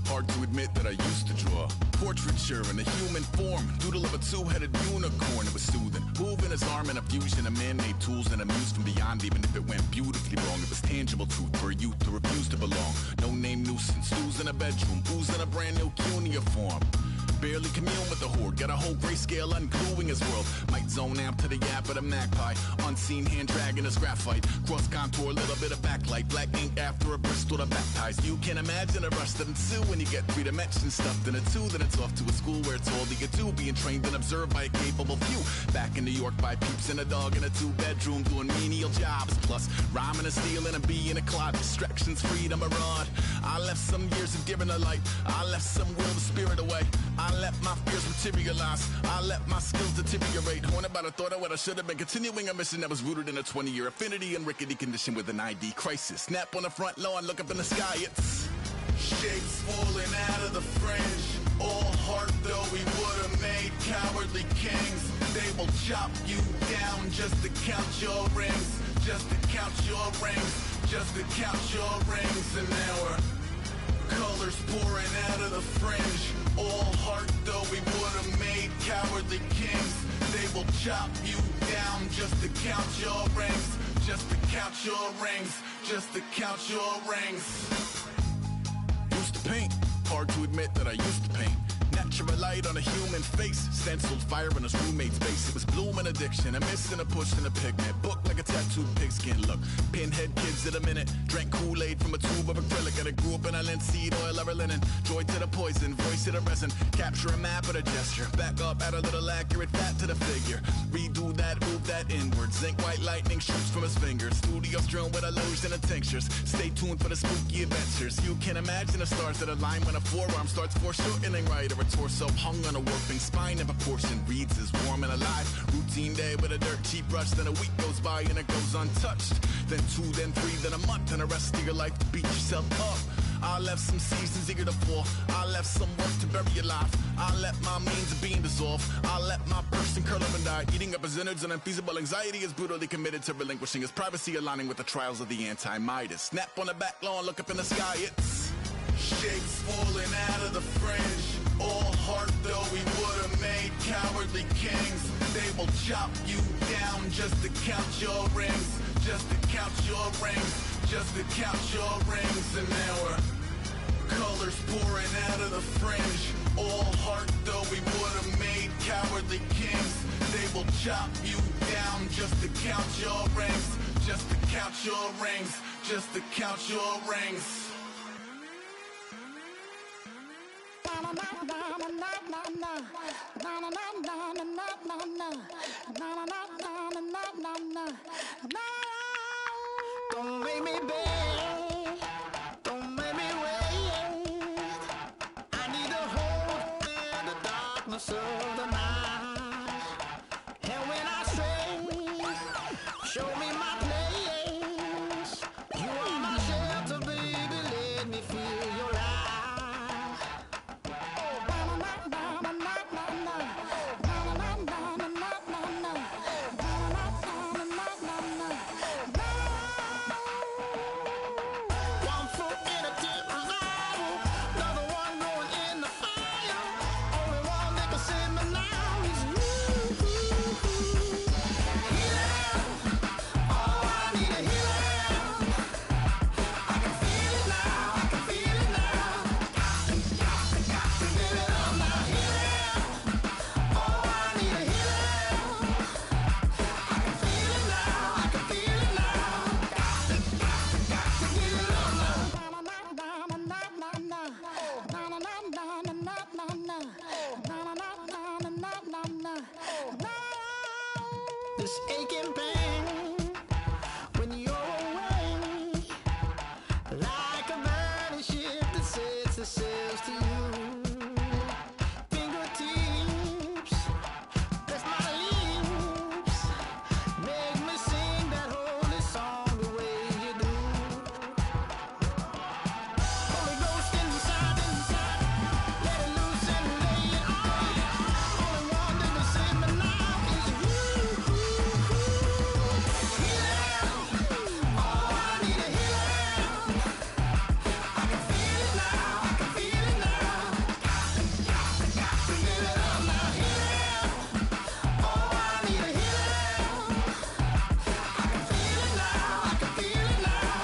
Hard to admit that I used to draw portraiture in a human form, doodle of a two-headed unicorn. It was soothing, moving his arm in a fusion of man-made tools and a muse from beyond. Even if it went beautifully wrong, it was tangible truth for a youth to refuse to belong. No name nuisance, who's in a bedroom, who's in a brand new cuneiform. Barely commune with the horde, got a whole grayscale ungluing his world. Might zone amp to the yap of the magpie, unseen hand dragging his graphite. Cross contour, little bit of backlight, black ink after a Bristol to baptize. You can imagine a rush that ensue when you get 3 dimensions stuffed in a 2. Then it's off to a school where it's all you can do, being trained and observed by a capable few. Back in New York by peeps and a dog in a 2-bedroom doing menial jobs. Plus rhyming and stealing and being a clod, distractions, freedom, a rod. I left some years of giving a light, I left some will the spirit away. I let my fears materialize, I let my skills deteriorate. Haunted by the thought of what I should have been, continuing a mission that was rooted in a 20-year affinity and rickety condition with an ID crisis. Snap on the front lawn, look up in the sky, it's shapes falling out of the fringe. All heart though we would have made cowardly kings. They will chop you down just to count your rings, just to count your rings, just to count your rings. And now we're colors pouring out of the fringe. All heart though we would have made cowardly kings. They will chop you down just to count your rings, just to count your rings, just to count your rings. Used to paint, hard to admit that I used to paint. Natural light on a human face, stenciled fire in his roommate's face. It was blooming addiction, a miss and a push and a pigment. Book like a tattooed pigskin look. Pinhead kids in a minute. Drank Kool-Aid from a tube of acrylic. And I grew up in a linseed oil or linen. Joy to the poison, voice to the resin. Capture a map of a gesture. Back up, add a little accurate fat to the figure. Redo that, move that inward. Zinc white lightning shoots from his fingers. Studio strewn with illusion and tinctures. Stay tuned for the spooky adventures. You can imagine the stars that align when a forearm starts foreshortening right. Or a torso hung on a warping spine and proportion reads as warm and alive. Routine day with a dirt cheap brush, then a week goes by and it goes untouched. Then 2, then 3, then a month, and the rest of your life to beat yourself up. I left some seasons eager to fall. I left some work to bury your life. I let my means of being dissolve. I let my person curl up and die. Eating up his innards and unfeasible anxiety is brutally committed to relinquishing his privacy, aligning with the trials of the anti-Midas. Snap on the back lawn, look up in the sky, it's shapes falling out of the fringe. All heart though we would have made cowardly kings. They will chop you down just to count your rings, just to count your rings, just to count your rings. And now we're colors pouring out of the fringe. All heart though we would have made cowardly kings. They will chop you down just to count your rings, just to count your rings, just to count your rings. Don't make me beg, don't make me wait. I need to hold in the darkness of the night. And when I say, show me my place, you are my shelter, baby, let me feel your light. Send this aching pain when you're away, like a burning ship that sets the sails to you. Fingertips, press my lips, make me sing that holy song the way you do. Holy Ghost inside, let it loose and lay it on. Only one that can save me now is you. Healing, oh, I need a healing. I can feel it now, I can feel it now. Got to get it up now. Healing, oh, I need a healing. I can feel it now, I can feel it now.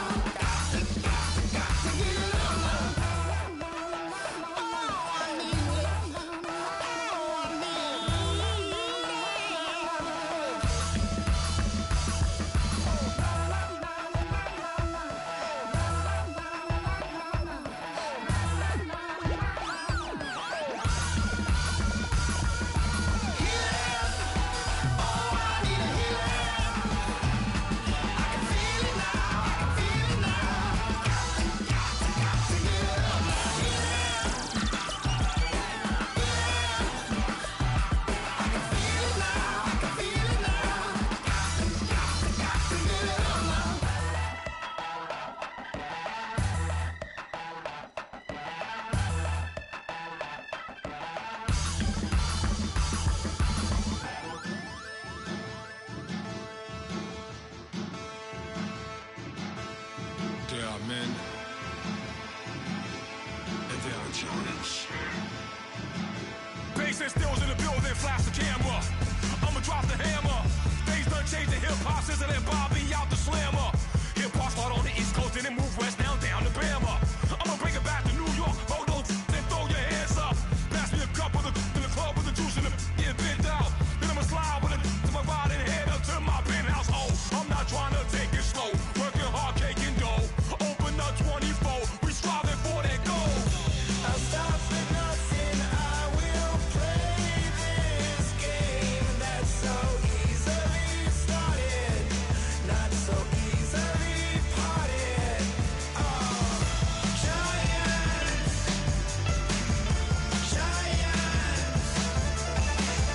Got to get it up now. Oh, I need it. Oh, I need There are men, and there are giants. Bass and stills in the building, flash the camera. I'ma drop the hammer. Things done changed the hip-hop, sizzle and Bobby out the slammer. Hip-hop start on the East Coast and then move west, now down to Bama. I'ma bring it back to New York, hold on, then throw your hands up. Pass me a cup of the in the club with the juice in the get bent out. Then I'ma slide with it to my ride and head up to my penthouse. Oh, I'm not trying to take it slow, working hard, cake and dough. Open up 24, we striving for that goal. I'll stop for nothing, I will play this game that's so easily started, not so easily parted. Oh, giants,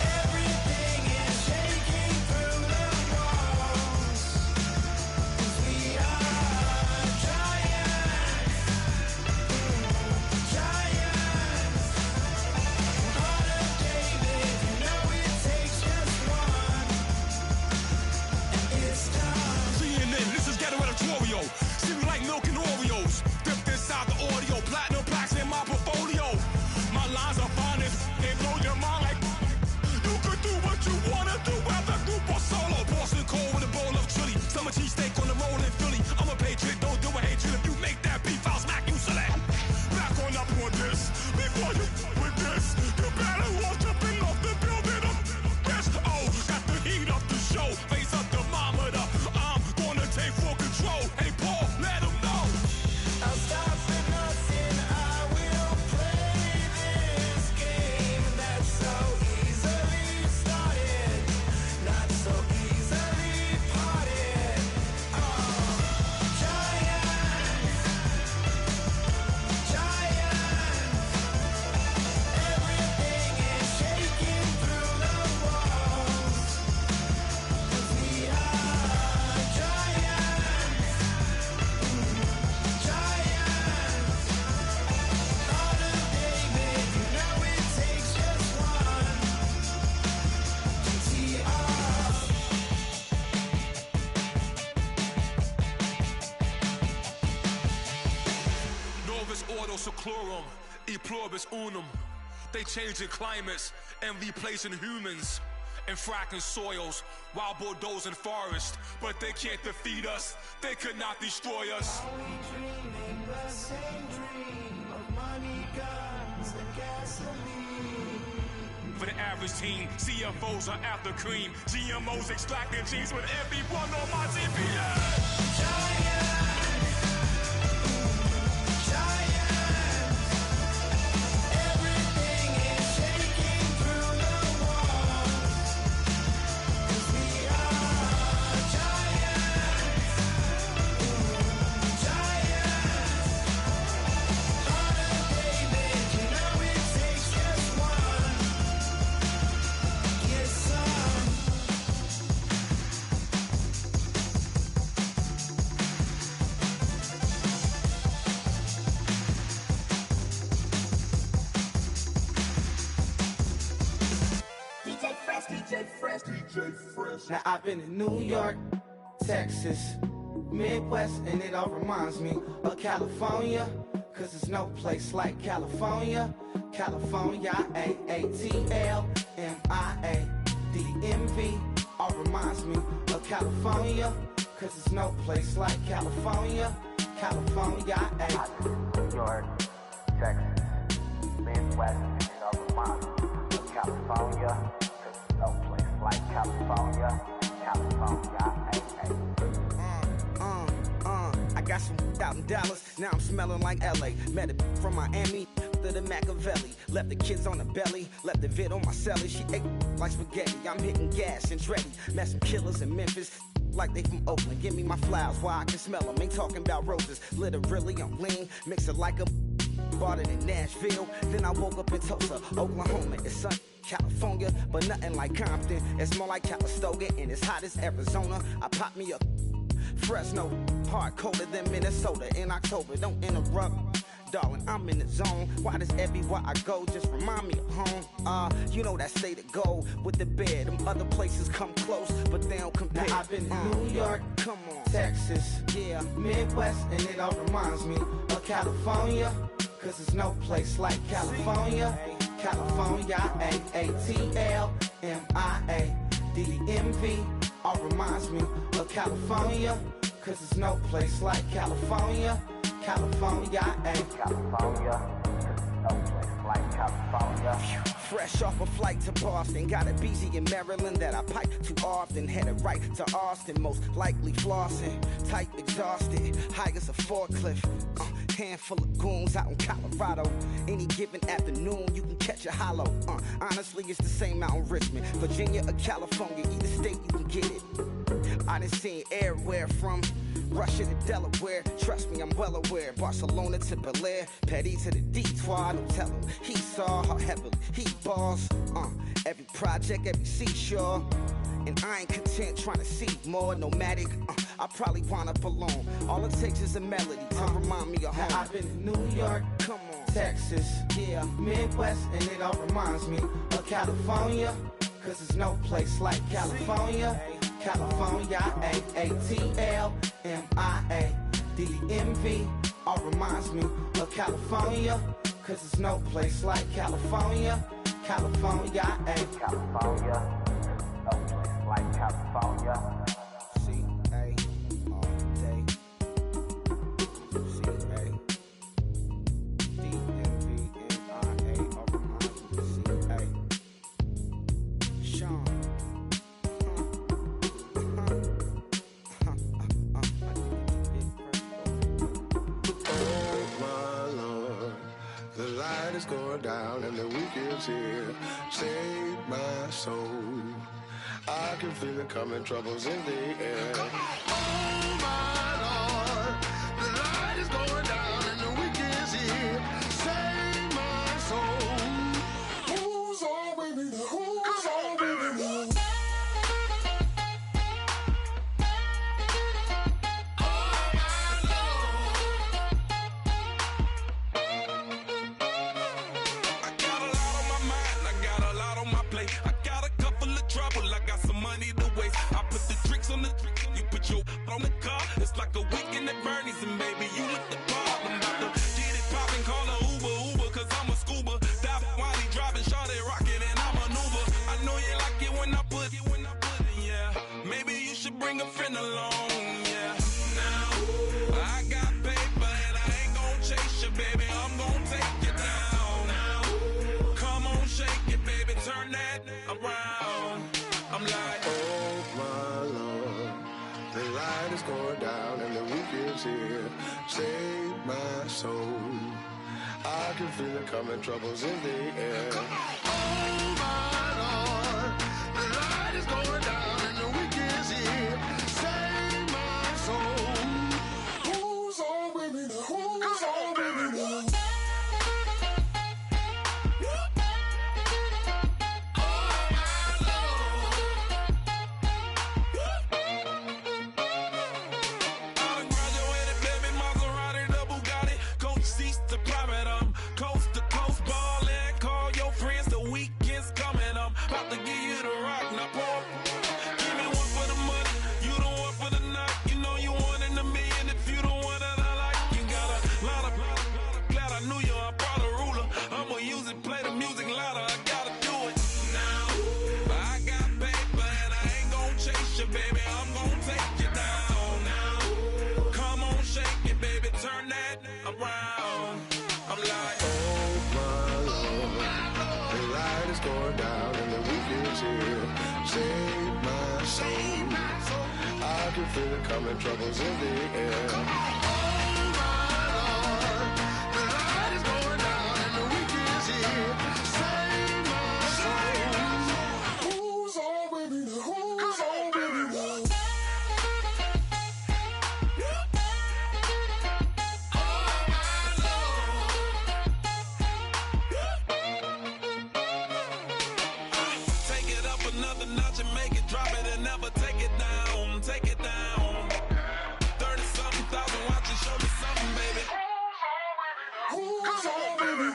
everything is shaking through the walls, 'cause we are giants. Heart of David, you know it takes just one, and it's time. CNN, this is ghetto editorial. See me like milk and Oreos. Dipped inside the audio, platinum plaques in my portfolio. My lines are finest, they blow your mind like you could do what you wanna do, whether group or solo. Boston cold with a bowl of chili, summer cheesesteak on the roll in Philly. I'm a patriot, don't do a hatred. If you make that beef, I'll smack you silly. Back on up on this, before you with this, you better walk jumping off the building of this. Oh, got the heat up the show, face up thermometer. I'm gonna take full control. Hey Paul, let him know. I'll stop for nothing, I will play this game that's so easily started, not so easily parted. Oh, giants, everything is shaking through the walls, 'cause we are giants. Heart of David, you know it takes just one to tee off. Novus ordo seclorum, e pluribus unum. They changing climates and replacing humans and fracking soils while bulldozing forests. But they can't defeat us, they could not destroy us. Are we dreaming the same dream of money, guns, and gasoline? For the average team, CFOs are after cream. GMOs extracting genes with everyone on my GPS. Everything is shaking through the walls, 'cause we are Now I've been in New York, Texas, Midwest, and it all reminds me of California, cause there's no place like California. California, AATLMIA-DMV, all reminds me of California, cause there's no place like California. California, New York, Texas, Midwest, and it all reminds me of California, cause there's no place like California. California, I got some out in Dallas, now I'm smelling like LA. Met a from Miami to the Machiavelli. Left the kids on the belly, left the vid on my celly. She ate like spaghetti, I'm hitting gas and Dreddy. Met some killers in Memphis, like they from Oakland. Give me my flowers while I can smell them. Ain't talking about roses, literally I'm lean. Mix it like a bought it in Nashville. Then I woke up in Tulsa, Oklahoma. It's sun, California, but nothing like Compton. It's more like Calistoga and it's hot as Arizona. I pop me a Fresno, hard colder than Minnesota in October. Don't interrupt, darling, I'm in the zone. Why does everywhere I go just remind me of home? You know that state of gold with the bed. Them other places come close, but they don't compare. Now I've been in New York, come on, Texas, yeah, Midwest, and it all reminds me of California, cause there's no place like California. California, AATLMIA-DMV, all reminds me of California, cause there's no place like California. California, California, no place like California. Fresh off a flight to Boston, got a BZ in Maryland that I pipe too often. Headed right to Austin, most likely flossing. Tight, exhausted, high as a forklift. Handful of goons out in Colorado. Any given afternoon, you can catch a hollow. Honestly, it's the same out in Richmond, Virginia or California. Either state, you can get it. I done seen everywhere from Russia to Delaware. Trust me, I'm well aware. Barcelona to Bel Air, Petty to the Detroit. Don't tell him he saw how heavily he balls. Every project, every seashore. And I ain't content trying to see more nomadic. I probably wind up alone. All it takes is a melody to remind me of home. Now I've been in New York, come on, Texas, yeah, Midwest, and it all reminds me of California, cause there's no place like California. California, AATLMIA-DMV, all reminds me of California, cause there's no place like California. California, California, no place like California. C-A all day. C-A D-M-V-M-I-A, all reminds me of C-A. Sean. The light is going down and the weekend's here. Save my soul. I can feel it coming, troubles in the air. Oh my Lord, the light is going down and the weekend's here. Save my soul. Who's on with me? Who's on with me? On the car, it's like a weekend at Bernie's, and baby, you look the part. I'm about to get it poppin', call a Uber, cause I'm a scuba. Dive while he driving, shawty rockin', and I maneuver. I know you like it when I put it, yeah. Maybe you should bring a friend along, yeah. Now, I got paper, and I ain't gon' chase you, baby. I'm gon' take you down. Now, come on, shake it, baby, turn that around. I'm like, oh my Lord. The light is going down and the weekend's here. Save my soul. I can feel it coming, troubles in the air. Oh my Lord, the light is going down and the weekend's here. Save my soul. Who's on with me now? Who's on with me now? gon' take you down now. Come on, shake it, baby, turn that around. I'm like, oh my Lord, the light is going down and the weekend's here. Save my soul. I can feel it coming, troubles in the air. Oh my Lord, the light is going down and the weekend's here. Save my soul. Who's on with me now? Who's on with me now? Another notch and make it drop it and never take it down, take it down. 30-something thousand watching, show me something, baby. Who's on, baby?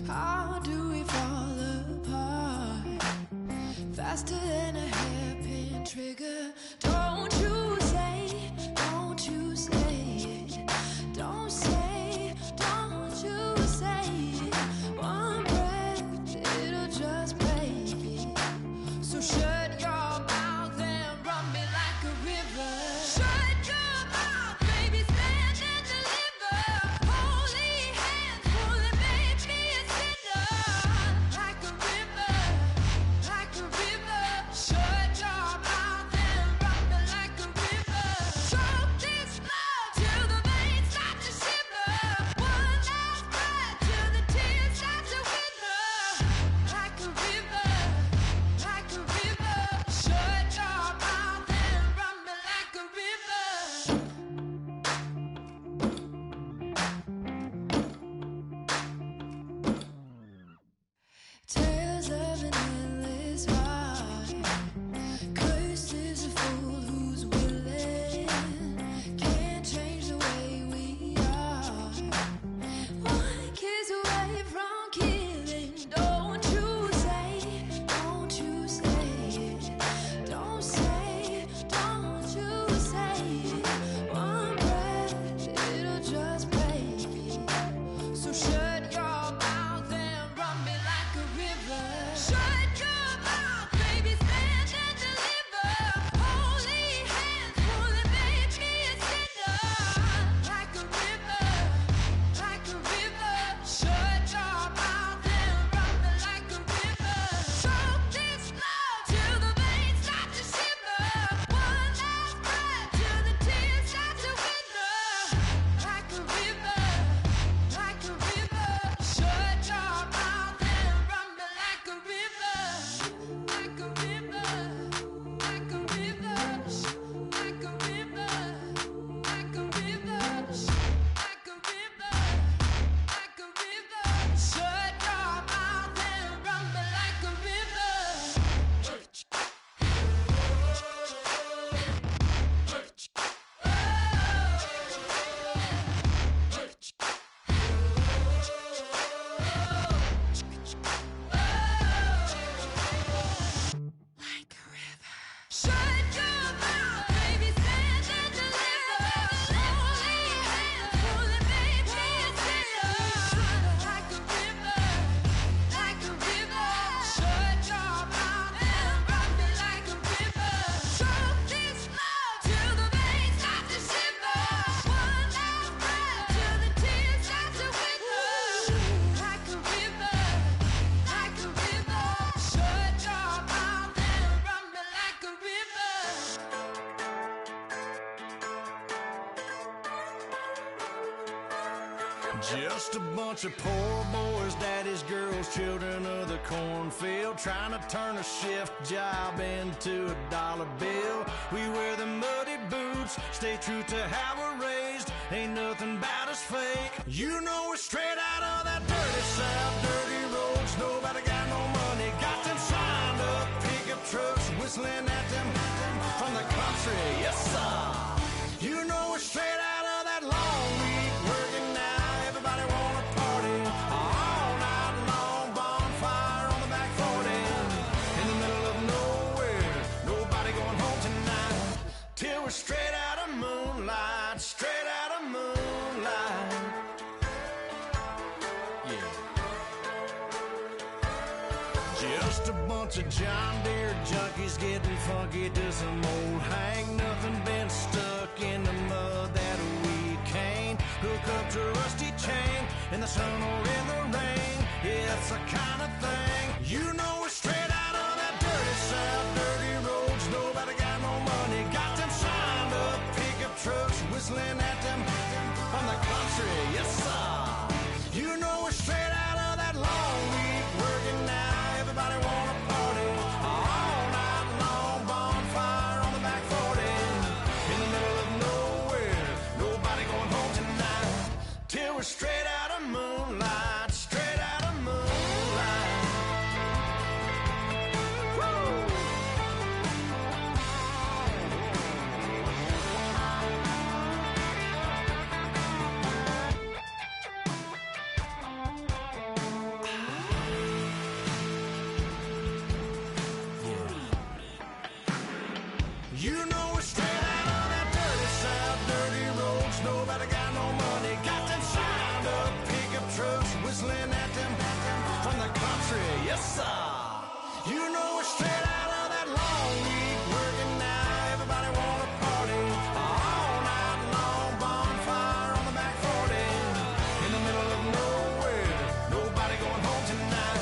How do we fall apart? Faster than a hairpin trigger. Don't you say it. Don't you say it. Don't say it. One breath, it'll just break it. So shut your mouth and run me like a river. Shut your mouth, baby, stand and deliver. Holy hands, pulling, make me a sinner. Like a river, like a river. Shut your mouth and run me like a river. Choke this love till the veins start to shiver. One last breath till the tears start to wither. Like a river, like a river. Shut your mouth and run me like a river. Tales of an endless ride. Cursed is a fool who's willing. Can't change the way we are. One kiss away from killing. Don't you say it. Don't you say it. Don't say it. Don't you say it. One breath, it'll just break it. So shut your mouth and run me like a river. Shut your mouth, baby, stand and deliver. Holy hands, pulling, make me a sinner. Like a river, like a river. Shut your mouth and run me like a river. Choke this love till the veins start to shiver. One last breath till the tears start to wither. Like a river, like a river. Shut your mouth and run me like a river. Like a river, like a river. Like a river, like a river. Like a river, like a river. Shut your mouth and run me like a river. Shut your mouth, baby, stand and deliver. Holy hands, pulling, make me a sinner. Like a river, like a river. Shut your mouth and run me like a river. Choke this love till the veins start to shiver. One last breath till the tears start to wither. Like a river, like a river. Shut your mouth and run me like a river. Just a bunch of poor boys, daddy's girls, children of the cornfield, trying to turn a shift job into a dollar bill. We wear the mud roots, stay true to how we're raised. Ain't nothing about us fake. You know we're straight out of that dirty South, dirty roads. Nobody got no money, got them signed up pickup trucks, whistling at them from the country. Yes, sir. You know we're straight out of that long week, working now. Everybody wanna party all night long, bonfire on the back 40, in the middle of nowhere. Nobody going home tonight till we're straight out of moonlight, straight out of moonlight. Yeah. Just a bunch of John Deere junkies getting funky to some old hang. Nothing been stuck in the mud that we can't hook up to a rusty chain in the sun or in the rain. Yeah, it's the kind of thing. You know we're straight out of that dirty South, dirty roads. Nobody got no money, got them signed up pickup trucks, whistling at them from the country. Yes, sir. You know we're straight out of that long week, working now. Everybody wanna party all night long, bonfire on the back 40, in the middle of nowhere. Nobody going home tonight till we're straight out of moonlight, straight out of moonlight. Woo! You know we're straight out of that dirty South, dirty roads. Nobody got no money, got them signed up pickup trucks, whistling at them from the country. Yes, sir. You know we're straight out of that long week, working now. Everybody wanna party all night long, bonfire on the back 40, in the middle of nowhere. Nobody going home tonight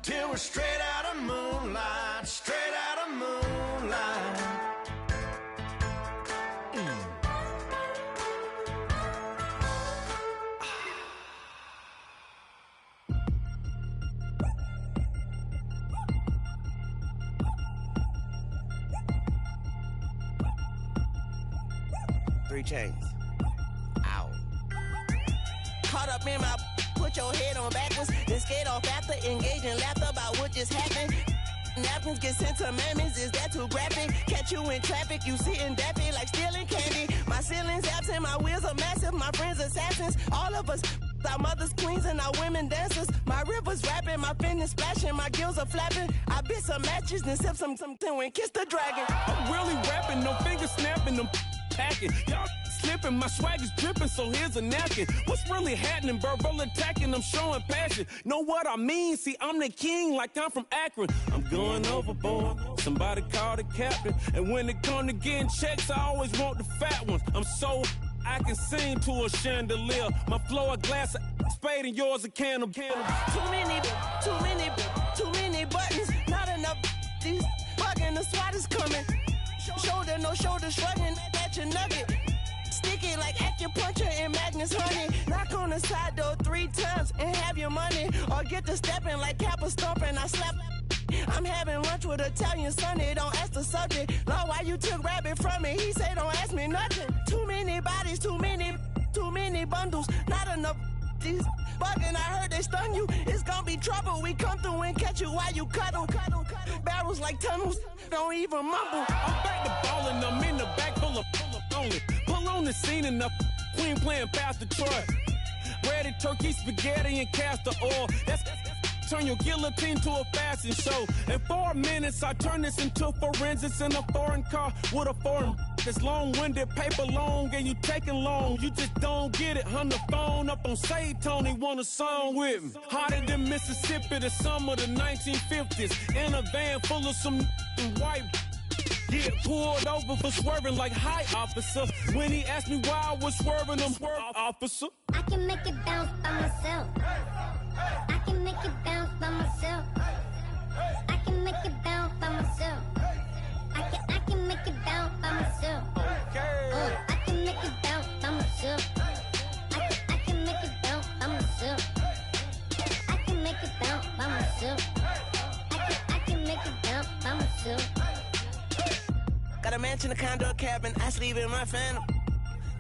till we're straight out of moonlight, straight out of moonlight. Three chains. Ow. Caught up in my, put your head on backwards, then skate off after, engage in laughter about what just happened. Napkins get sent to mammies, is that too graphic? Catch you in traffic, you sitting daffy like stealing candy. My ceiling's absent, my wheels are massive, my friends assassins. All of us, our mothers queens and our women dancers. My rivers rapping, my fingers splashing, my gills are flapping. I bit some matches, then sip something and kiss the dragon. I'm really rapping, no fingers snapping, them packing. Y'all slipping, my swag is dripping, so here's a napkin. What's really happening? Verbal attacking, I'm showing passion. Know what I mean? See, I'm the king like I'm from Akron. I'm going overboard, somebody call the captain. And when it come to getting checks, I always want the fat ones. I'm so I can sing to a chandelier. My flow a glass of spade and yours a can of candle. Too many buttons, not enough. These bugging, the SWAT is coming. Shoulder, no shoulder, shrugging at your nugget. Sticky like acupuncture and Magnus honey. Knock on the side door 3 times and have your money. Or get to stepping like Kappa stomping. I slap. I'm having lunch with Italian Sonny. Don't ask the subject. Lord, why you took rabbit from me? He say don't ask me nothing. Too many bodies, too many bundles. Not enough. These bugging, I heard they stun you. It's gonna be trouble. We come through and catch you while you cuddle. Barrels like tunnels. Don't even mumble. I'm back to ballin', I'm in the back full of only. Pull on the scene and the queen playing Pastor Troy. Ready turkey, spaghetti, and castor oil. That's turn your guillotine to a fashion show. In 4 minutes, I turn this into forensics in a foreign car with a foreign. It's long-winded, paper long, and you taking long. You just don't get it. On the phone up on Say Tony, want a song with me. Hotter than Mississippi, the summer of the 1950s. In a van full of some white. Get pulled over for swerving like hi, officer. When he asked me why I was swerving, I'm officer. I can make it bounce by myself. I can make it bounce by myself. I can make it bounce by myself. I can make it bounce by myself. I can make it bounce by myself. I can make it bounce by myself. I can make it bounce by myself. I can make it bounce by myself. Got a man Mansion, a condo cabin, I sleep in my phantom.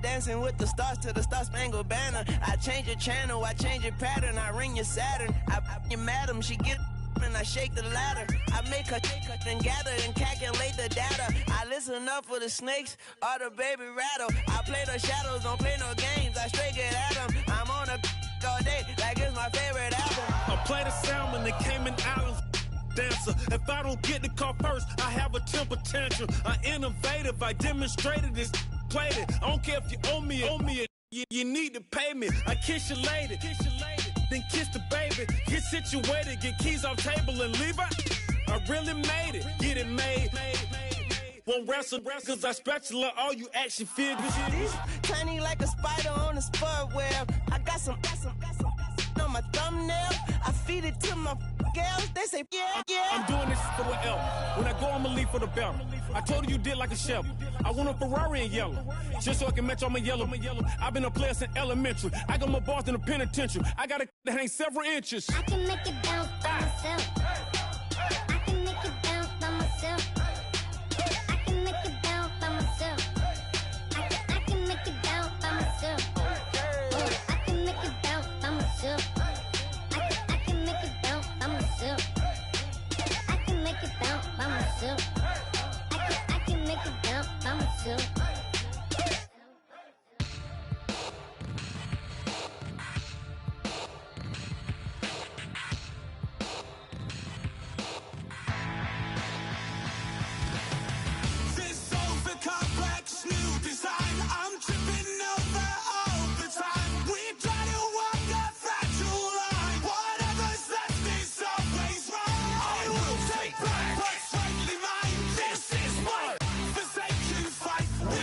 Dancing with the stars to the Star-Spangled Banner. I change your channel, I change your pattern. I ring your Saturn. I your madam, she get and I shake the ladder. I make her and gather and calculate the data. I listen up for the snakes or the baby rattle. I play the shadows, don't play no games. I straight get at them. I'm on a all day like it's my favorite album. I play the Salmon, the Cayman Islands dancer. If I don't get the car first, I have a temper tantrum. I innovative, I demonstrated this, played it. I don't care if you owe me it. You need to pay me. I kiss your lady, then kiss the baby. Get situated, get keys off table and leave her. I really made it, get it made. Won't wrestle, cause I spatula all you action figures. Tiny like a spider on a spud web. I got some on my thumbnail. I feed it to my girls. They say, yeah. I'm doing this for the L. When I go, I'ma leave for the belt. I told you did like a chef. I want a Ferrari in yellow, just so I can match all my yellow. I've been a player since elementary. I got my bars in the penitentiary. I got a that hang several inches. I can make it bounce by myself. I can make it bounce by myself. I can make it bounce by myself. I can make it bounce by myself. I can make it bounce by myself. I can make it bounce by myself. I can make it bounce by myself. I can make it bounce by myself. This over complex new design, I'm tripping over all the time. We try to walk a fragile line. Whatever's left is always right. I will take back what's rightly mine. This is my forsaken fight. We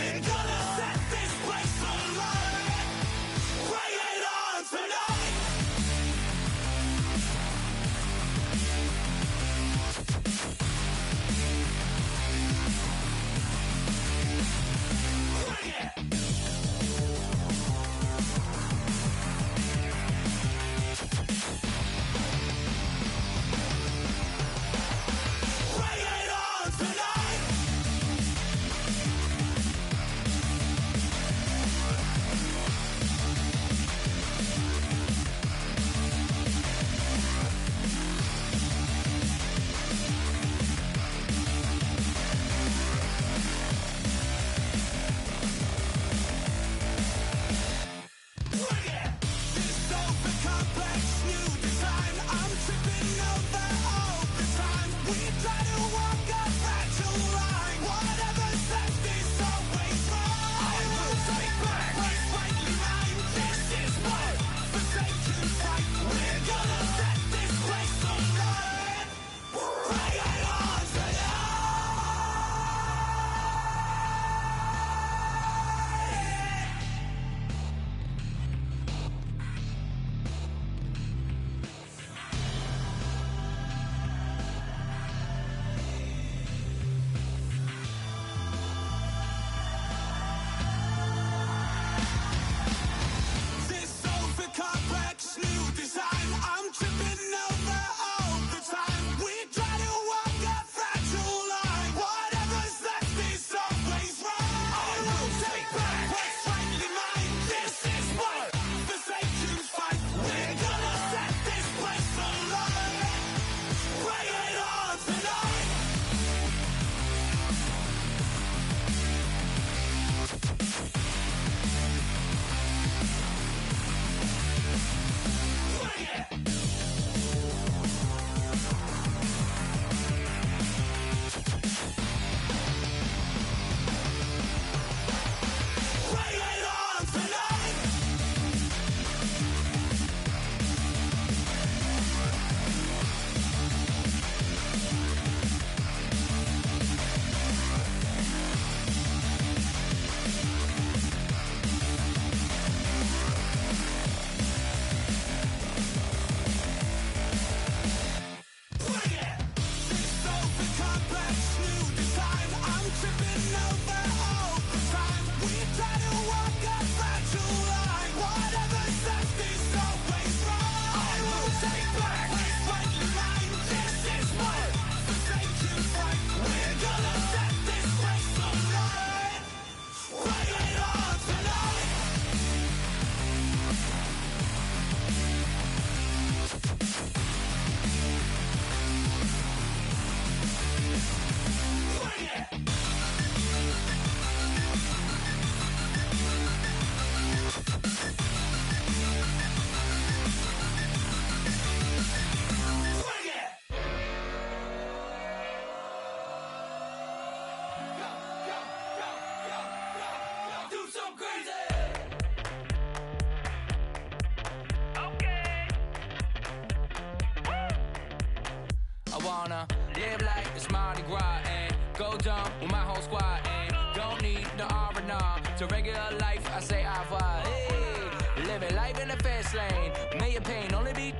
wanna live like it's Mardi Gras and go dumb with my whole squad and don't need no R&R to regular life. I say au revoir. Hey, living life in the fast lane. May your pain only be.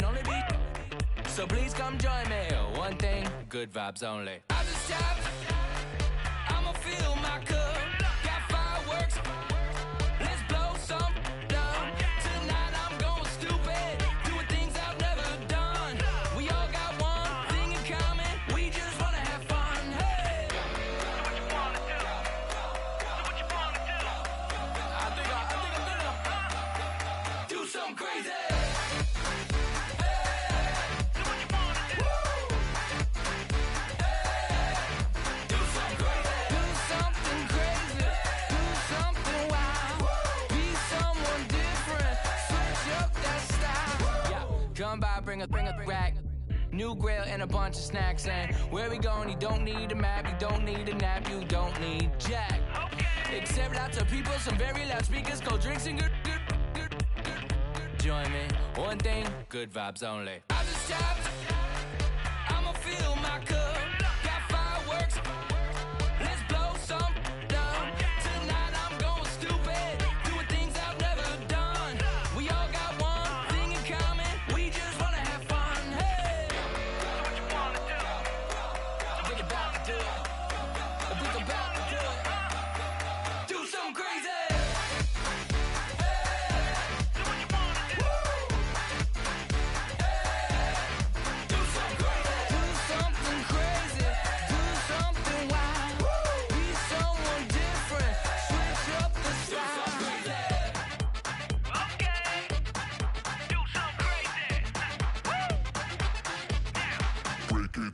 So please come join me. One thing, good vibes only. I just tapped. I'ma fill my cup. Got fireworks. Let's blow some down. Tonight I'm going stupid. Doing things I've never done. We all got one thing in common. We just wanna have fun. Hey. So what you wanna do? So what you wanna do? I think I'm gonna do something crazy. Come by, bring a rack. New grill and a bunch of snacks. And where we going, you don't need a map. You don't need a nap, you don't need jack. Except lots of people, some very loud speakers, cold drinks and good. Join me, one thing, good vibes only. I just tapped, I'ma fill my cup. Got fireworks, let's blow some down. Tonight I'm going stupid, doing things I've never done. We all got one thing in common, we just wanna have fun. Hey, so what you wanna do? I think about to do it. I think I'm about to do it. Do something crazy.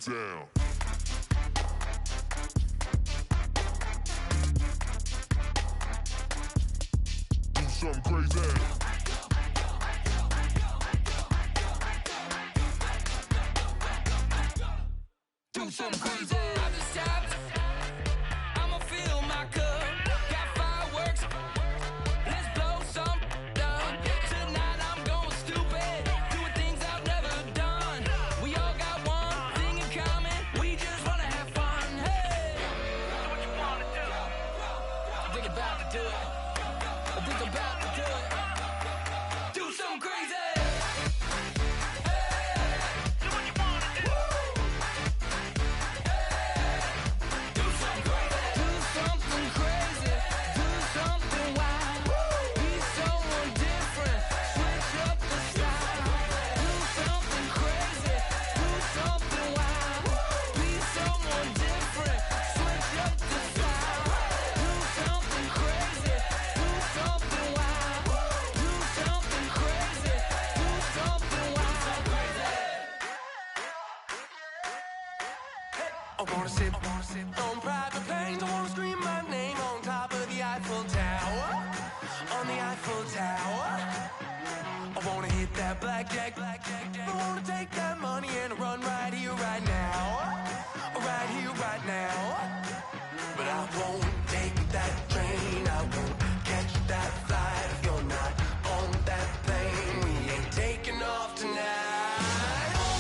Down. Do something crazy. Do something crazy. I just tapped. I'ma fill my cup. Got fireworks. Let's blow some down. Tonight I'm going stupid. Doing things I've never done. We all got one thing in common. We just wanna have fun. Hey, so what you wanna do? I think about to do it. I think I'm about to do it. Do something crazy. I wanna sip on private planes. I wanna scream my name on top of the Eiffel Tower. On the Eiffel Tower. I wanna hit that blackjack. I wanna take that money and run right here, right now. Right here, right now. But I won't take that train. I won't catch that flight if you're not on that plane. We ain't taking off tonight. All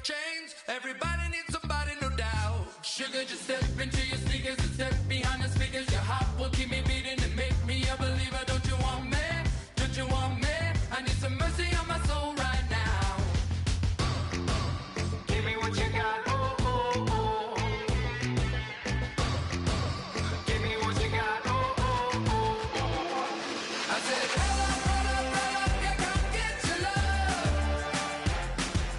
change. Everybody needs somebody, no doubt. Sugar, just step into your sneakers and step behind the speakers. Your heart will keep me beating and make me a believer. Don't you want me? Don't you want me? I need some mercy on my soul right now. Give me what you got, oh, oh, oh. Give me what you got, oh, oh, oh. I said, roll up, yeah, come get your love.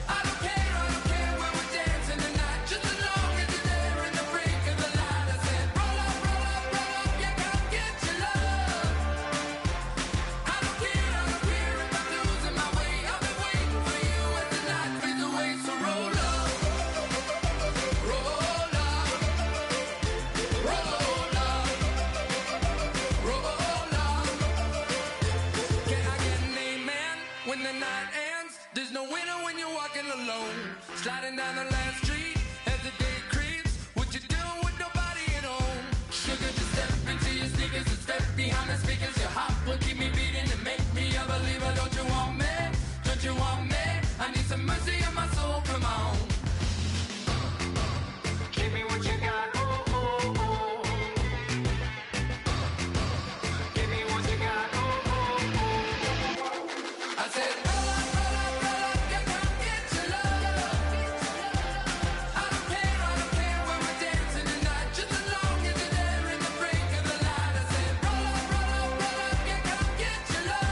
I don't care when we're dancing tonight, just as long as you're there in the brink of the light. I said, roll up, yeah, come get your love. I don't care if I'm losing my way. I've been waiting for you as the night fades away. So roll up, roll up, roll up, roll up. Can I get an amen when the night ends? There's no winner when you're walking alone. Sliding down the last street as the day creeps. What you doing with nobody at home? Sugar, just step into your sneakers and step behind the speakers. Your heart will keep me beating and make me a believer. Don't you want me? Don't you want me? I need some mercy on my soul, come on. Give me what you got, oh, oh, oh. Give me what you got, oh, oh, oh. I said, roll up, yeah, come get your love. I don't care when we're dancing tonight, just as long as you're there in the break of the light. I said, roll up, yeah, come get your love.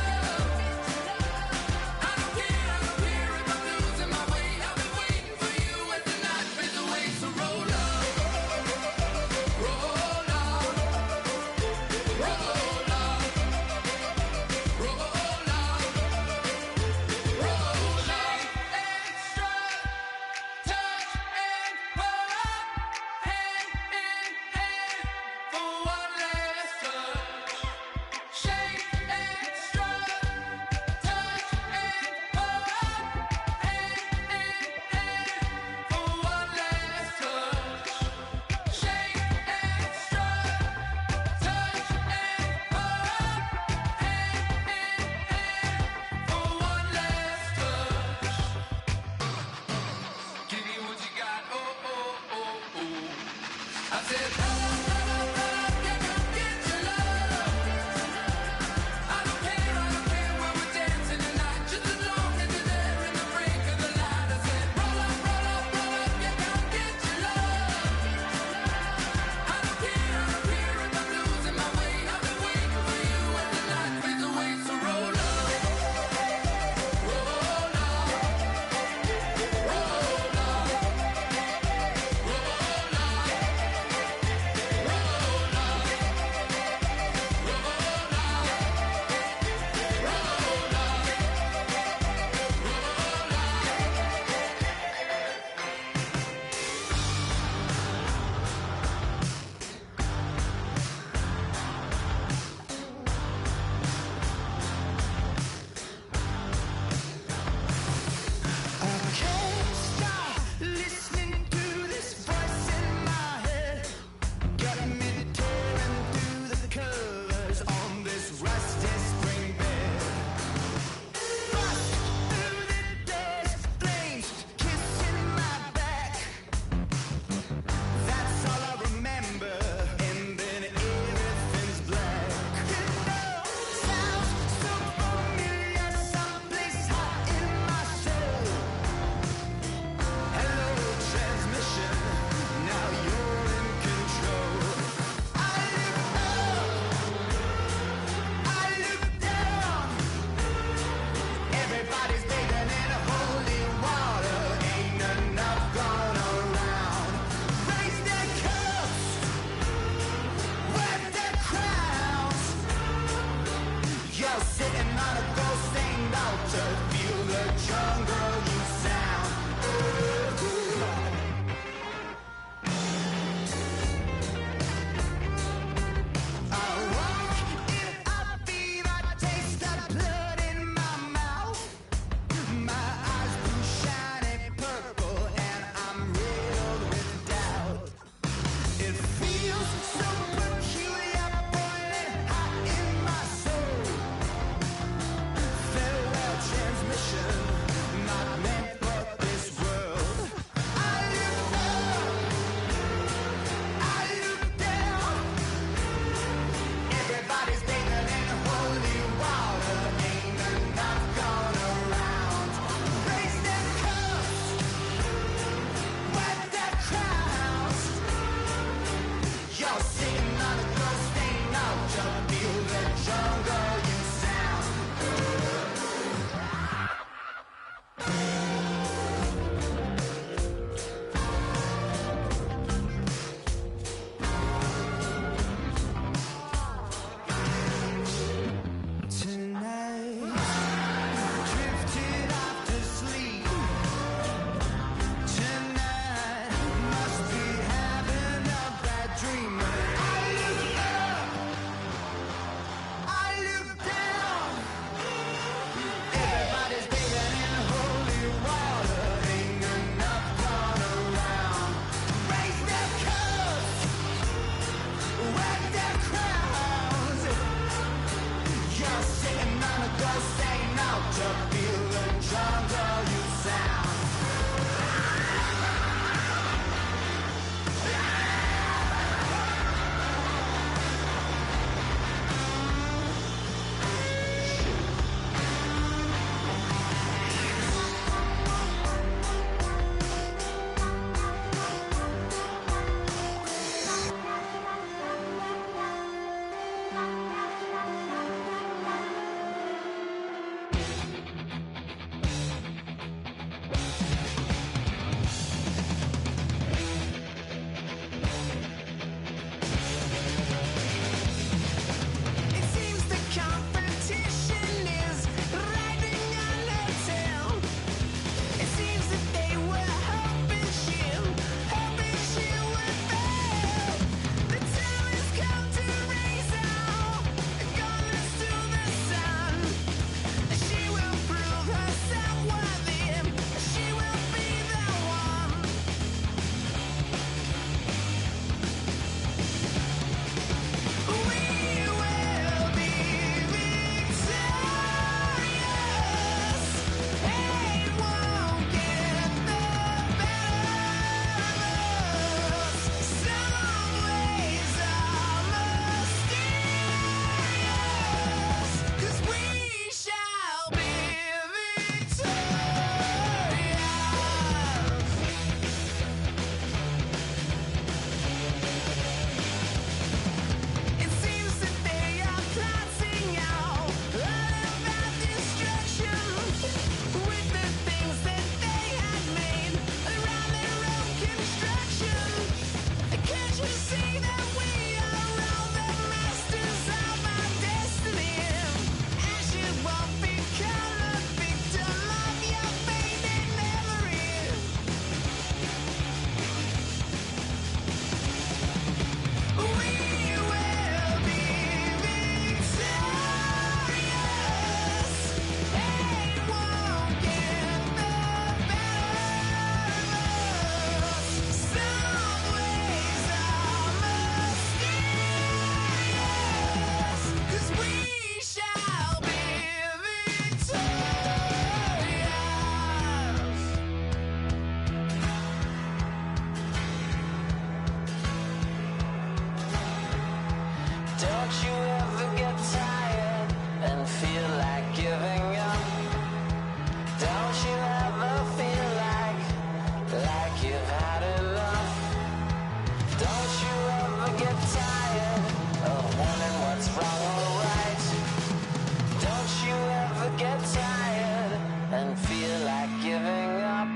and feel like giving up.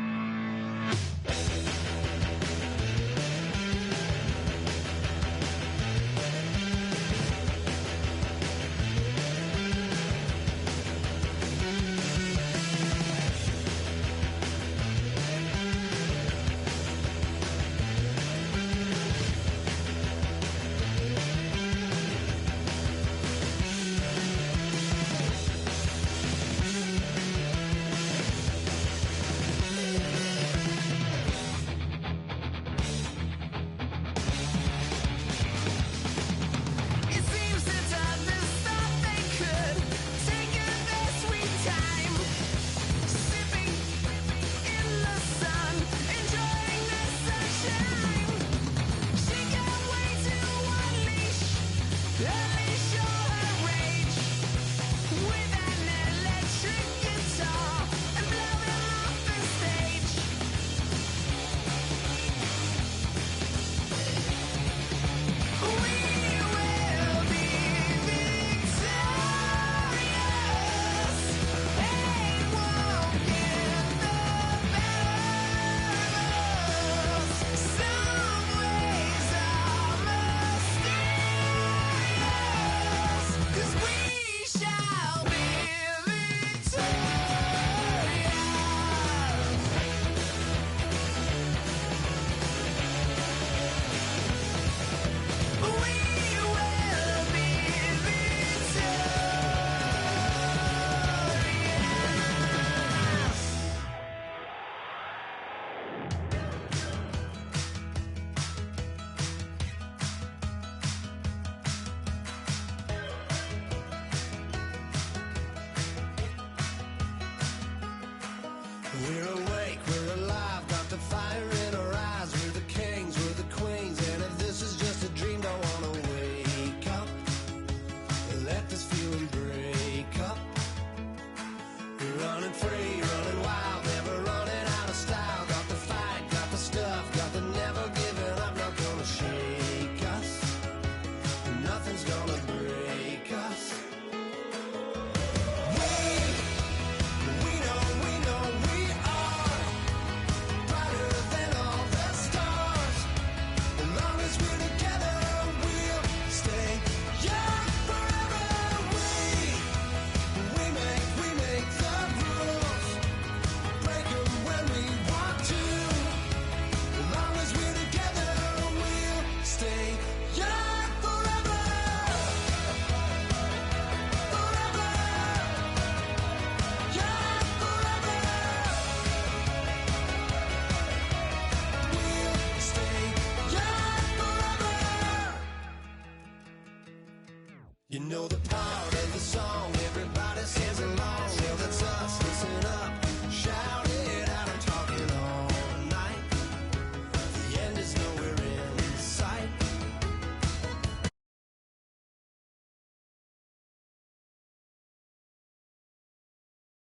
We're awake, we're alive, got the fire in our eyes. We're the kings, we're the queens, and if this is just a dream, don't wanna wake up. Let this feeling break up. We're running free, running wild, never running out of style. Got the fight, got the stuff, got the never giving up. Not gonna shake us, nothing's gonna break us. You know the power